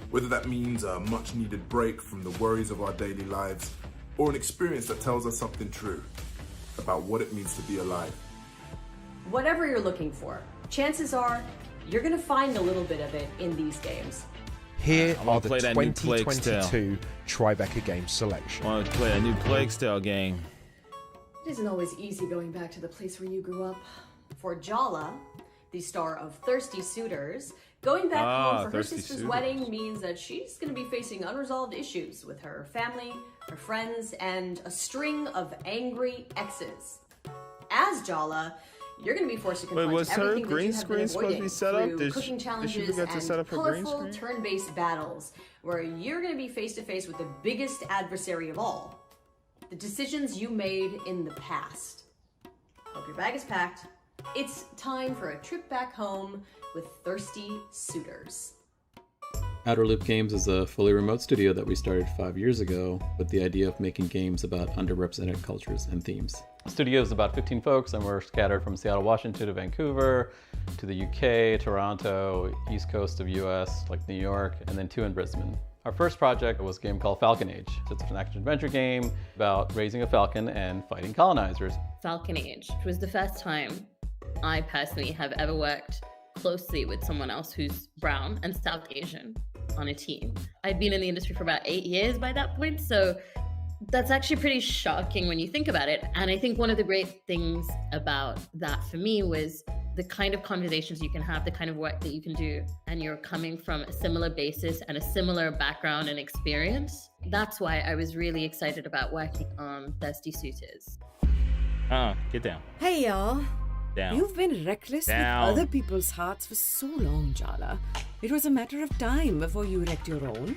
Speaker 21: Whether that means a much needed break from the worries of our daily lives, or an experience that tells us something true about what it means to be alive.
Speaker 20: Whatever you're looking for, chances are you're gonna find a little bit of it in these games.
Speaker 22: Here
Speaker 1: I'm
Speaker 22: are
Speaker 1: gonna
Speaker 22: the
Speaker 1: play that new Plague
Speaker 22: 2022 Tribecca Games selection.
Speaker 1: I want to play a new Plague Tale game.
Speaker 20: It isn't always easy going back to the place where you grew up. For Jala, the star of Thirsty Suitors, going back home for her
Speaker 1: Thirsty
Speaker 20: sister's
Speaker 1: Suitors.
Speaker 20: wedding means that she's going to be facing unresolved issues with her family, her friends, and a string of angry exes. As Jala, you're going to be forced to confront
Speaker 1: was her
Speaker 20: everything that
Speaker 1: green
Speaker 20: you have
Speaker 1: screen
Speaker 20: been
Speaker 1: supposed to be
Speaker 20: avoiding
Speaker 1: set up?
Speaker 20: through
Speaker 1: Did
Speaker 20: cooking
Speaker 1: she
Speaker 20: challenges
Speaker 1: forget to
Speaker 20: and
Speaker 1: set up her green
Speaker 20: colorful
Speaker 1: screen?
Speaker 20: turn-based battles where you're going to be face to face with the biggest adversary of all, the decisions you made in the past. Hope your bag is packed. It's time for a trip back home with Thirsty Suitors.
Speaker 23: Outer Loop Games is a fully remote studio that we started 5 years ago with the idea of making games about underrepresented cultures and themes.
Speaker 24: The studio is about 15 folks, and we're scattered from Seattle, Washington to Vancouver, to the UK, Toronto, east coast of US, like New York, and then 2 in Brisbane. Our first project was a game called Falcon Age. It's an action-adventure game about raising a falcon and fighting colonizers.
Speaker 25: Falcon Age was the first time I personally have ever worked closely with someone else who's brown and South Asian on a team. I'd been in the industry for about 8 years by that point, so that's actually pretty shocking when you think about it. And I think one of the great things about that for me was the kind of conversations you can have, the kind of work that you can do, and you're coming from a similar basis and a similar background and experience. That's why I was really excited about working on Thirsty Suitors.
Speaker 1: Get down.
Speaker 26: Hey, y'all.
Speaker 1: Down.
Speaker 26: You've been reckless
Speaker 1: Down.
Speaker 26: with other people's hearts for so long, Jala. It was a matter of time before you wrecked your own.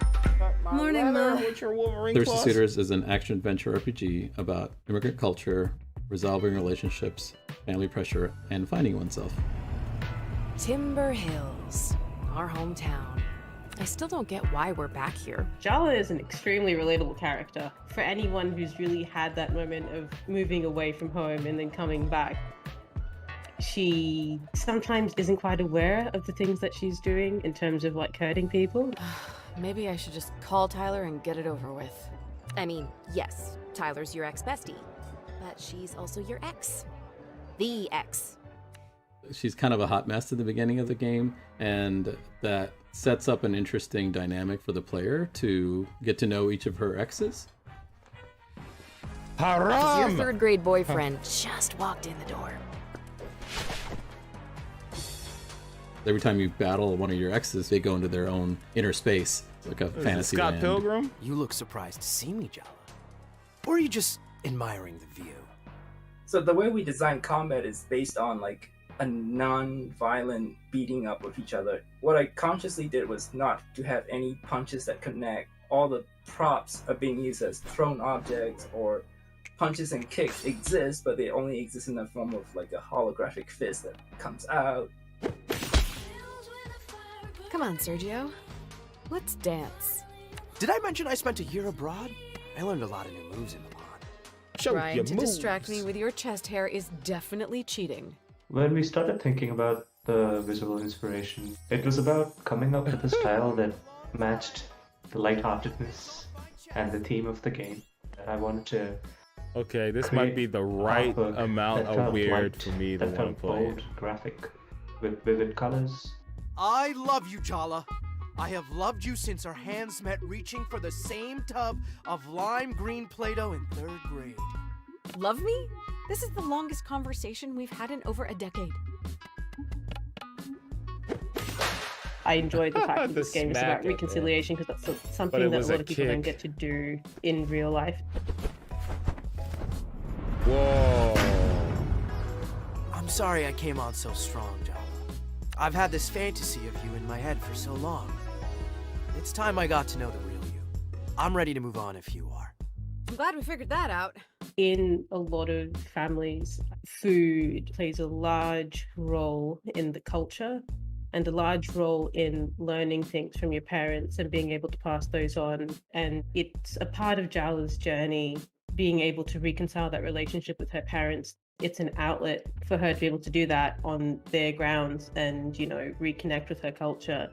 Speaker 26: Morning, Ma.
Speaker 23: Thirsty Suitors is an action-adventure RPG about immigrant culture, resolving relationships, family pressure, and finding oneself.
Speaker 27: Timber Hills, our hometown. I still don't get why we're back here.
Speaker 28: Jala is an extremely relatable character for anyone who's really had that moment of moving away from home and then coming back. She sometimes isn't quite aware of the things that she's doing in terms of like hurting people.
Speaker 27: Maybe I should just call Tyler and get it over with. I mean, yes, Tyler's your ex-bestie, but she's also your ex. The ex.
Speaker 23: She's kind of a hot mess at the beginning of the game, and that sets up an interesting dynamic for the player to get to know each of her exes.
Speaker 27: Your third grade boyfriend just walked in the door.
Speaker 23: Every time you battle one of your exes, they go into their own inner space, like a fantasy
Speaker 1: Scott
Speaker 23: land.
Speaker 1: Pilgrim?
Speaker 5: You look surprised to see me, Jala. Or are you just admiring the view?
Speaker 29: So the way we design combat is based on like a non-violent beating up of each other. What I consciously did was not to have any punches that connect all the props are being used as thrown objects or punches and kicks exist, but they only exist in the form of like a holographic fist that comes out.
Speaker 26: Come on, Sergio. Let's dance.
Speaker 5: Did I mention I spent a year abroad? I learned a lot of new moves in Milan.
Speaker 26: Trying to distract me with your chest hair is definitely cheating.
Speaker 2: When we started thinking about the visual inspiration, it was about coming up with a style that matched the lightheartedness and the theme of the game. And I wanted to
Speaker 1: Okay, this might be the right amount of weird for me to want to play.
Speaker 2: Bold, graphic, with vivid colors.
Speaker 7: I love you, Jala. I have loved you since our hands met reaching for the same tub of lime green Play-Doh in 3rd grade.
Speaker 26: Love me? This is the longest conversation we've had in over a decade.
Speaker 28: I enjoy the fact that
Speaker 1: The
Speaker 28: this game is
Speaker 1: smack
Speaker 28: about
Speaker 1: it, man.
Speaker 28: reconciliation because that's something that a lot of people don't get to do in real life.
Speaker 1: Whoa.
Speaker 5: I'm sorry I came on so strong, Jala. I've had this fantasy of you in my head for so long. It's time I got to know the real you. I'm ready to move on if you are.
Speaker 26: I'm glad we figured that out.
Speaker 28: In a lot of families, food plays a large role in the culture and a large role in learning things from your parents and being able to pass those on. And it's a part of Jala's journey, being able to reconcile that relationship with her parents. It's an outlet for her to be able to do that on their grounds and, you know, reconnect with her culture.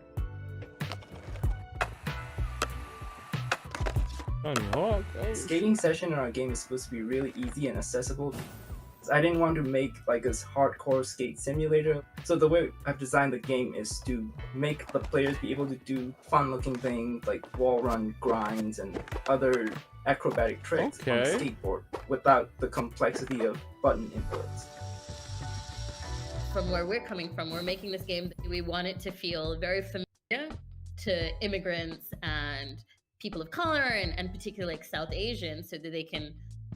Speaker 29: Skating session in our game is supposed to be really easy and accessible. I didn't want to make like a hardcore skate simulator. So the way I've designed the game is to make the players be able to do fun looking things like wall run grinds and other acrobatic tricks on a skateboard without the complexity of button inputs.
Speaker 25: From where we're coming from, we're making this game that we want it to feel very familiar to immigrants and people of color and particularly like South Asians so that they can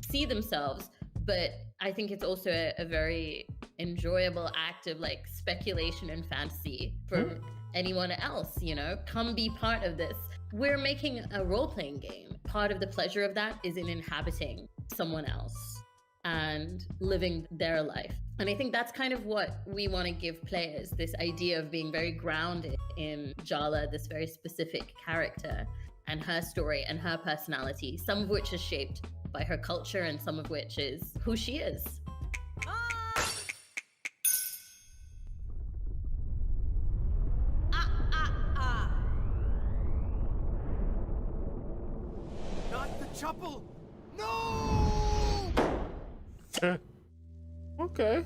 Speaker 25: see themselves. But I think it's also a very enjoyable act of like speculation and fantasy for anyone else, you know, come be part of this. We're making a role-playing game. Part of the pleasure of that is in inhabiting someone else and living their life. And I think that's kind of what we want to give players, this idea of being very grounded in Jala, this very specific character and her story and her personality, some of which is shaped by her culture and some of which is who she is.
Speaker 7: Not the chapel! No!
Speaker 1: Okay.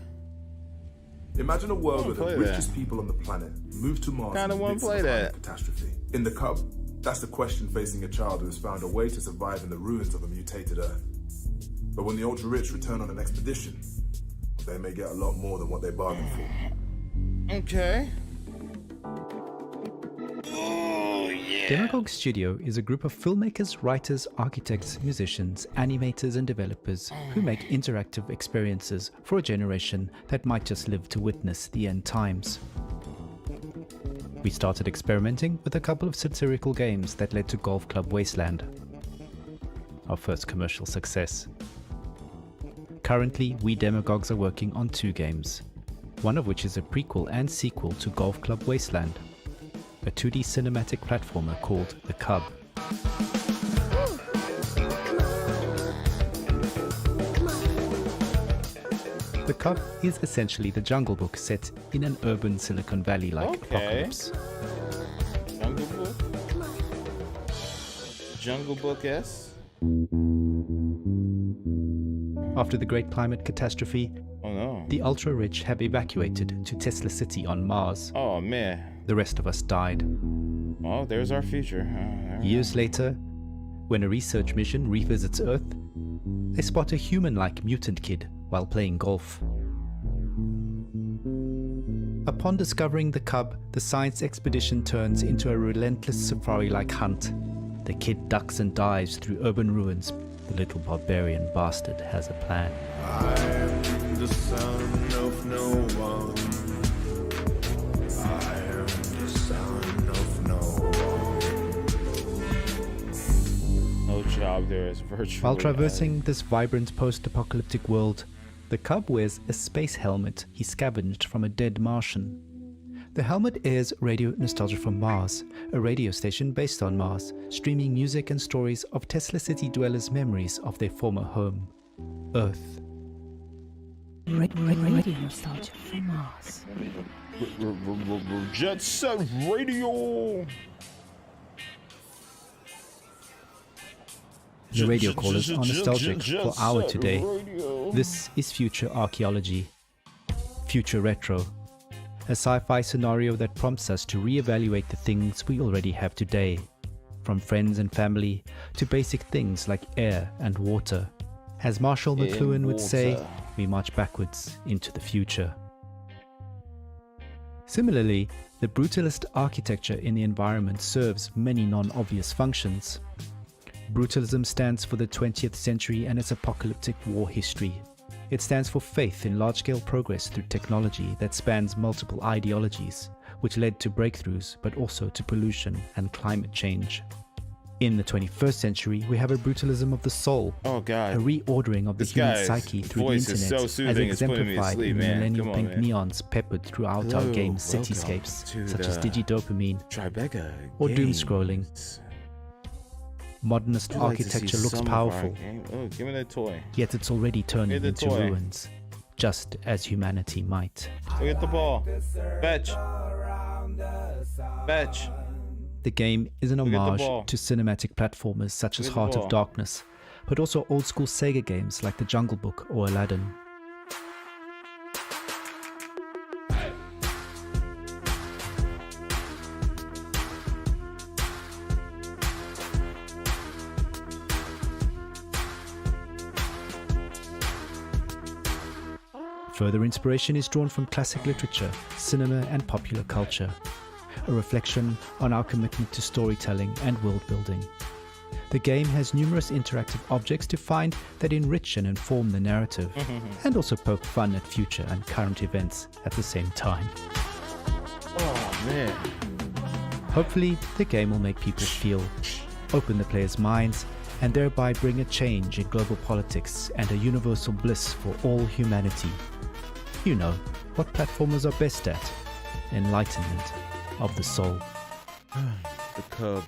Speaker 21: Imagine a world where the
Speaker 1: play
Speaker 21: richest
Speaker 1: that.
Speaker 21: people on the planet move to Mars
Speaker 1: Kinda
Speaker 21: in the
Speaker 1: wanna
Speaker 21: midst
Speaker 1: play
Speaker 21: of a
Speaker 1: that.
Speaker 21: catastrophe. In the Cub, that's the question facing a child who has found a way to survive in the ruins of a mutated Earth. But when the ultra-rich return on an expedition, they may get a lot more than what they bargained for.
Speaker 1: Okay.
Speaker 3: Demagog Studio is a group of filmmakers, writers, architects, musicians, animators and developers who make interactive experiences for a generation that might just live to witness the end times. We started experimenting with a couple of satirical games that led to Golf Club Wasteland, our first commercial success. Currently, we Demagogues are working on 2 games, one of which is a prequel and sequel to Golf Club Wasteland, a 2D cinematic platformer called The Cub. The Cub is essentially the Jungle Book set in an urban Silicon Valley-like apocalypse.
Speaker 1: Jungle Book? Jungle Book-esque?
Speaker 3: After the Great Climate Catastrophe, the ultra-rich have evacuated to Tesla City on Mars.
Speaker 1: Oh, man.
Speaker 3: The rest of us died.
Speaker 1: Oh, there's our future.
Speaker 3: Years later, when a research mission revisits Earth, they spot a human-like mutant kid while playing golf. Upon discovering the Cub, the science expedition turns into a relentless safari-like hunt. The kid ducks and dives through urban ruins. The little barbarian bastard has a plan.
Speaker 9: I'm the son of no one. I am the son of no one.
Speaker 1: Cub, there is virtually
Speaker 3: While traversing this vibrant post-apocalyptic world, the Cub wears a space helmet he scavenged from a dead Martian. The helmet airs Radio Nostalgia from Mars, a radio station based on Mars, streaming music and stories of Tesla City dwellers' memories of their former home, Earth.
Speaker 6: Radio Nostalgia from Mars.
Speaker 1: Jet Set Radio!
Speaker 3: The radio callers are nostalgic for our today. This is Future Archaeology. Future Retro. A sci-fi scenario that prompts us to re-evaluate the things we already have today. From friends and family to basic things like air and water. As Marshall McLuhan would say, we march backwards into the future. Similarly, the brutalist architecture in the environment serves many non-obvious functions. Brutalism stands for the 20th century and its apocalyptic war history. It stands for faith in large-scale progress through technology that spans multiple ideologies, which led to breakthroughs but also to pollution and climate change. In the 21st century, we have a brutalism of the soul, a reordering of the human psyche through the internet, as exemplified in the millennial pink neons peppered throughout our game's cityscapes, such as digidopamine,
Speaker 1: Tribecca
Speaker 3: or doom scrolling. Modernist architecture looks powerful,
Speaker 1: give me that toy.
Speaker 3: Yet it's already turning into ruins, just as humanity might.
Speaker 1: Go get the ball. Fetch. Fetch.
Speaker 3: The game is an homage to cinematic platformers such as Heart of Darkness, but also old-school Sega games like The Jungle Book or Aladdin. Further inspiration is drawn from classic literature, cinema and popular culture, a reflection on our commitment to storytelling and world building. The game has numerous interactive objects to find that enrich and inform the narrative, and also poke fun at future and current events at the same time.
Speaker 1: Oh man.
Speaker 3: Hopefully, the game will make people feel, open the players' minds, and thereby bring a change in global politics and a universal bliss for all humanity. You know, what platformers are best at. Enlightenment of the soul.
Speaker 1: The Cub.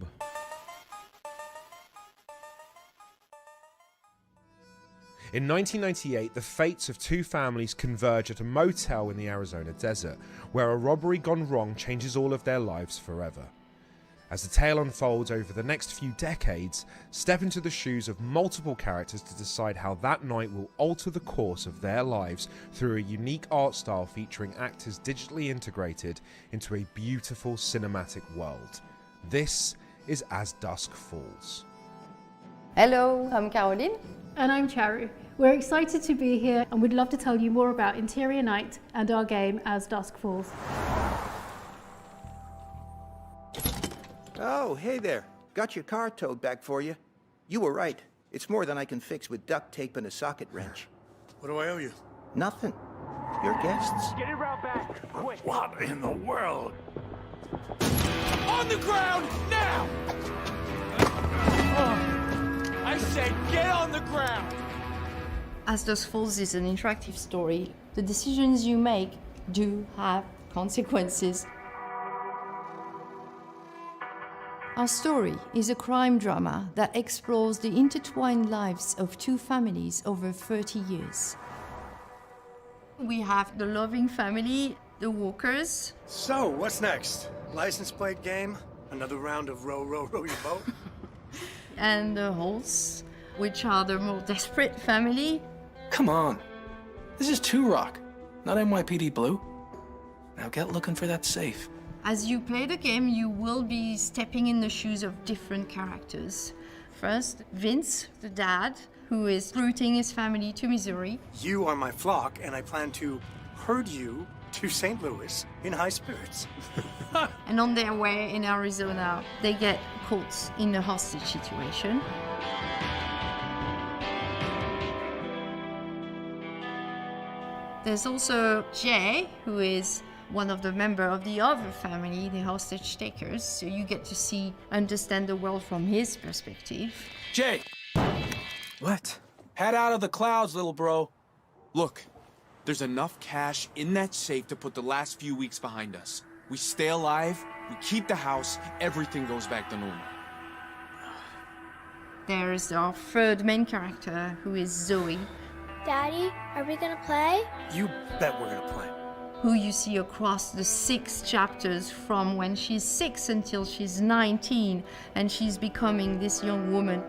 Speaker 22: In 1998, the fates of two families converge at a motel in the Arizona desert, where a robbery gone wrong changes all of their lives forever. As the tale unfolds over the next few decades, step into the shoes of multiple characters to decide how that night will alter the course of their lives through a unique art style featuring actors digitally integrated into a beautiful cinematic world. This is As Dusk Falls.
Speaker 4: Hello, I'm Caroline.
Speaker 8: And I'm Charu. We're excited to be here and we'd love to tell you more about Interior Night and our game As Dusk Falls.
Speaker 10: Oh, hey there. Got your car towed back for you. You were right. It's more than I can fix with duct tape and a socket wrench.
Speaker 9: What do I owe you?
Speaker 10: Nothing. Your guests.
Speaker 9: Get it round back, quick. What in the world? On the ground, now! I said get on the ground!
Speaker 4: As Dusk Falls is an interactive story. The decisions you make do have consequences. Our story is a crime drama that explores the intertwined lives of two families over 30 years. We have the loving family, the Walkers.
Speaker 9: So, what's next? License plate game? Another round of row, row, row your boat?
Speaker 4: And the Holts, which are the more desperate family.
Speaker 11: Come on. This is 2 Rock, not NYPD Blue. Now get looking for that safe.
Speaker 4: As you play the game, you will be stepping in the shoes of different characters. First, Vince, the dad, who is rooting his family to Missouri.
Speaker 9: You are my flock, and I plan to herd you to St. Louis in high spirits.
Speaker 4: And on their way in Arizona, they get caught in a hostage situation. There's also Jay, who is one of the members of the other family, the hostage takers, so you get to understand the world from his perspective.
Speaker 11: Jay, What? Head out of the clouds, little bro.
Speaker 12: Look, there's enough cash in that safe to put the last few weeks behind us. We stay alive, we keep the house, everything goes back to normal.
Speaker 4: There's our third main character, who is Zoe,
Speaker 13: Daddy, are we gonna play?
Speaker 11: You bet we're gonna play.
Speaker 4: who you see across the 6 chapters from when she's 6 until she's 19, and she's becoming this young woman.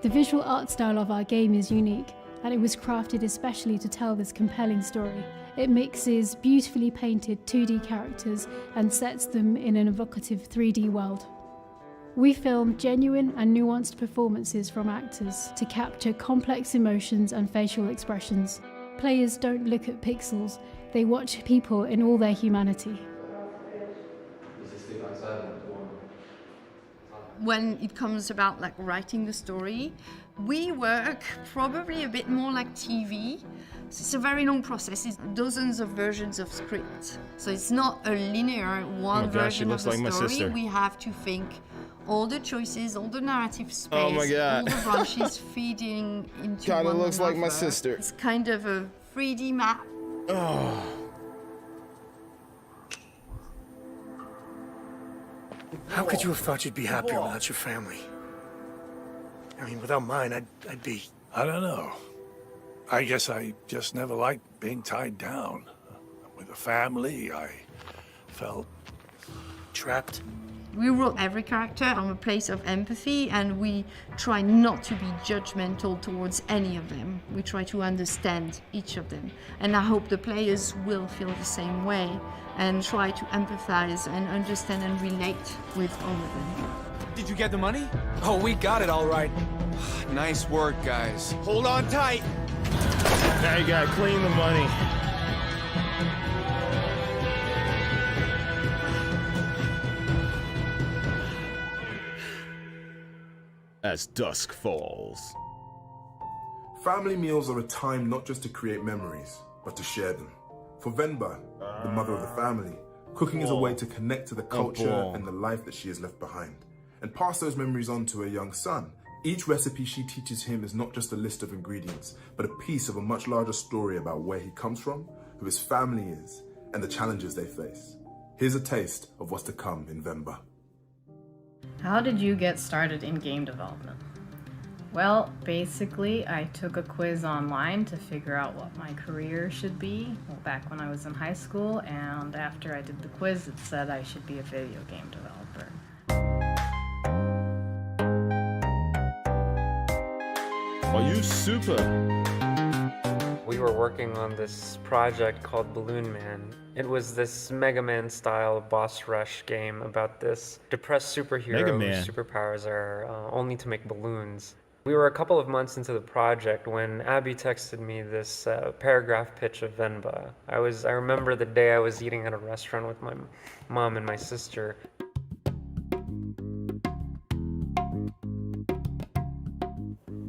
Speaker 8: The visual art style of our game is unique, and it was crafted especially to tell this compelling story. It mixes beautifully painted 2D characters and sets them in an evocative 3D world. We filmed genuine and nuanced performances from actors to capture complex emotions and facial expressions. Players don't look at pixels, they watch people in all their humanity.
Speaker 4: When it comes about like writing the story, we work probably a bit more like TV. It's a very long process. It's dozens of versions of script. So it's not a linear one version of the story. We have to think all the choices, all the narrative space,
Speaker 1: Oh my God.
Speaker 4: all the branches feeding into
Speaker 1: Kinda
Speaker 4: one
Speaker 1: looks like my
Speaker 4: another.
Speaker 1: sister.
Speaker 4: It's kind of a 3D map.
Speaker 1: Oh.
Speaker 11: How could you have thought you'd be happier without your family? I mean, without mine, I'd be...
Speaker 9: I don't know. I guess I just never liked being tied down. With a family, I felt
Speaker 11: trapped.
Speaker 4: We wrote every character from a place of empathy, and we try not to be judgmental towards any of them. We try to understand each of them. And I hope the players will feel the same way and try to empathize and understand and relate with all of them.
Speaker 12: Did you get the money?
Speaker 11: Oh, we got it all right.
Speaker 12: Nice work, guys. Hold on tight.
Speaker 1: Now you gotta clean the money. As dusk falls.
Speaker 21: Family meals are a time not just to create memories, but to share them. For Venba, the mother of the family, cooking is a way to connect to the culture and the life that she has left behind, and pass those memories on to her young son. Each recipe she teaches him is not just a list of ingredients, but a piece of a much larger story about where he comes from, who his family is, and the challenges they face. Here's a taste of what's to come in Venba.
Speaker 14: How did you get started in game development? Well, basically, I took a quiz online to figure out what my career should be back when I was in high school, and after I did the quiz, it said I should be a video game developer.
Speaker 1: Are you super?
Speaker 15: We were working on this project called Balloon Man. It was this Mega Man style boss rush game about this depressed superhero whose superpowers are only to make balloons. We were a couple of months into the project when Abby texted me this paragraph pitch of Venba. I remember the day I was eating at a restaurant with my mom and my sister.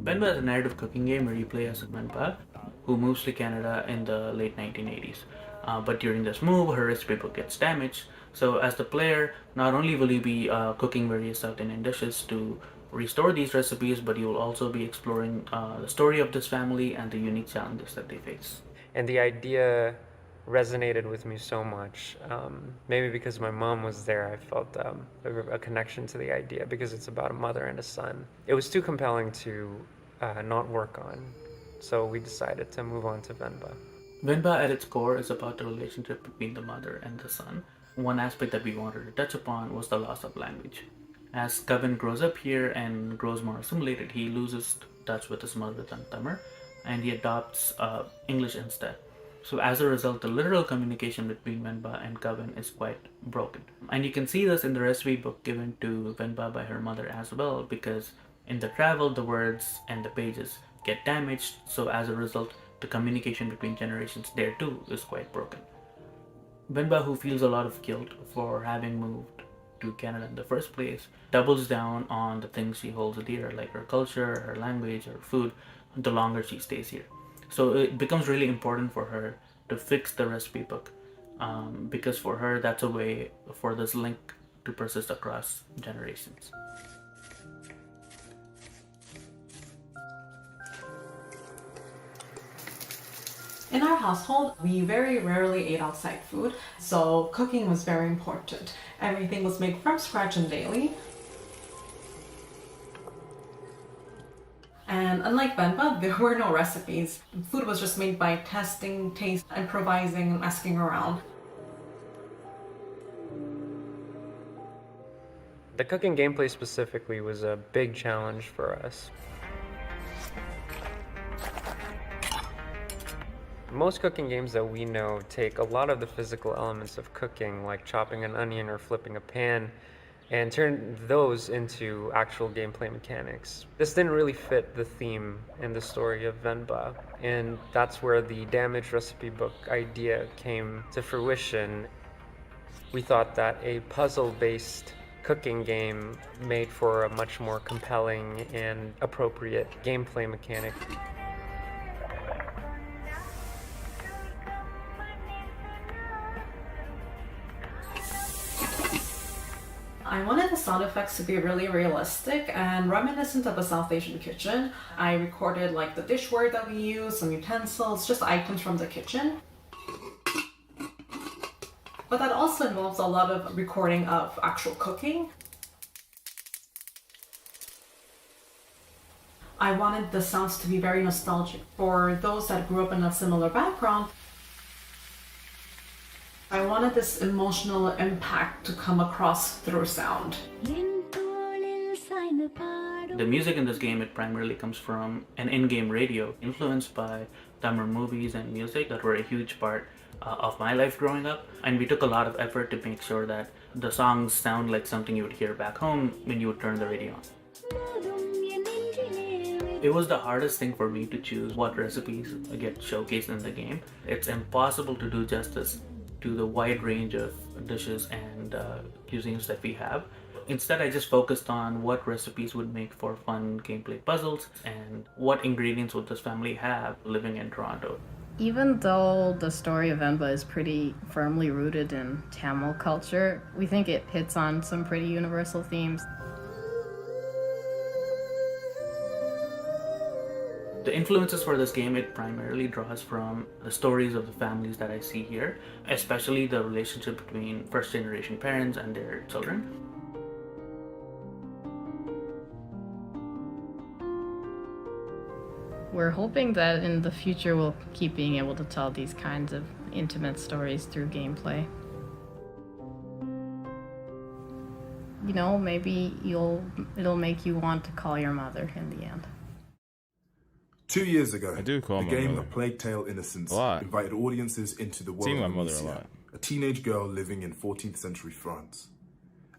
Speaker 16: Venba is a narrative cooking game where you play as a Venba who moves to Canada in the late 1980s. But during this move, her recipe book gets damaged. So as the player, not only will you be cooking various South Indian dishes to restore these recipes, but you will also be exploring the story of this family and the unique challenges that they face.
Speaker 15: And the idea resonated with me so much. Maybe because my mom was there, I felt a connection to the idea because it's about a mother and a son. It was too compelling to not work on, so we decided to move on to Venba.
Speaker 16: Venba at its core is about the relationship between the mother and the son. One aspect that we wanted to touch upon was the loss of language. As Kevin grows up here and grows more assimilated, he loses touch with his mother tongue Tamil, and he adopts English instead. So as a result, the literal communication between Venba and Kevin is quite broken. And you can see this in the recipe book given to Venba by her mother as well, because in the travel, the words and the pages get damaged, so as a result, the communication between generations there too is quite broken. Venba, who feels a lot of guilt for having moved to Canada in the first place, doubles down on the things she holds dear, like her culture, her language, her food, the longer she stays here. So it becomes really important for her to fix the recipe book, because for her that's a way for this link to persist across generations.
Speaker 2: In our household, we very rarely ate outside food, so cooking was very important. Everything was made from scratch and daily. And unlike Venba, there were no recipes. Food was just made by testing, taste, improvising, and asking around.
Speaker 15: The cooking gameplay specifically was a big challenge for us. Most cooking games that we know take a lot of the physical elements of cooking, like chopping an onion or flipping a pan, and turn those into actual gameplay mechanics. This didn't really fit the theme and the story of Venba, and that's where the damage recipe book idea came to fruition. We thought that a puzzle-based cooking game made for a much more compelling and appropriate gameplay mechanic.
Speaker 2: I wanted the sound effects to be really realistic and reminiscent of a South Asian kitchen. I recorded like the dishware that we use, some utensils, just items from the kitchen. But that also involves a lot of recording of actual cooking. I wanted the sounds to be very nostalgic for those that grew up in a similar background. I wanted this emotional impact to come across through sound.
Speaker 16: The music in this game, it primarily comes from an in-game radio influenced by Tamil movies and music that were a huge part of my life growing up. And we took a lot of effort to make sure that the songs sound like something you would hear back home when you would turn the radio on. It was the hardest thing for me to choose what recipes get showcased in the game. It's impossible to do justice to the wide range of dishes and cuisines that we have. Instead, I just focused on what recipes would make for fun gameplay puzzles and what ingredients would this family have living in Toronto.
Speaker 14: Even though the story of Venba is pretty firmly rooted in Tamil culture, we think it hits on some pretty universal themes.
Speaker 16: The influences for this game, it primarily draws from the stories of the families that I see here, especially the relationship between first-generation parents and their children.
Speaker 14: We're hoping that in the future we'll keep being able to tell these kinds of intimate stories through gameplay. You know, maybe it'll make you want to call your mother in the end.
Speaker 21: 2 years ago, the game
Speaker 1: mother.
Speaker 21: A Plague Tale Innocence
Speaker 1: lot.
Speaker 21: invited audiences into the world
Speaker 1: Seen my
Speaker 21: of
Speaker 1: mother a
Speaker 21: Amicia,
Speaker 1: lot.
Speaker 21: a teenage girl living in 14th century France.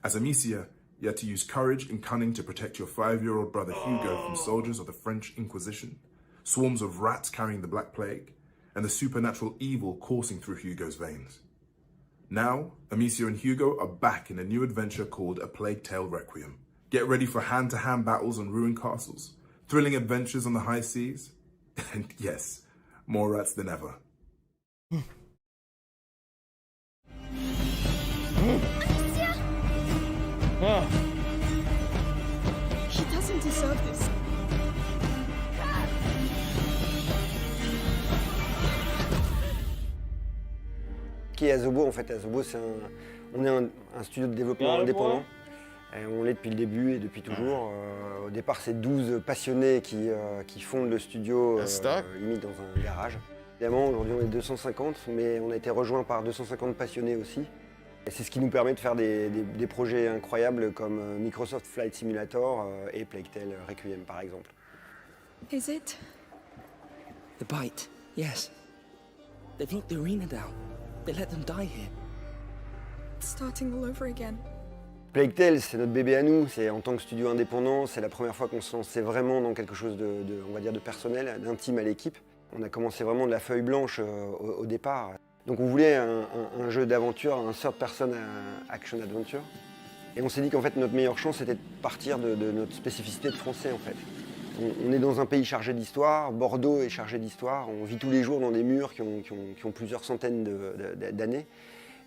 Speaker 21: As Amicia, you had to use courage and cunning to protect your 5-year-old brother Hugo from soldiers of the French Inquisition, swarms of rats carrying the Black Plague, and the supernatural evil coursing through Hugo's veins. Now, Amicia and Hugo are back in a new adventure called A Plague Tale Requiem. Get ready for hand-to-hand battles on ruined castles, thrilling adventures on the high seas, and yes, more rats than ever.
Speaker 5: He doesn't deserve this.
Speaker 17: Qui est Asobo en fait? Asobo, on est un studio de développement indépendant. Et on l'est depuis le début et depuis toujours. Au départ, c'est 12 passionnés qui fondent le studio limite dans un garage. Évidemment, aujourd'hui on est 250, mais on a été rejoint par 250 passionnés aussi. Et c'est ce qui nous permet de faire des projets incroyables comme Microsoft Flight Simulator et Plague Tale Requiem par exemple.
Speaker 5: Is it?
Speaker 18: The bite, yes. They've locked the arena down. They let them die here.
Speaker 5: Starting all over again.
Speaker 17: Plague Tale, c'est notre bébé à nous. C'est en tant que studio indépendant, c'est la première fois qu'on se lançait vraiment dans quelque chose on va dire de personnel, d'intime à l'équipe. On a commencé vraiment de la feuille blanche au départ. Donc on voulait un jeu d'aventure, un third-person action adventure. Et on s'est dit qu'en fait notre meilleure chance c'était de partir de notre spécificité de français en fait. On est dans un pays chargé d'histoire, Bordeaux est chargé d'histoire, on vit tous les jours dans des murs qui ont plusieurs centaines d'années.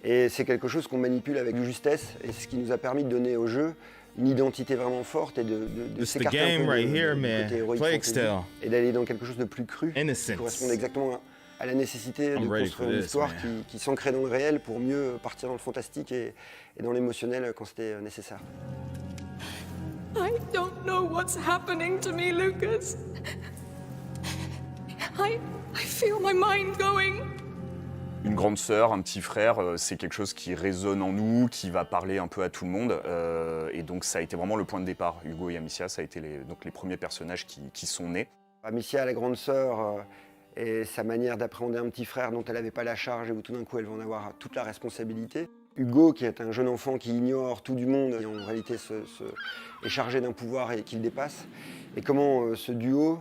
Speaker 17: Et c'est quelque chose qu'on manipule avec justesse, et ce qui nous a permis de donner au jeu une identité vraiment forte et de s'écarter un peu du côté héroïque fantasy, et d'aller dans quelque chose de plus cru, qui correspond exactement à la nécessité de construire une histoire qui s'ancrait dans le réel pour mieux partir dans le fantastique et dans l'émotionnel quand c'était nécessaire.
Speaker 5: I don't know what's happening to me, Lucas. I feel my mind going.
Speaker 19: Une grande sœur, un petit frère, c'est quelque chose qui résonne en nous, qui va parler un peu à tout le monde. Et donc ça a été vraiment le point de départ. Hugo et Amicia, ça a été les premiers personnages qui sont nés.
Speaker 17: Amicia, la grande sœur, et sa manière d'appréhender un petit frère dont elle n'avait pas la charge et où tout d'un coup elle va en avoir toute la responsabilité. Hugo, qui est un jeune enfant qui ignore tout du monde et en réalité est chargé d'un pouvoir et qui le dépasse. Et comment ce duo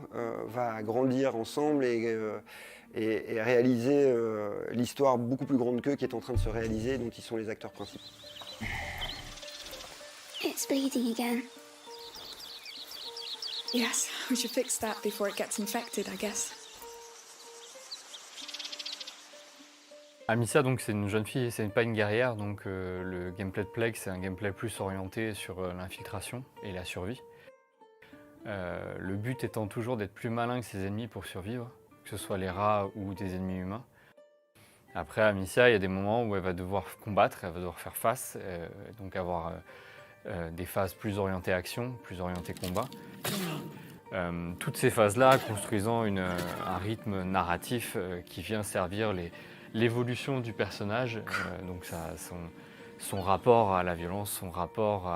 Speaker 17: va grandir ensemble et réaliser l'histoire beaucoup plus grande qu'eux qui est en train de se réaliser, dont ils sont les acteurs principaux.
Speaker 13: It's bleeding again.
Speaker 5: Yes, we should fix that before it gets infected, I guess.
Speaker 20: Amicia, donc, c'est une jeune fille, c'est pas une guerrière, donc le gameplay de Plague, c'est un gameplay plus orienté sur l'infiltration et la survie. Le but étant toujours d'être plus malin que ses ennemis pour survivre, que ce soit les rats ou des ennemis humains. Après, Amicia, il y a des moments où elle va devoir combattre, elle va devoir faire face, donc avoir des phases plus orientées action, plus orientées combat. Toutes ces phases-là construisant un rythme narratif qui vient servir l'évolution du personnage, donc son rapport à la violence, son rapport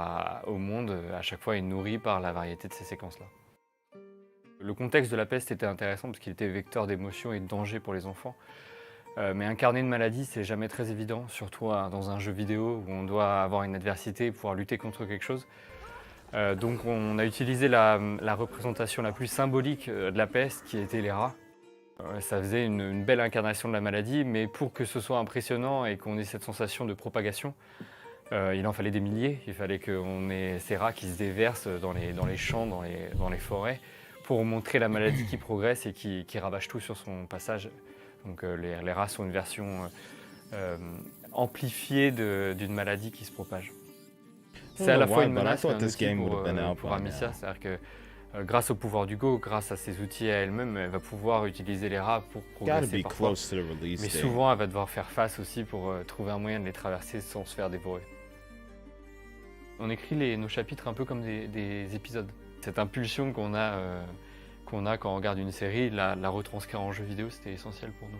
Speaker 20: au monde, à chaque fois est nourri par la variété de ces séquences-là. Le contexte de la peste était intéressant parce qu'il était vecteur d'émotions et de danger pour les enfants. Mais incarner une maladie, c'est jamais très évident, surtout dans un jeu vidéo où on doit avoir une adversité et pouvoir lutter contre quelque chose. Donc on a utilisé la représentation la plus symbolique de la peste, qui était les rats. Ça faisait une belle incarnation de la maladie, mais pour que ce soit impressionnant et qu'on ait cette sensation de propagation, il en fallait des milliers. Il fallait qu'on ait ces rats qui se déversent dans les champs, dans les forêts, pour montrer la maladie qui progresse et qui ravage tout sur son passage. Donc les rats sont une version amplifiée d'une maladie qui se propage. C'est à la fois une menace et un outil pour Amicia, c'est-à-dire que grâce au pouvoir d'Hugo, grâce à ses outils à elle-même, elle va pouvoir utiliser les rats pour progresser parfois. Mais souvent, elle va devoir faire face aussi pour trouver un moyen de les traverser sans se faire dévorer. On écrit nos chapitres un peu comme des épisodes. Cette impulsion qu'on a quand on regarde une série, la retranscrire en jeu vidéo, c'était essentiel pour nous.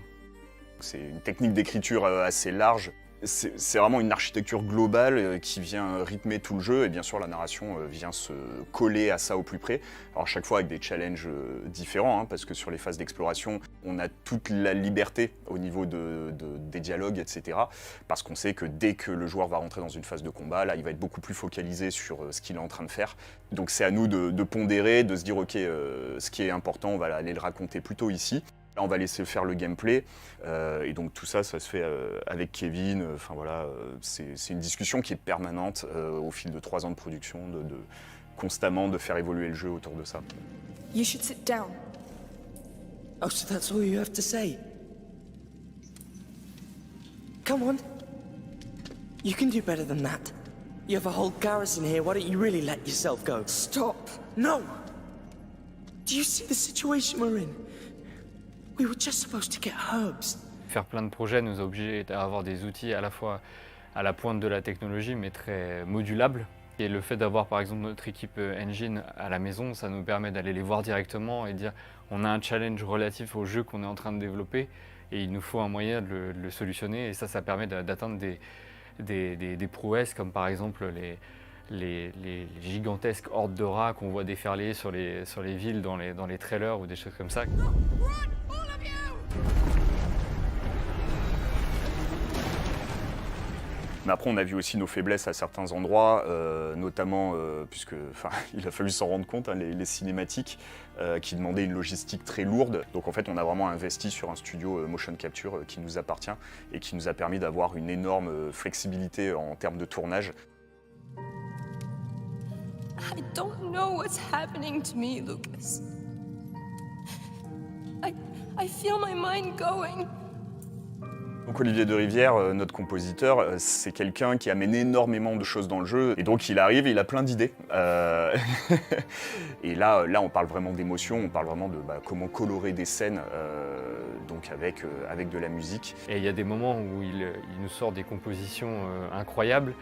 Speaker 19: C'est une technique d'écriture assez large. C'est vraiment une architecture globale qui vient rythmer tout le jeu et bien sûr la narration vient se coller à ça au plus près. Alors chaque fois avec des challenges différents parce que sur les phases d'exploration on a toute la liberté au niveau des dialogues etc. Parce qu'on sait que dès que le joueur va rentrer dans une phase de combat, là il va être beaucoup plus focalisé sur ce qu'il est en train de faire. Donc c'est à nous de pondérer, de se dire ok ce qui est important on va aller le raconter plutôt ici. Là, on va laisser faire le gameplay et donc tout ça se fait avec Kevin. Enfin voilà, c'est une discussion qui est permanente au fil de 3 ans de production, constamment de faire évoluer le jeu autour de ça.
Speaker 5: You should sit down.
Speaker 18: Oh, so that's all you have to say? Come on. You can do better than that. You have a whole garrison here, why don't you really let yourself go?
Speaker 5: Stop.
Speaker 18: No! Do you see the situation we're in? We were just supposed to get herbs.
Speaker 20: Faire plein de projets nous a obligés d'avoir des outils à la fois à la pointe de la technologie, mais très modulables. Et le fait d'avoir par exemple notre équipe engine à la maison, ça nous permet d'aller les voir directement et dire on a un challenge relatif au jeu qu'on est en train de développer et il nous faut un moyen de le solutionner. Et ça permet d'atteindre des prouesses comme par exemple les gigantesques hordes de rats qu'on voit déferler sur les villes dans les trailers ou des choses comme ça.
Speaker 19: Mais après, on a vu aussi nos faiblesses à certains endroits, notamment, il a fallu s'en rendre compte, les cinématiques qui demandaient une logistique très lourde. Donc en fait, on a vraiment investi sur un studio motion capture qui nous appartient et qui nous a permis d'avoir une énorme flexibilité en termes de tournage.
Speaker 6: I don't know what's happening to me, Lucas. I feel my mind going.
Speaker 19: Donc Olivier de Rivière, notre compositeur, c'est quelqu'un qui amène énormément de choses dans le jeu. Et donc il arrive, il a plein d'idées. Et là, on parle vraiment d'émotion, on parle vraiment de comment colorer des scènes donc avec de la musique.
Speaker 20: Et il y a des moments où il nous sort des compositions incroyables.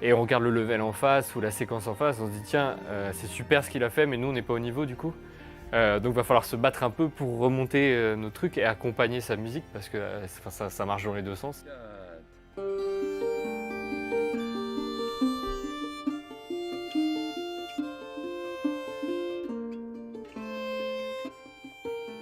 Speaker 20: Et on regarde le level en face ou la séquence en face, on se dit tiens, c'est super ce qu'il a fait, mais nous on n'est pas au niveau du coup. Donc il va falloir se battre un peu pour remonter nos trucs et accompagner sa musique parce que ça marche dans les deux sens.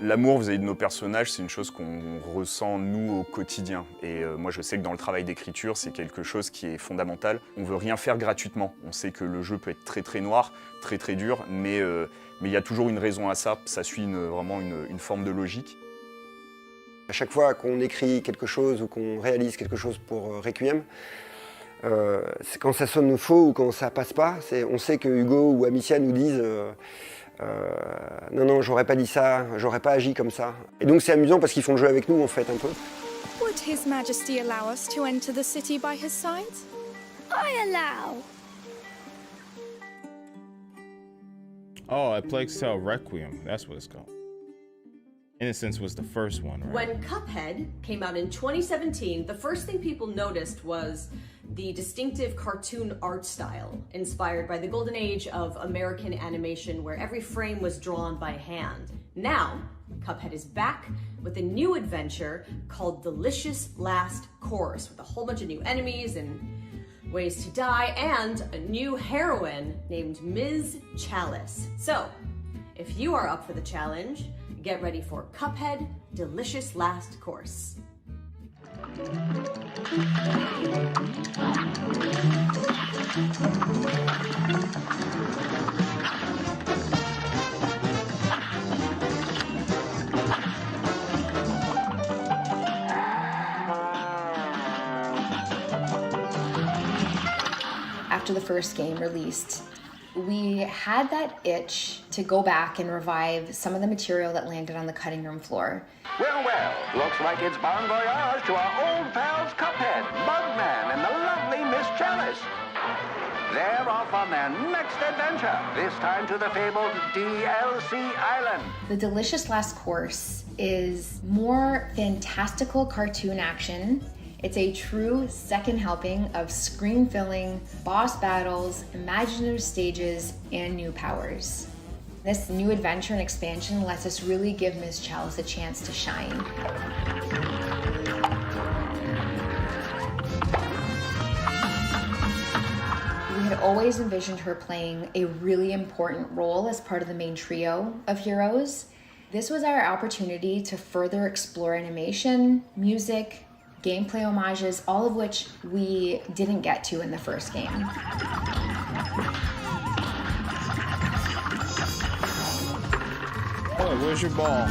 Speaker 19: L'amour vis-à-vis de nos personnages, c'est une chose qu'on ressent nous au quotidien. Et moi je sais que dans le travail d'écriture, c'est quelque chose qui est fondamental. On veut rien faire gratuitement. On sait que le jeu peut être très très noir, très très dur, mais il y a toujours une raison à ça. Ça suit vraiment une forme de logique.
Speaker 17: À chaque fois qu'on écrit quelque chose ou qu'on réalise quelque chose pour Requiem, c'est quand ça sonne faux ou quand ça passe pas, on sait que Hugo ou Amicia nous disent non, j'aurais pas dit ça, j'aurais pas agi comme ça. Et donc c'est amusant parce qu'ils font le jeu avec nous en fait un peu.
Speaker 5: Would His Majesty allow us to enter the city by his side?
Speaker 13: I allow.
Speaker 1: Oh, A Plague Tale Requiem. That's what it's called. Innocence was the first one, right?
Speaker 3: When Cuphead came out in 2017, the first thing people noticed was the distinctive cartoon art style inspired by the golden age of American animation where every frame was drawn by hand. Now, Cuphead is back with a new adventure called Delicious Last Course with a whole bunch of new enemies and ways to die and a new heroine named Ms. Chalice. So, if you are up for the challenge, get ready for Cuphead Delicious Last Course.
Speaker 7: After the first game released, we had that itch to go back and revive some of the material that landed on the cutting room floor.
Speaker 23: Well, looks like it's bon voyage to our old pals Cuphead, Bugman, and the lovely Miss Chalice. They're off on their next adventure, this time to the fabled DLC Island.
Speaker 7: The Delicious Last Course is more fantastical cartoon action. It's a true second helping of screen-filling, boss battles, imaginative stages, and new powers. This new adventure and expansion lets us really give Ms. Chalice a chance to shine. We had always envisioned her playing a really important role as part of the main trio of heroes. This was our opportunity to further explore animation, music, gameplay homages, all of which we didn't get to in the first game.
Speaker 1: Oh, where's your ball?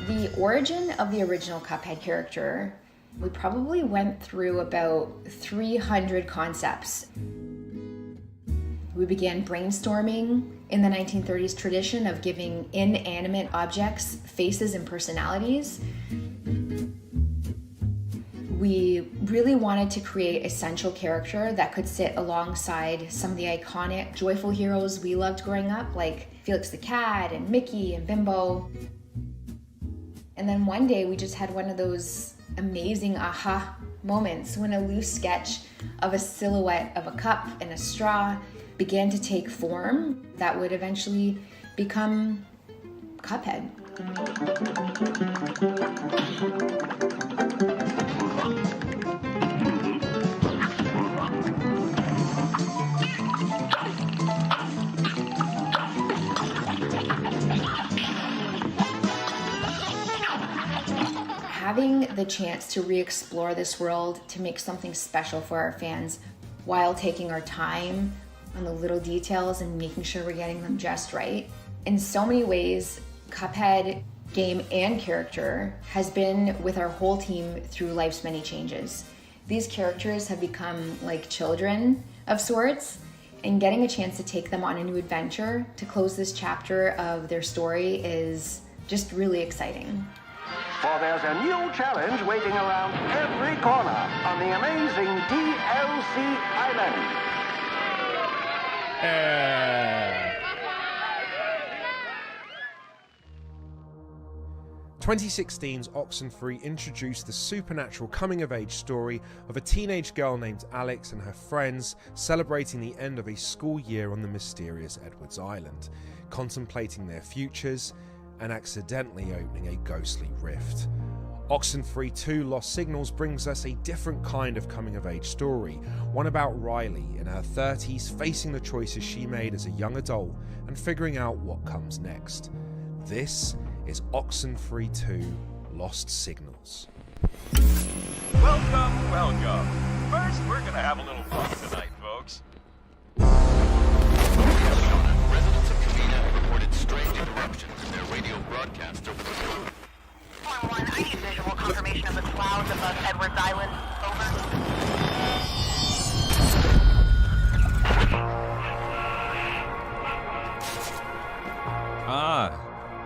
Speaker 7: The origin of the original Cuphead character, we probably went through about 300 concepts. We began brainstorming in the 1930s tradition of giving inanimate objects faces and personalities. We really wanted to create a central character that could sit alongside some of the iconic joyful heroes we loved growing up, like Felix the Cat and Mickey and Bimbo. And then one day we just had one of those amazing aha moments when a loose sketch of a silhouette of a cup and a straw began to take form that would eventually become Cuphead. Having the chance to re-explore this world, to make something special for our fans while taking our time on the little details and making sure we're getting them just right. In so many ways, Cuphead, game and character, has been with our whole team through life's many changes. These characters have become like children of sorts, and getting a chance to take them on a new adventure to close this chapter of their story is just really exciting.
Speaker 23: For there's a new challenge waiting around every corner on the amazing DLC Island.
Speaker 8: 2016's Oxenfree introduced the supernatural coming-of-age story of a teenage girl named Alex and her friends celebrating the end of a school year on the mysterious Edwards Island, contemplating their futures and accidentally opening a ghostly rift. Oxenfree 2 Lost Signals brings us a different kind of coming-of-age story, one about Riley in her 30s facing the choices she made as a young adult and figuring out what comes next. This is Oxenfree 2 Lost Signals.
Speaker 10: Welcome, welcome. First, we're gonna have a little fun tonight, folks.
Speaker 23: Residents of Covina have reported strange interruptions in their radio broadcasts over the phone.
Speaker 22: Form 1, I need visual confirmation of the clouds above Edwards Island.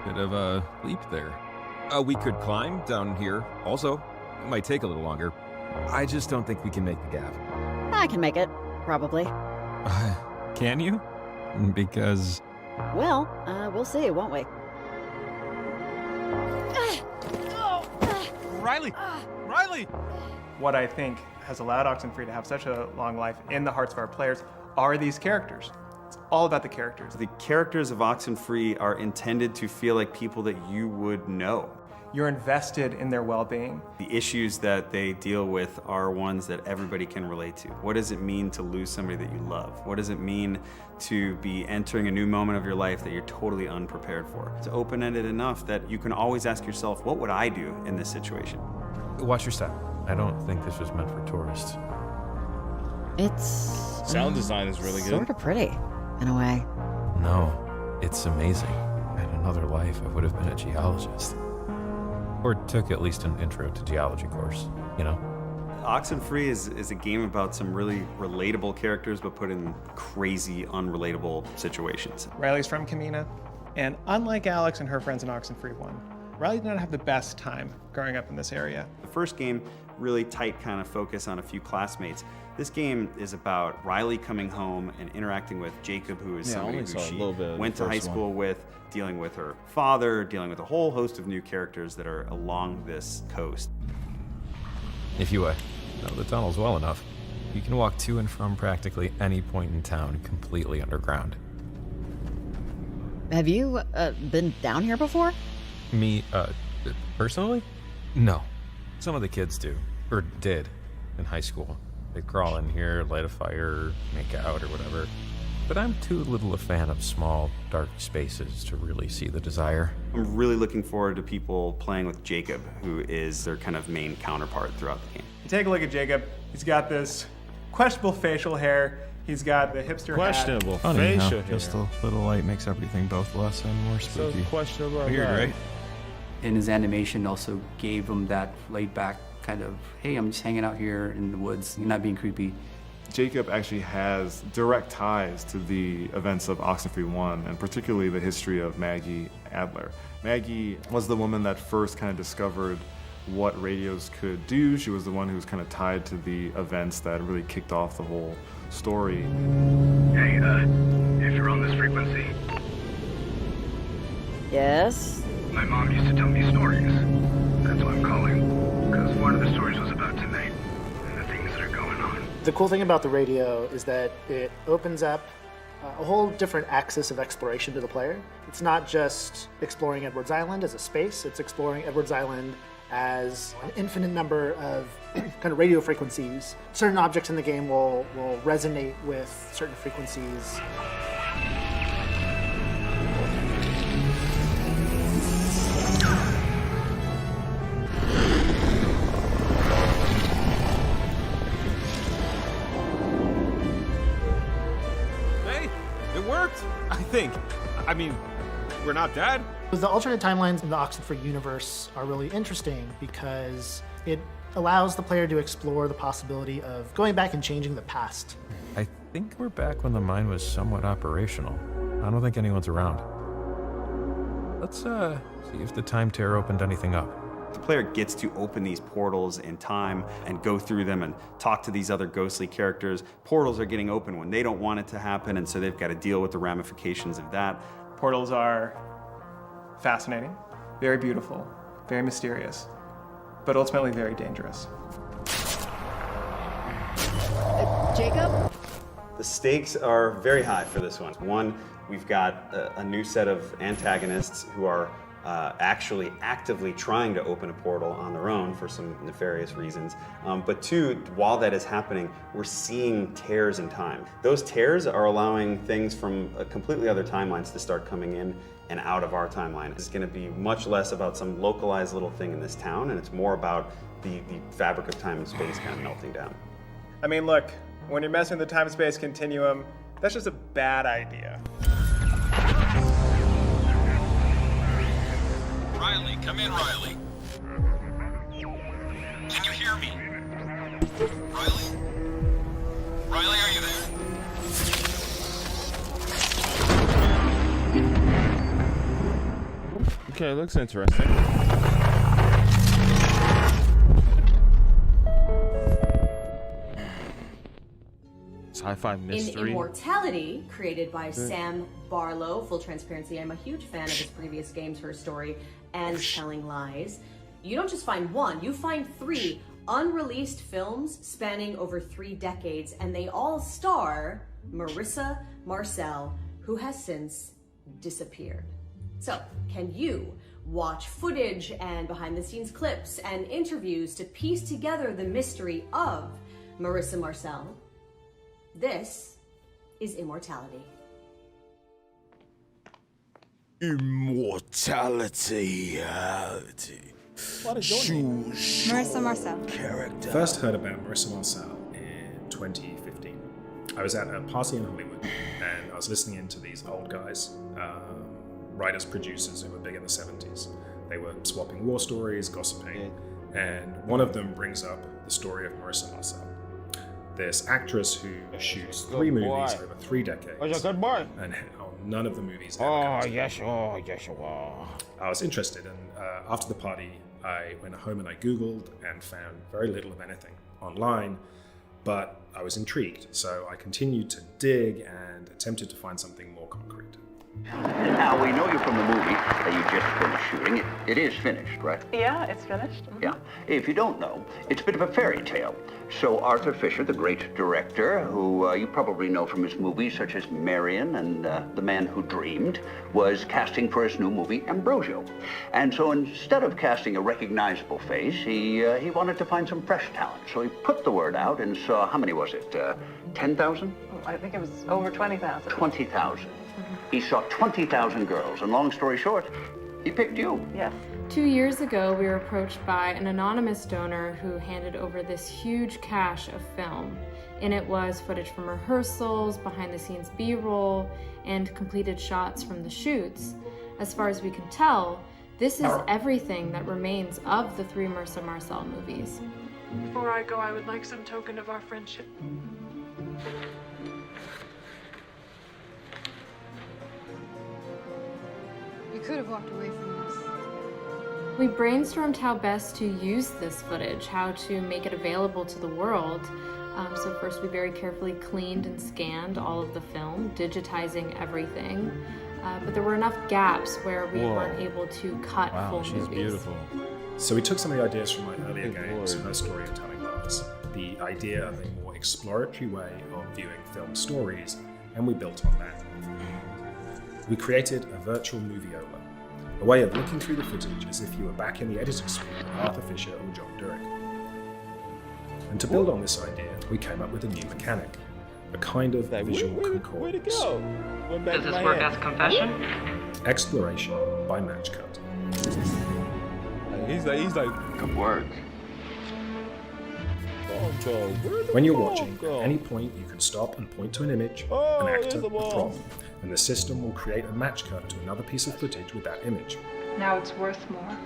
Speaker 24: Bit of a leap there. We could climb down here. Also, it might take a little longer. I just don't think we can make the gap.
Speaker 25: I can make it, probably.
Speaker 24: Can you? Because...
Speaker 25: Well, we'll see, won't we?
Speaker 26: Riley! Riley! What I think has allowed Oxenfree to have such a long life in the hearts of our players are these characters. It's all about the characters.
Speaker 27: The characters of Oxenfree are intended to feel like people that you would know.
Speaker 26: You're invested in their well-being.
Speaker 27: The issues that they deal with are ones that everybody can relate to. What does it mean to lose somebody that you love? What does it mean to be entering a new moment of your life that you're totally unprepared for? It's open-ended enough that you can always ask yourself, what would I do in this situation?
Speaker 24: Watch your step. I don't think this was meant for tourists.
Speaker 25: It's...
Speaker 1: Sound design is really good.
Speaker 25: Sort of pretty, in a way.
Speaker 24: No, it's amazing. In another life, I would have been a geologist. Or took at least an intro to geology course, you know?
Speaker 27: Oxenfree is a game about some really relatable characters, but put in crazy, unrelatable situations.
Speaker 26: Riley's from Covina, and unlike Alex and her friends in Oxenfree 1, Riley did not have the best time growing up in this area.
Speaker 27: The first game, really tight kind of focus on a few classmates. This game is about Riley coming home and interacting with Jacob, who is somebody who she went to high school with, dealing with her father, dealing with a whole host of new characters that are along this coast.
Speaker 24: If you know the tunnels well enough, you can walk to and from practically any point in town completely underground.
Speaker 25: Have you been down here before?
Speaker 24: Me, personally? No. Some of the kids do, or did, in high school. They'd crawl in here, light a fire, make out, or whatever. But I'm too little a fan of small, dark spaces to really see the desire.
Speaker 27: I'm really looking forward to people playing with Jacob, who is their kind of main counterpart throughout the game.
Speaker 26: Take a look at Jacob. He's got this questionable facial hair. He's got the hipster
Speaker 1: questionable
Speaker 26: hat.
Speaker 1: facial hair.
Speaker 24: Just a little light makes everything both less and more spooky.
Speaker 1: So questionable.
Speaker 24: Weird, right?
Speaker 28: And his animation also gave him that laid-back kind of, hey, I'm just hanging out here in the woods, not being creepy.
Speaker 21: Jacob actually has direct ties to the events of Oxenfree 1, and particularly the history of Maggie Adler. Maggie was the woman that first kind of discovered what radios could do. She was the one who was kind of tied to the events that really kicked off the whole story.
Speaker 29: Hey, if you're on this frequency.
Speaker 25: Yes?
Speaker 29: My mom used to tell me stories. That's why I'm calling. Because one of the stories was about tonight and the things that are going on.
Speaker 30: The cool thing about the radio is that it opens up a whole different axis of exploration to the player. It's not just exploring Edwards Island as a space, it's exploring Edwards Island as an infinite number of kind of radio frequencies. Certain objects in the game will resonate with certain frequencies.
Speaker 24: I think. I mean, we're not dead.
Speaker 30: The alternate timelines in the Oxenfree universe are really interesting because it allows the player to explore the possibility of going back and changing the past.
Speaker 24: I think we're back when the mine was somewhat operational. I don't think anyone's around. Let's see if the time tear opened anything up.
Speaker 27: The player gets to open these portals in time and go through them and talk to these other ghostly characters. Portals are getting open when they don't want it to happen, and so they've got to deal with the ramifications of that.
Speaker 26: Portals are fascinating, very beautiful, very mysterious, but ultimately very dangerous.
Speaker 25: Jacob?
Speaker 27: The stakes are very high for this one. One, we've got a new set of antagonists who are actually actively trying to open a portal on their own for some nefarious reasons. But two, while that is happening, we're seeing tears in time. Those tears are allowing things from completely other timelines to start coming in and out of our timeline. It's going to be much less about some localized little thing in this town, and it's more about the fabric of time and space kind of melting down.
Speaker 26: I mean, look, when you're messing with the time-space continuum, that's just a bad idea.
Speaker 10: Riley, come in, Riley. Can you hear me? Riley? Riley, are you there?
Speaker 1: Okay, looks interesting. Sci-fi mystery.
Speaker 3: In Immortality, created by Sam Barlow, full transparency, I'm a huge fan of his previous games, Her Story and Telling Lies. You don't just find one, you find 3 unreleased films spanning over 3 decades, and they all star Marissa Marcel, who has since disappeared. So, can you watch footage and behind-the-scenes clips and interviews to piece together the mystery of Marissa Marcel? This is Immortality.
Speaker 2: Immortality.
Speaker 4: Marissa Marcel.
Speaker 2: Character.
Speaker 6: First heard about Marissa Marcel in 2015. I was at a party in Hollywood and I was listening in to these old guys, writers, producers who were big in the 70s. They were swapping war stories, gossiping, and one of them brings up the story of Marissa Marcel. This actress who shoots 3 movies over 3 decades, and how none of the movies ever come together. I was interested, and after the party, I went home and I Googled and found very little of anything online, but I was intrigued, so I continued to dig and attempted to find something more concrete.
Speaker 23: Now, we know you from the movie that you just finished shooting. It is finished, right?
Speaker 9: Yeah, it's finished.
Speaker 23: Yeah. If you don't know, it's a bit of a fairy tale. So Arthur Fisher, the great director, who you probably know from his movies such as Marion and The Man Who Dreamed, was casting for his new movie, Ambrosio. And so instead of casting a recognizable face, he wanted to find some fresh talent. So he put the word out and saw, how many was it, 10,000?
Speaker 9: I think it was over 20,000.
Speaker 23: 20,000. He saw 20,000 girls, and long story short, he picked you.
Speaker 9: Yes.
Speaker 11: 2 years ago, we were approached by an anonymous donor who handed over this huge cache of film. In it was footage from rehearsals, behind-the-scenes B-roll, and completed shots from the shoots. As far as we can tell, this is everything that remains of the 3 Marissa Marcel movies.
Speaker 9: Before I go, I would like some token of our friendship.
Speaker 4: You could have walked away from this.
Speaker 11: We brainstormed how best to use this footage, how to make it available to the world. So first we very carefully cleaned and scanned all of the film, digitizing everything. But there were enough gaps where we weren't able to cut full movies.
Speaker 1: Beautiful.
Speaker 6: So we took some of the ideas from my earlier games, Her Story and Telling Lies, the idea of a more exploratory way of viewing film stories, and we built on that. We created a virtual movieola, a way of looking through the footage as if you were back in the editor's suite with Arthur Fisher or John Durick. And to build on this idea, we came up with a new mechanic, a kind of visual concordance.
Speaker 9: Does this work as confession?
Speaker 6: Exploration by match cut.
Speaker 1: He's like
Speaker 23: good words.
Speaker 6: When you're watching, at any point you can stop and point to an image, an actor, a prop, and the system will create a match cut to another piece of footage with that image.
Speaker 9: Now it's worth more.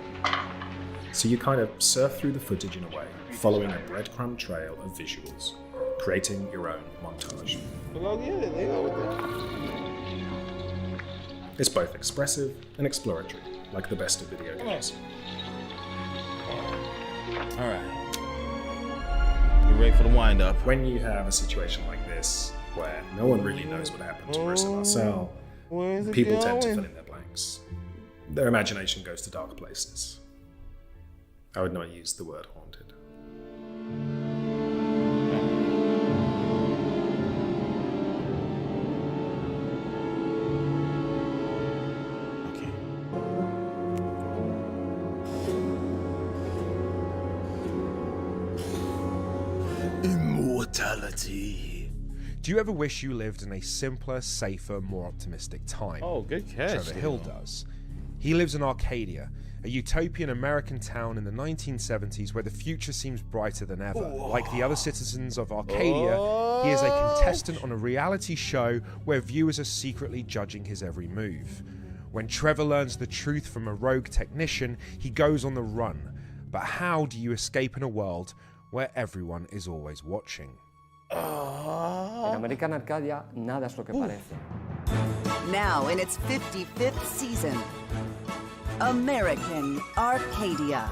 Speaker 6: So you kind of surf through the footage in a way, following a breadcrumb trail of visuals, creating your own montage. It's both expressive and exploratory, like the best of video games.
Speaker 1: All right. Get ready for the wind up.
Speaker 6: When you have a situation like this, where no one really knows what happened to Marissa Marcel, people tend to fill in their blanks. Their imagination goes to dark places. I would not use the word haunted.
Speaker 1: Immortality.
Speaker 8: Do you ever wish you lived in a simpler, safer, more optimistic time?
Speaker 1: Oh, good catch.
Speaker 8: Trevor Hill does. He lives in Arcadia, a utopian American town in the 1970s where the future seems brighter than ever. Like the other citizens of Arcadia, he is a contestant on a reality show where viewers are secretly judging his every move. When Trevor learns the truth from a rogue technician, he goes on the run. But how do you escape in a world where everyone is always watching?
Speaker 2: En American Arcadia, nada es lo que parece.
Speaker 5: Now in its 55th season, American Arcadia.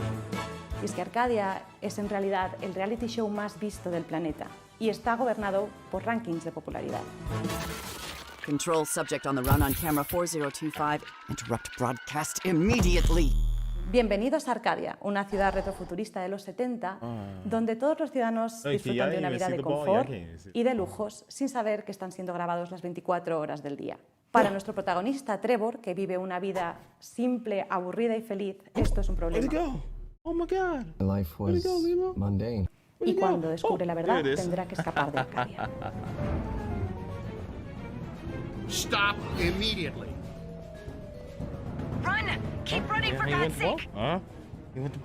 Speaker 12: Y es que Arcadia es en realidad el reality show más visto del planeta y está gobernado por rankings de popularidad.
Speaker 5: Control subject on the run on camera 4025. Interrupt broadcast immediately.
Speaker 12: Bienvenidos a Arcadia, una ciudad retrofuturista de los 70, donde todos los ciudadanos disfrutan de una vida de confort y de lujos sin saber que están siendo grabados las 24 horas del día. Para nuestro protagonista, Trevor, que vive una vida simple, aburrida y feliz, esto es un problema.
Speaker 1: Oh my God.
Speaker 14: Life was mundane.
Speaker 12: Y cuando descubre la verdad, tendrá que escapar de Arcadia.
Speaker 15: Stop immediately.
Speaker 22: Run! Keep running for God's sake!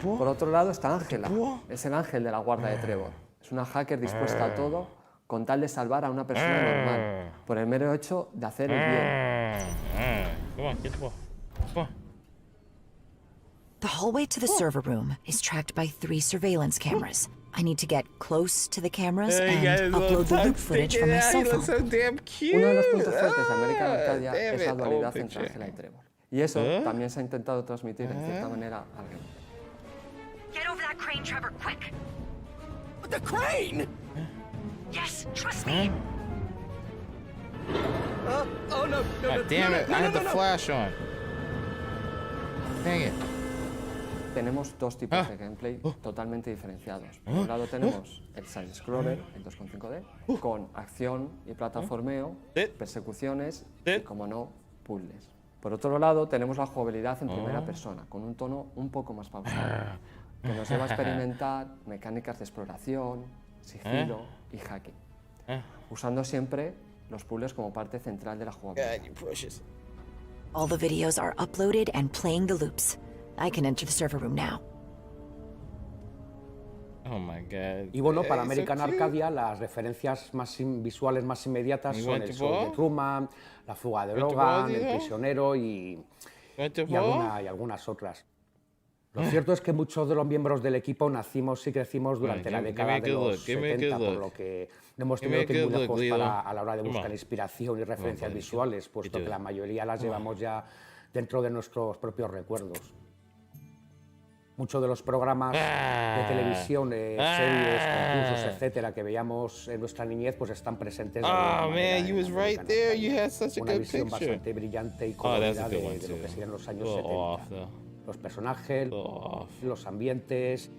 Speaker 2: Por otro lado está Ángela. Es el ángel de la guarda de Trevor. Es una hacker dispuesta a todo con tal de salvar a una persona normal, por el mero hecho de hacer el bien.
Speaker 16: The hallway to the server room is tracked by 3 surveillance cameras. I need to get close to the cameras and upload the loop footage from my cell phone.
Speaker 2: Uno de los puntos fuertes de American Arcadia es la dualidad entre Ángela y Trevor. Y eso también se ha intentado transmitir en cierta manera al game.
Speaker 22: Get over that crane, Trevor, quick!
Speaker 15: The crane?
Speaker 22: Yes, trust me!
Speaker 15: Oh no,
Speaker 1: God damn it, I had the flash on. Dang it.
Speaker 2: Tenemos dos tipos de gameplay totalmente diferenciados. Por un lado tenemos el side-scroller en 2.5D, con acción y plataformeo, persecuciones y, como no, puzzles. Por otro lado, tenemos la jugabilidad en primera persona, con un tono un poco más pausado, que nos lleva a experimentar mecánicas de exploración, sigilo y hacking, usando siempre los puzzles como parte central de la jugabilidad.
Speaker 16: All the videos are uploaded and playing the loops. I can enter the server room now.
Speaker 1: Oh my God.
Speaker 17: Y bueno, para American Arcadia las referencias visuales más inmediatas son el show de Truman, la fuga de Logan, el prisionero y algunas otras. Lo cierto es que muchos de los miembros del equipo nacimos y crecimos durante la década de los 70, por lo que no hemos tenido que ir muy lejos a la hora de buscar inspiración y referencias visuales, puesto que la mayoría las llevamos ya dentro de nuestros propios recuerdos. Muchos de los programas de televisión, series, concursos, etcétera, que veíamos en nuestra niñez, pues están presentes de alguna manera en una visión bastante brillante y colorida de lo que serían los años 70. Los personajes, los ambientes,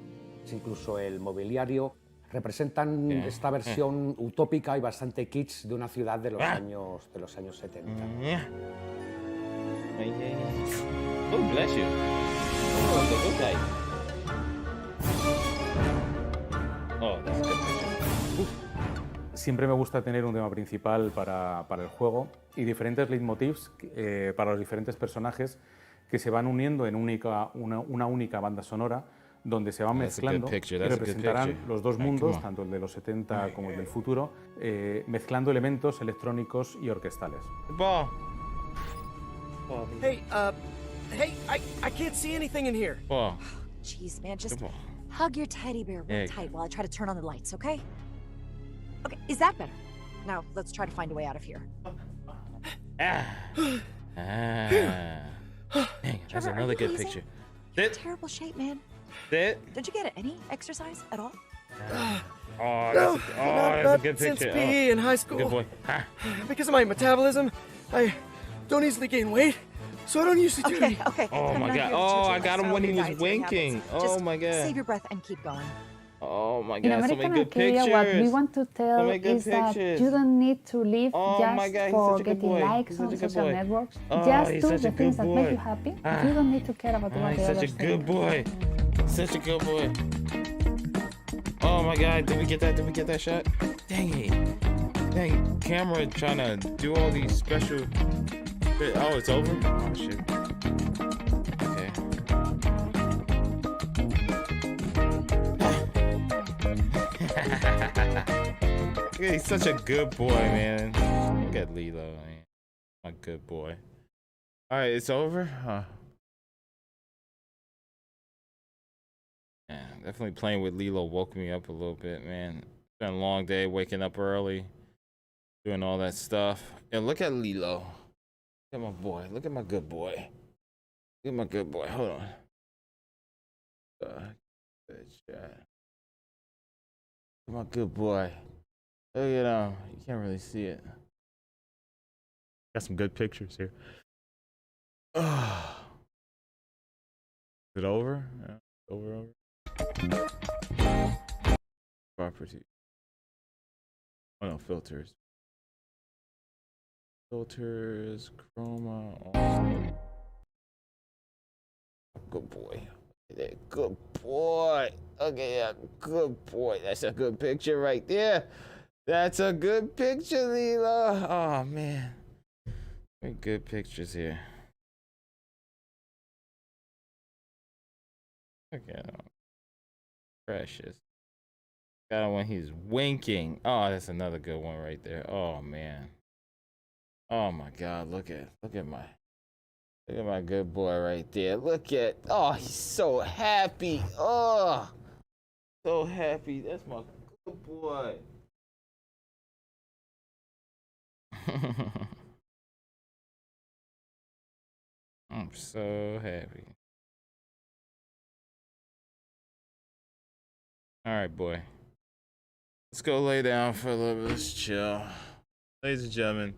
Speaker 17: incluso el mobiliario, representan esta versión utópica y bastante kitsch de una ciudad de los años 70.
Speaker 1: Oh, bless you.
Speaker 18: Siempre me gusta tener un tema principal para el juego y diferentes leitmotivs para los diferentes personajes que se van uniendo en una única banda sonora donde se van mezclando y representarán los dos mundos, tanto el de los 70 como el del futuro, mezclando elementos electrónicos y orquestales.
Speaker 15: Hey, I can't see anything in here.
Speaker 13: Jeez, man, just hug your teddy bear real tight while I try to turn on the lights, okay? Okay, is that better? Now, let's try to find a way out of here.
Speaker 1: Dang, that's another good picture.
Speaker 13: You're in terrible shape, man. Did you get any exercise at all?
Speaker 7: That's a good picture. Since PE in high school.
Speaker 1: Good boy.
Speaker 7: Because of my metabolism, I don't easily gain weight, so I don't usually do any.
Speaker 13: Okay.
Speaker 1: Oh my god. Oh, I got him when he was winking. Oh my god.
Speaker 13: Save your breath and keep going.
Speaker 1: Oh my
Speaker 19: In
Speaker 1: god. So
Speaker 19: American
Speaker 1: many good
Speaker 19: Arcadia,
Speaker 1: pictures.
Speaker 19: what we want to tell
Speaker 1: many good
Speaker 19: is that
Speaker 1: pictures.
Speaker 19: you don't need to live
Speaker 1: Oh my
Speaker 19: just
Speaker 1: God, he's
Speaker 19: for
Speaker 1: such a good
Speaker 19: getting
Speaker 1: boy.
Speaker 19: likes
Speaker 1: He's
Speaker 19: on
Speaker 1: such a good
Speaker 19: social
Speaker 1: boy.
Speaker 19: networks.
Speaker 1: Oh,
Speaker 19: Just
Speaker 1: he's
Speaker 19: do
Speaker 1: such
Speaker 19: the
Speaker 1: a
Speaker 19: things
Speaker 1: good
Speaker 19: that make
Speaker 1: boy.
Speaker 19: you happy.
Speaker 1: Ah.
Speaker 19: You don't need to care about what
Speaker 1: He's
Speaker 19: the
Speaker 1: such a
Speaker 19: others
Speaker 1: good
Speaker 19: think.
Speaker 1: boy. Such a good boy. Oh my god, did we get that? Did we get that shot? Dang it. Dang, camera trying to do all these special... Oh, it's over? Oh, shit. Okay. He's such a good boy, man. Look at Lilo, man. My good boy. Alright, it's over? Huh. Yeah, definitely playing with Lilo woke me up a little bit, man. It's been a long day, waking up early, doing all that stuff. Yeah, look at Lilo. Look at my boy. Look at my good boy. Look at my good boy. Hold on. Good shot. Look at my good boy. Look at him. You can't really see it. Got some good pictures here. Is it over? Yeah, over. Property. Oh no, filters. Filters, chroma. Oh. Good boy. Good boy. Okay, yeah, good boy. That's a good picture right there. That's a good picture, Lila. Oh man. Very good pictures here. Look at him. Precious. Got him when he's winking. Oh, that's another good one right there. Oh man. Oh my god, look at my good boy right there. Look at, oh, he's so happy. Oh, so happy. That's my good boy. I'm so happy. All right, boy. Let's go lay down for a little bit. Let's chill. Ladies and gentlemen,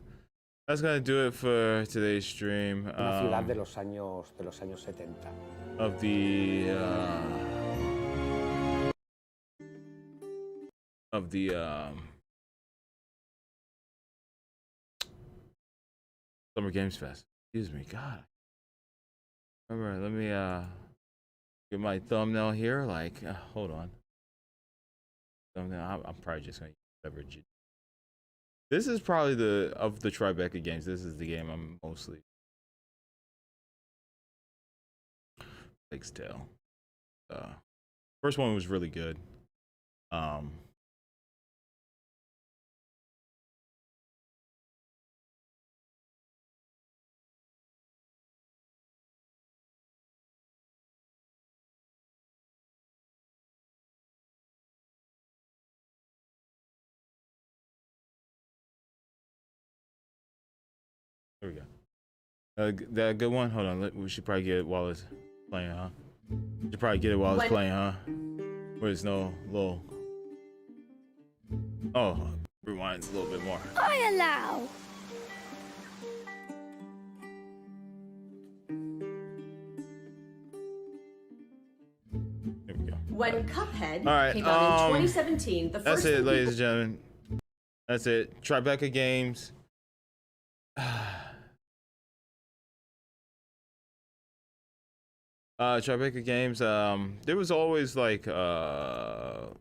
Speaker 1: that's gonna do it for today's stream.
Speaker 17: Una ciudad de los años 70.
Speaker 1: Of the Summer Games Fest. Excuse me, God. Remember, let me get my thumbnail here. Like, hold on. Thumbnail. I'm probably just gonna leverage it. This is probably of the Tribecca games. This is the game I'm mostly. Pig's Tail. First one was really good. There we go. That good one. Hold on. We should probably get it while it's playing, huh? We should probably get it while it's playing, huh? Where there's no little. Oh, rewind a little bit more.
Speaker 20: I allow.
Speaker 1: There we go.
Speaker 3: When Cuphead
Speaker 1: right,
Speaker 3: came out in 2017, the first
Speaker 1: that's it,
Speaker 3: thing
Speaker 1: ladies and gentlemen. That's it. Tribecca Games. Tribecca Games. There was always like 3 or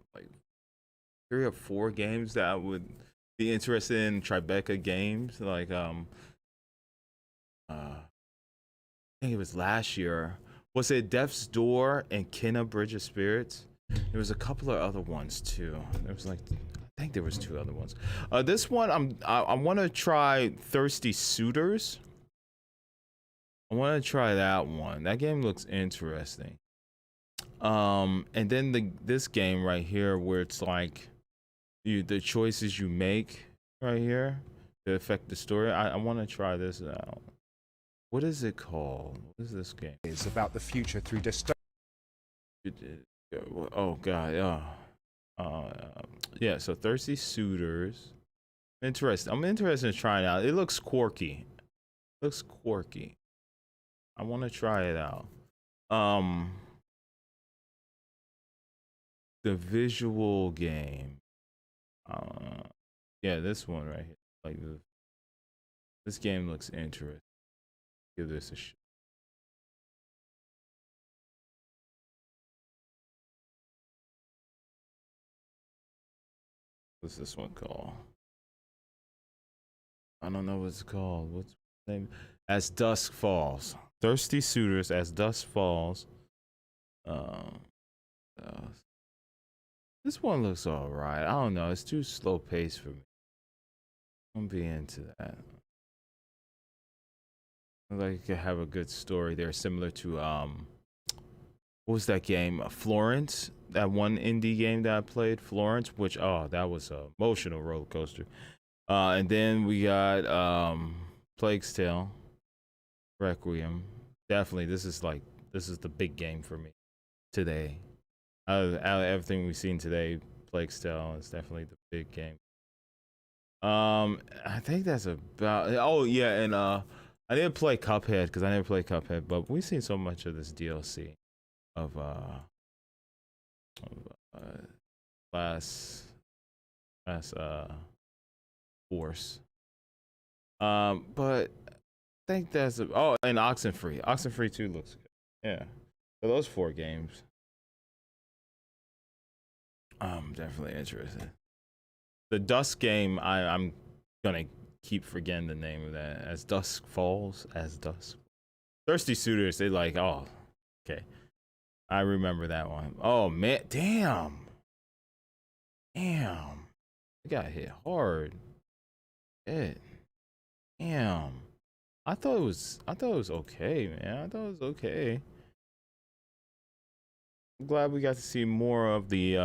Speaker 1: 4 games that I would be interested in. Tribecca Games, like I think it was last year. Was it Death's Door and Kenna Bridge of Spirits? There was a couple of other ones too. There was like, I think there was 2 other ones. This one, I want to try Thirsty Suitors. I want to try that one. That game looks interesting. And then this game right here, where it's like the choices you make right here to affect the story. I want to try this out. What is it called? What is this game?
Speaker 8: It's about the future through
Speaker 1: Oh god, yeah. So Thirsty Suitors. Interesting. I'm interested in trying it out. It looks quirky. Looks quirky. I want to try it out. The visual game. Yeah, this one right here. Like this game looks interesting. Give this a shot. What's this one called? I don't know what it's called. What's the name? As Dusk Falls. Thirsty Suitors as Dusk Falls. This one looks alright. I don't know. It's too slow paced for me. I'm be into that. Like it could have a good story there, similar to what was that game? Florence, that one indie game that I played, Florence, which that was a emotional roller coaster. And then we got Plague's Tale, Requiem. Definitely, this is the big game for me today. Out of everything we've seen today, Plague's Tale is definitely the big game. I think that's about. Oh yeah, and I didn't play Cuphead because I never played Cuphead, but we've seen so much of this DLC of last Force. But I think that's and Oxenfree. Oxenfree 2 looks good. Yeah. So those 4 games. I'm definitely interested. The Dusk game, I'm gonna keep forgetting the name of that. As Dusk Falls, as Dusk. Thirsty Suitors, they like, oh, okay. I remember that one. Oh man, damn. Damn. I got hit hard. Shit. Damn. I thought it was okay, man. I thought it was okay. I'm glad we got to see more of the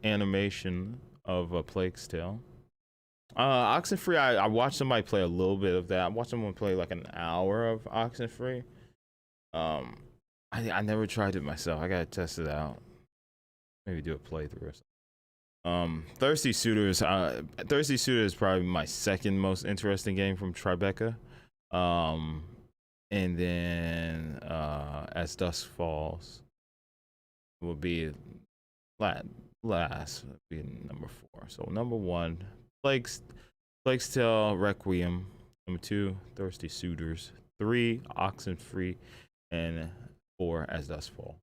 Speaker 1: animation of a Plague's Tale. Oxenfree, I watched somebody play a little bit of that. I watched someone play like an hour of Oxenfree. I never tried it myself. I gotta test it out. Maybe do a playthrough or something. Thirsty Suitors. Thirsty Suitors is probably my second most interesting game from Tribecca. And then As Dusk Falls will be last would be number 4. So number 1, Plague's Tale Requiem. Number 2, Thirsty Suitors. 3, Oxenfree, and 4, As Dusk Fall.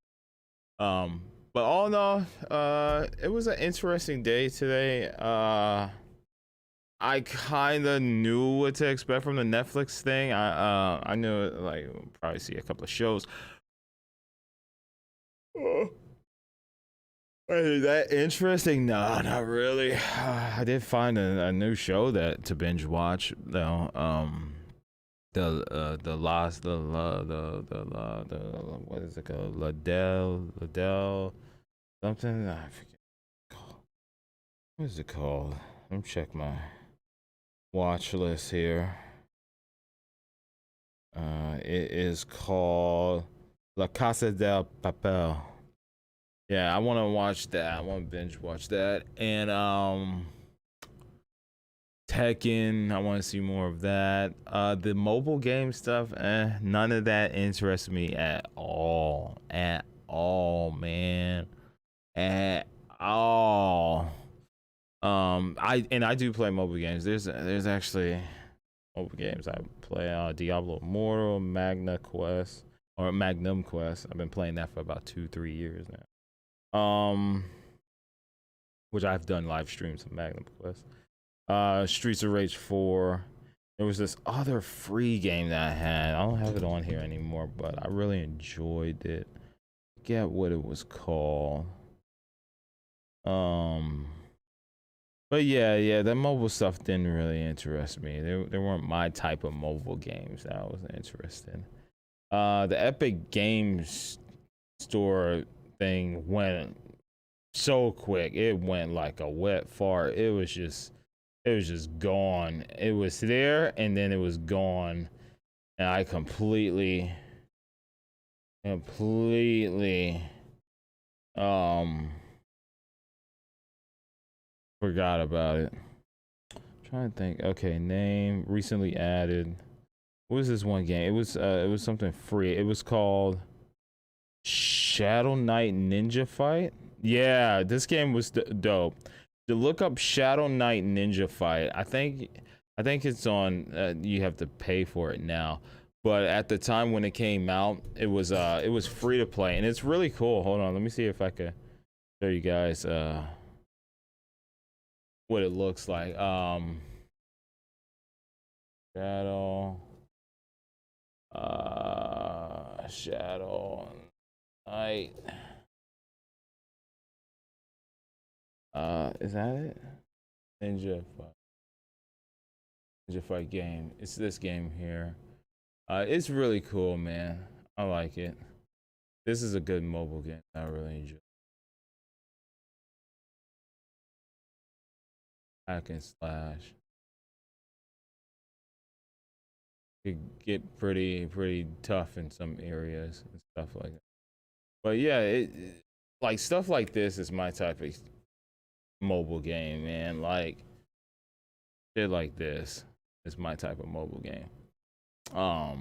Speaker 1: But all in all, it was an interesting day today. I kind of knew what to expect from the Netflix thing. I knew like we'll probably see a couple of shows. That interesting? No, not really. I did find a new show to binge watch though. The what is it called? Liddell something. I forget. What is it called? Let me check my watch list here. It is called La Casa del Papel. Yeah, I want to watch that. I want to binge watch that. And Tekken, I want to see more of that. The mobile game stuff, none of that interests me at all. At all, man. At all. I do play mobile games. There's actually mobile games I play. Diablo Immortal, Magnum Quest. I've been playing that for about 2-3 years now. Which I've done live streams of Magnum Quest. Streets of Rage 4. There was this other free game that I had. I don't have it on here anymore, but I really enjoyed it. I forget what it was called. But yeah, that mobile stuff didn't really interest me. They weren't my type of mobile games that I was interested in. The Epic Games Store thing went so quick. It went like a wet fart. It was just gone. It was there and then it was gone, and I completely Forgot about it. Trying to think. Okay, name recently added. What was this one game? It was something free. It was called Shadow Knight Ninja Fight. Yeah, this game was dope. To look up Shadow Knight Ninja Fight. I think it's on. You have to pay for it now, but at the time when it came out, it was free to play, and it's really cool. Hold on, let me see if I could show you guys what it looks like. Shadow Knight. Is that it? Ninja Fight game. It's this game here. It's really cool, man. I like it. This is a good mobile game. I really enjoy. Hack and slash. It get pretty tough in some areas and stuff like that. But yeah, like stuff like this is my type of mobile game, man. Like shit like this is my type of mobile game. I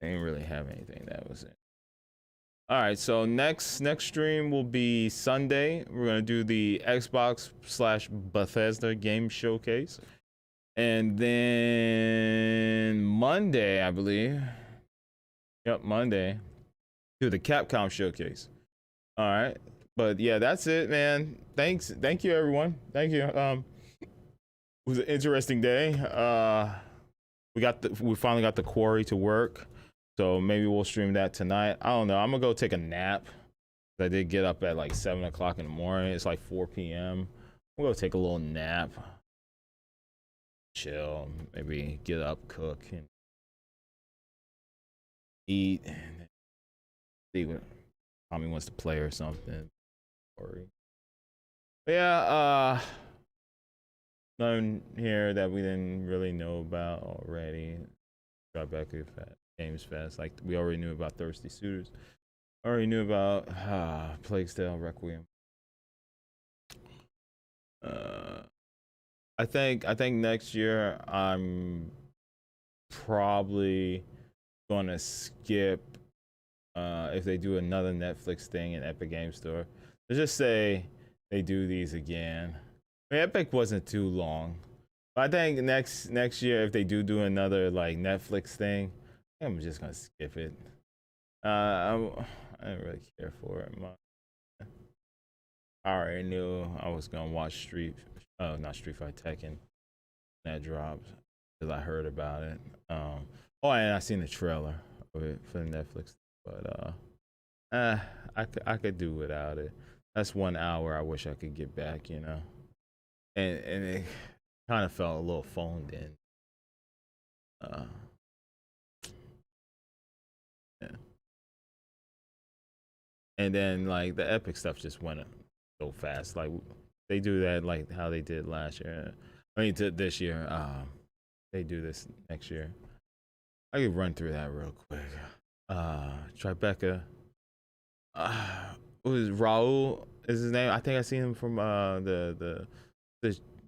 Speaker 1: didn't really have anything that was it. All right, so next stream will be Sunday. We're gonna do the Xbox/Bethesda game showcase. And then Monday, I believe. Yep, Monday. Do the Capcom showcase. All right. But yeah, that's it, man. Thank you, everyone. Thank you. It was an interesting day. We finally got the quarry to work. So maybe we'll stream that tonight. I don't know. I'm gonna go take a nap. I did get up at like 7 o'clock in the morning. It's like 4 p.m. We'll go take a little nap. Chill, maybe get up, cook, and eat, and see what Tommy wants to play or something. But yeah, nothing here that we didn't really know about already. Tribecca Games Fest, like we already knew about Thirsty Suitors. Already knew about Plague Tale Requiem. I think next year I'm probably gonna skip if they do another Netflix thing in Epic Game Store. Let's just say they do these again. I mean, Epic wasn't too long, but I think next year if they do another like Netflix thing, I'm just gonna skip it. I didn't really care for it much. I already knew I was gonna watch not Street Fighter Tekken. That dropped because I heard about it. Oh, and I seen the trailer of it for Netflix, but I could do without it. That's 1 hour I wish I could get back, you know. And it kind of felt a little phoned in. Yeah. And then like the Epic stuff just went so fast. Like they do that like how they did last year. I mean this year. They do this next year. I could run through that real quick. Tribecca. What was Raul is his name? I think I seen him from the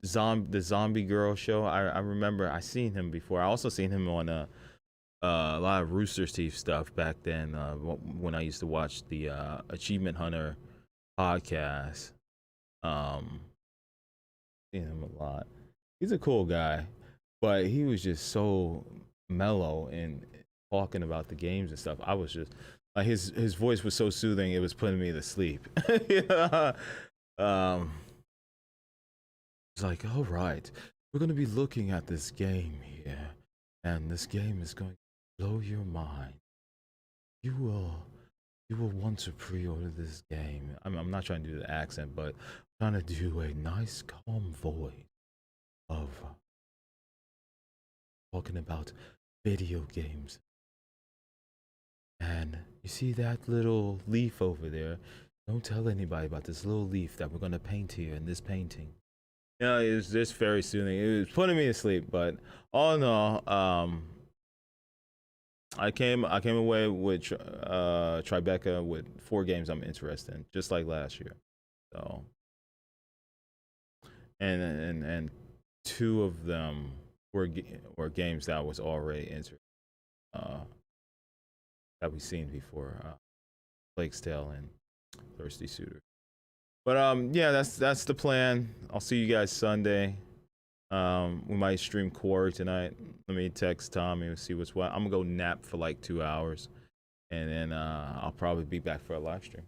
Speaker 1: zombie girl show. I remember I seen him before. I also seen him on a lot of Rooster Teeth stuff back then when I used to watch the Achievement Hunter podcast. Seen him a lot. He's a cool guy, but he was just so mellow and talking about the games and stuff. I was just like his voice was so soothing, it was putting me to sleep. Yeah. It's like, all right, we're gonna be looking at this game here, and this game is going to blow your mind. You will want to pre-order this game. I'm not trying to do the accent, but I'm trying to do a nice calm voice of talking about video games. And you see that little leaf over there? Don't tell anybody about this little leaf that we're gonna paint here in this painting. Yeah, it was just very soothing. It was putting me to sleep, but all in all, I came away with Tribecca with 4 games I'm interested in, just like last year. So, and 2 of them were games that I was already interested, that we've seen before, Plague's Tale and Thirsty Suitor. But yeah, that's the plan. I'll see you guys Sunday. We might stream Quarry tonight. Let me text Tommy and see what's what. I'm gonna go nap for like 2 hours, and then I'll probably be back for a live stream.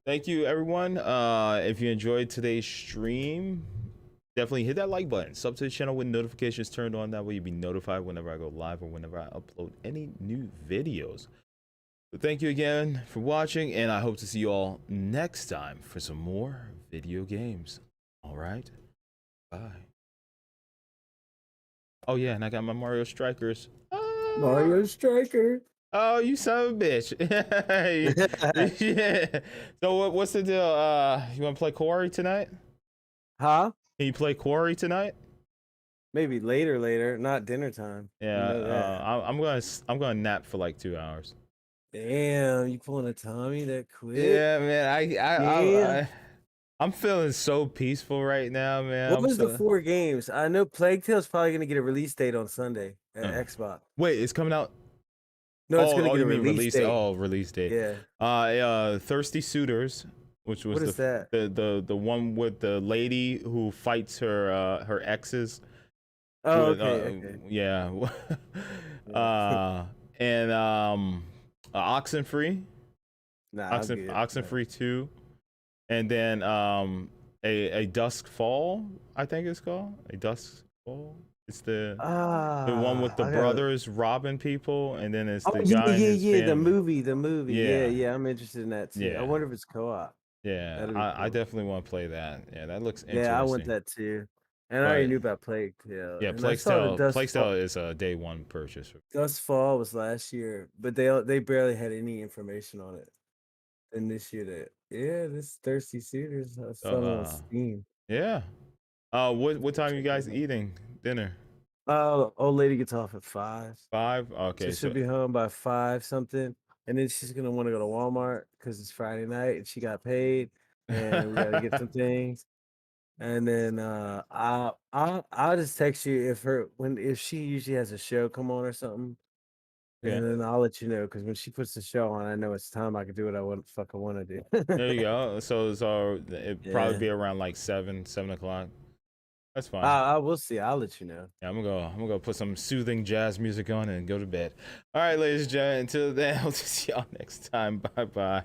Speaker 1: Thank you, everyone. If you enjoyed today's stream, definitely hit that like button. Sub to the channel with notifications turned on. That way you'll be notified whenever I go live or whenever I upload any new videos. But thank you again for watching, and I hope to see you all next time for some more video games. All right. Bye. Oh yeah, and I got my Mario Strikers.
Speaker 10: Mario Striker.
Speaker 1: Oh, you son of a bitch. Yeah. So what's the deal? You want to play Quarry tonight?
Speaker 10: Huh?
Speaker 1: Can you play Quarry tonight?
Speaker 10: Maybe later, not dinner time.
Speaker 1: Yeah,
Speaker 10: You know that.
Speaker 1: I'm gonna nap for like 2 hours.
Speaker 10: Damn, you pulling a Tommy that quick?
Speaker 1: Yeah, man. I'm feeling so peaceful right now, man.
Speaker 10: What was the 4 games? I know Plague Tale's probably gonna get a release date on Sunday at Xbox.
Speaker 1: Wait, it's coming out.
Speaker 10: No, it's gonna get a release date.
Speaker 1: Oh, release date.
Speaker 10: Yeah.
Speaker 1: Thirsty Suitors, which was
Speaker 10: What is that?
Speaker 1: the one with the lady who fights her exes.
Speaker 10: Oh, okay.
Speaker 1: Yeah. And Oxenfree.
Speaker 10: Nah,
Speaker 1: Oxenfree 2. And then a Dusk Fall, I think it's called. A Dusk Fall. It's the one with the brothers robbing people, and then it's the guy.
Speaker 10: The movie. Yeah, I'm interested in that too.
Speaker 1: Yeah.
Speaker 10: I wonder if it's co-op.
Speaker 1: Yeah, I definitely want to play that. Yeah, that looks interesting.
Speaker 10: Yeah, I want that too. And I already knew about Plague Tale.
Speaker 1: Yeah,
Speaker 10: And
Speaker 1: Plague
Speaker 10: I saw the
Speaker 1: Tale is a day 1 purchase.
Speaker 10: Dusk Fall was last year, but they barely had any information on it. And this year, this Thirsty Suitors I saw on Steam.
Speaker 1: Yeah. What time are you guys eating dinner?
Speaker 10: Old lady gets off at 5.
Speaker 1: 5? Okay.
Speaker 10: So she'll be home by 5 something, and then she's gonna want to go to Walmart because it's Friday night and she got paid, and we gotta get some things. And then I'll just text you if she usually has a show come on or something.
Speaker 1: Yeah.
Speaker 10: And then I'll let you know, because when she puts the show on, I know it's time I can do what I want to do.
Speaker 1: There you go. So it'd probably be around like 7 o'clock. That's fine.
Speaker 10: I will see. I'll let you know.
Speaker 1: Yeah, I'm gonna go put some soothing jazz music on and go to bed. All right, ladies and gentlemen. Until then, I'll see y'all next time. Bye bye.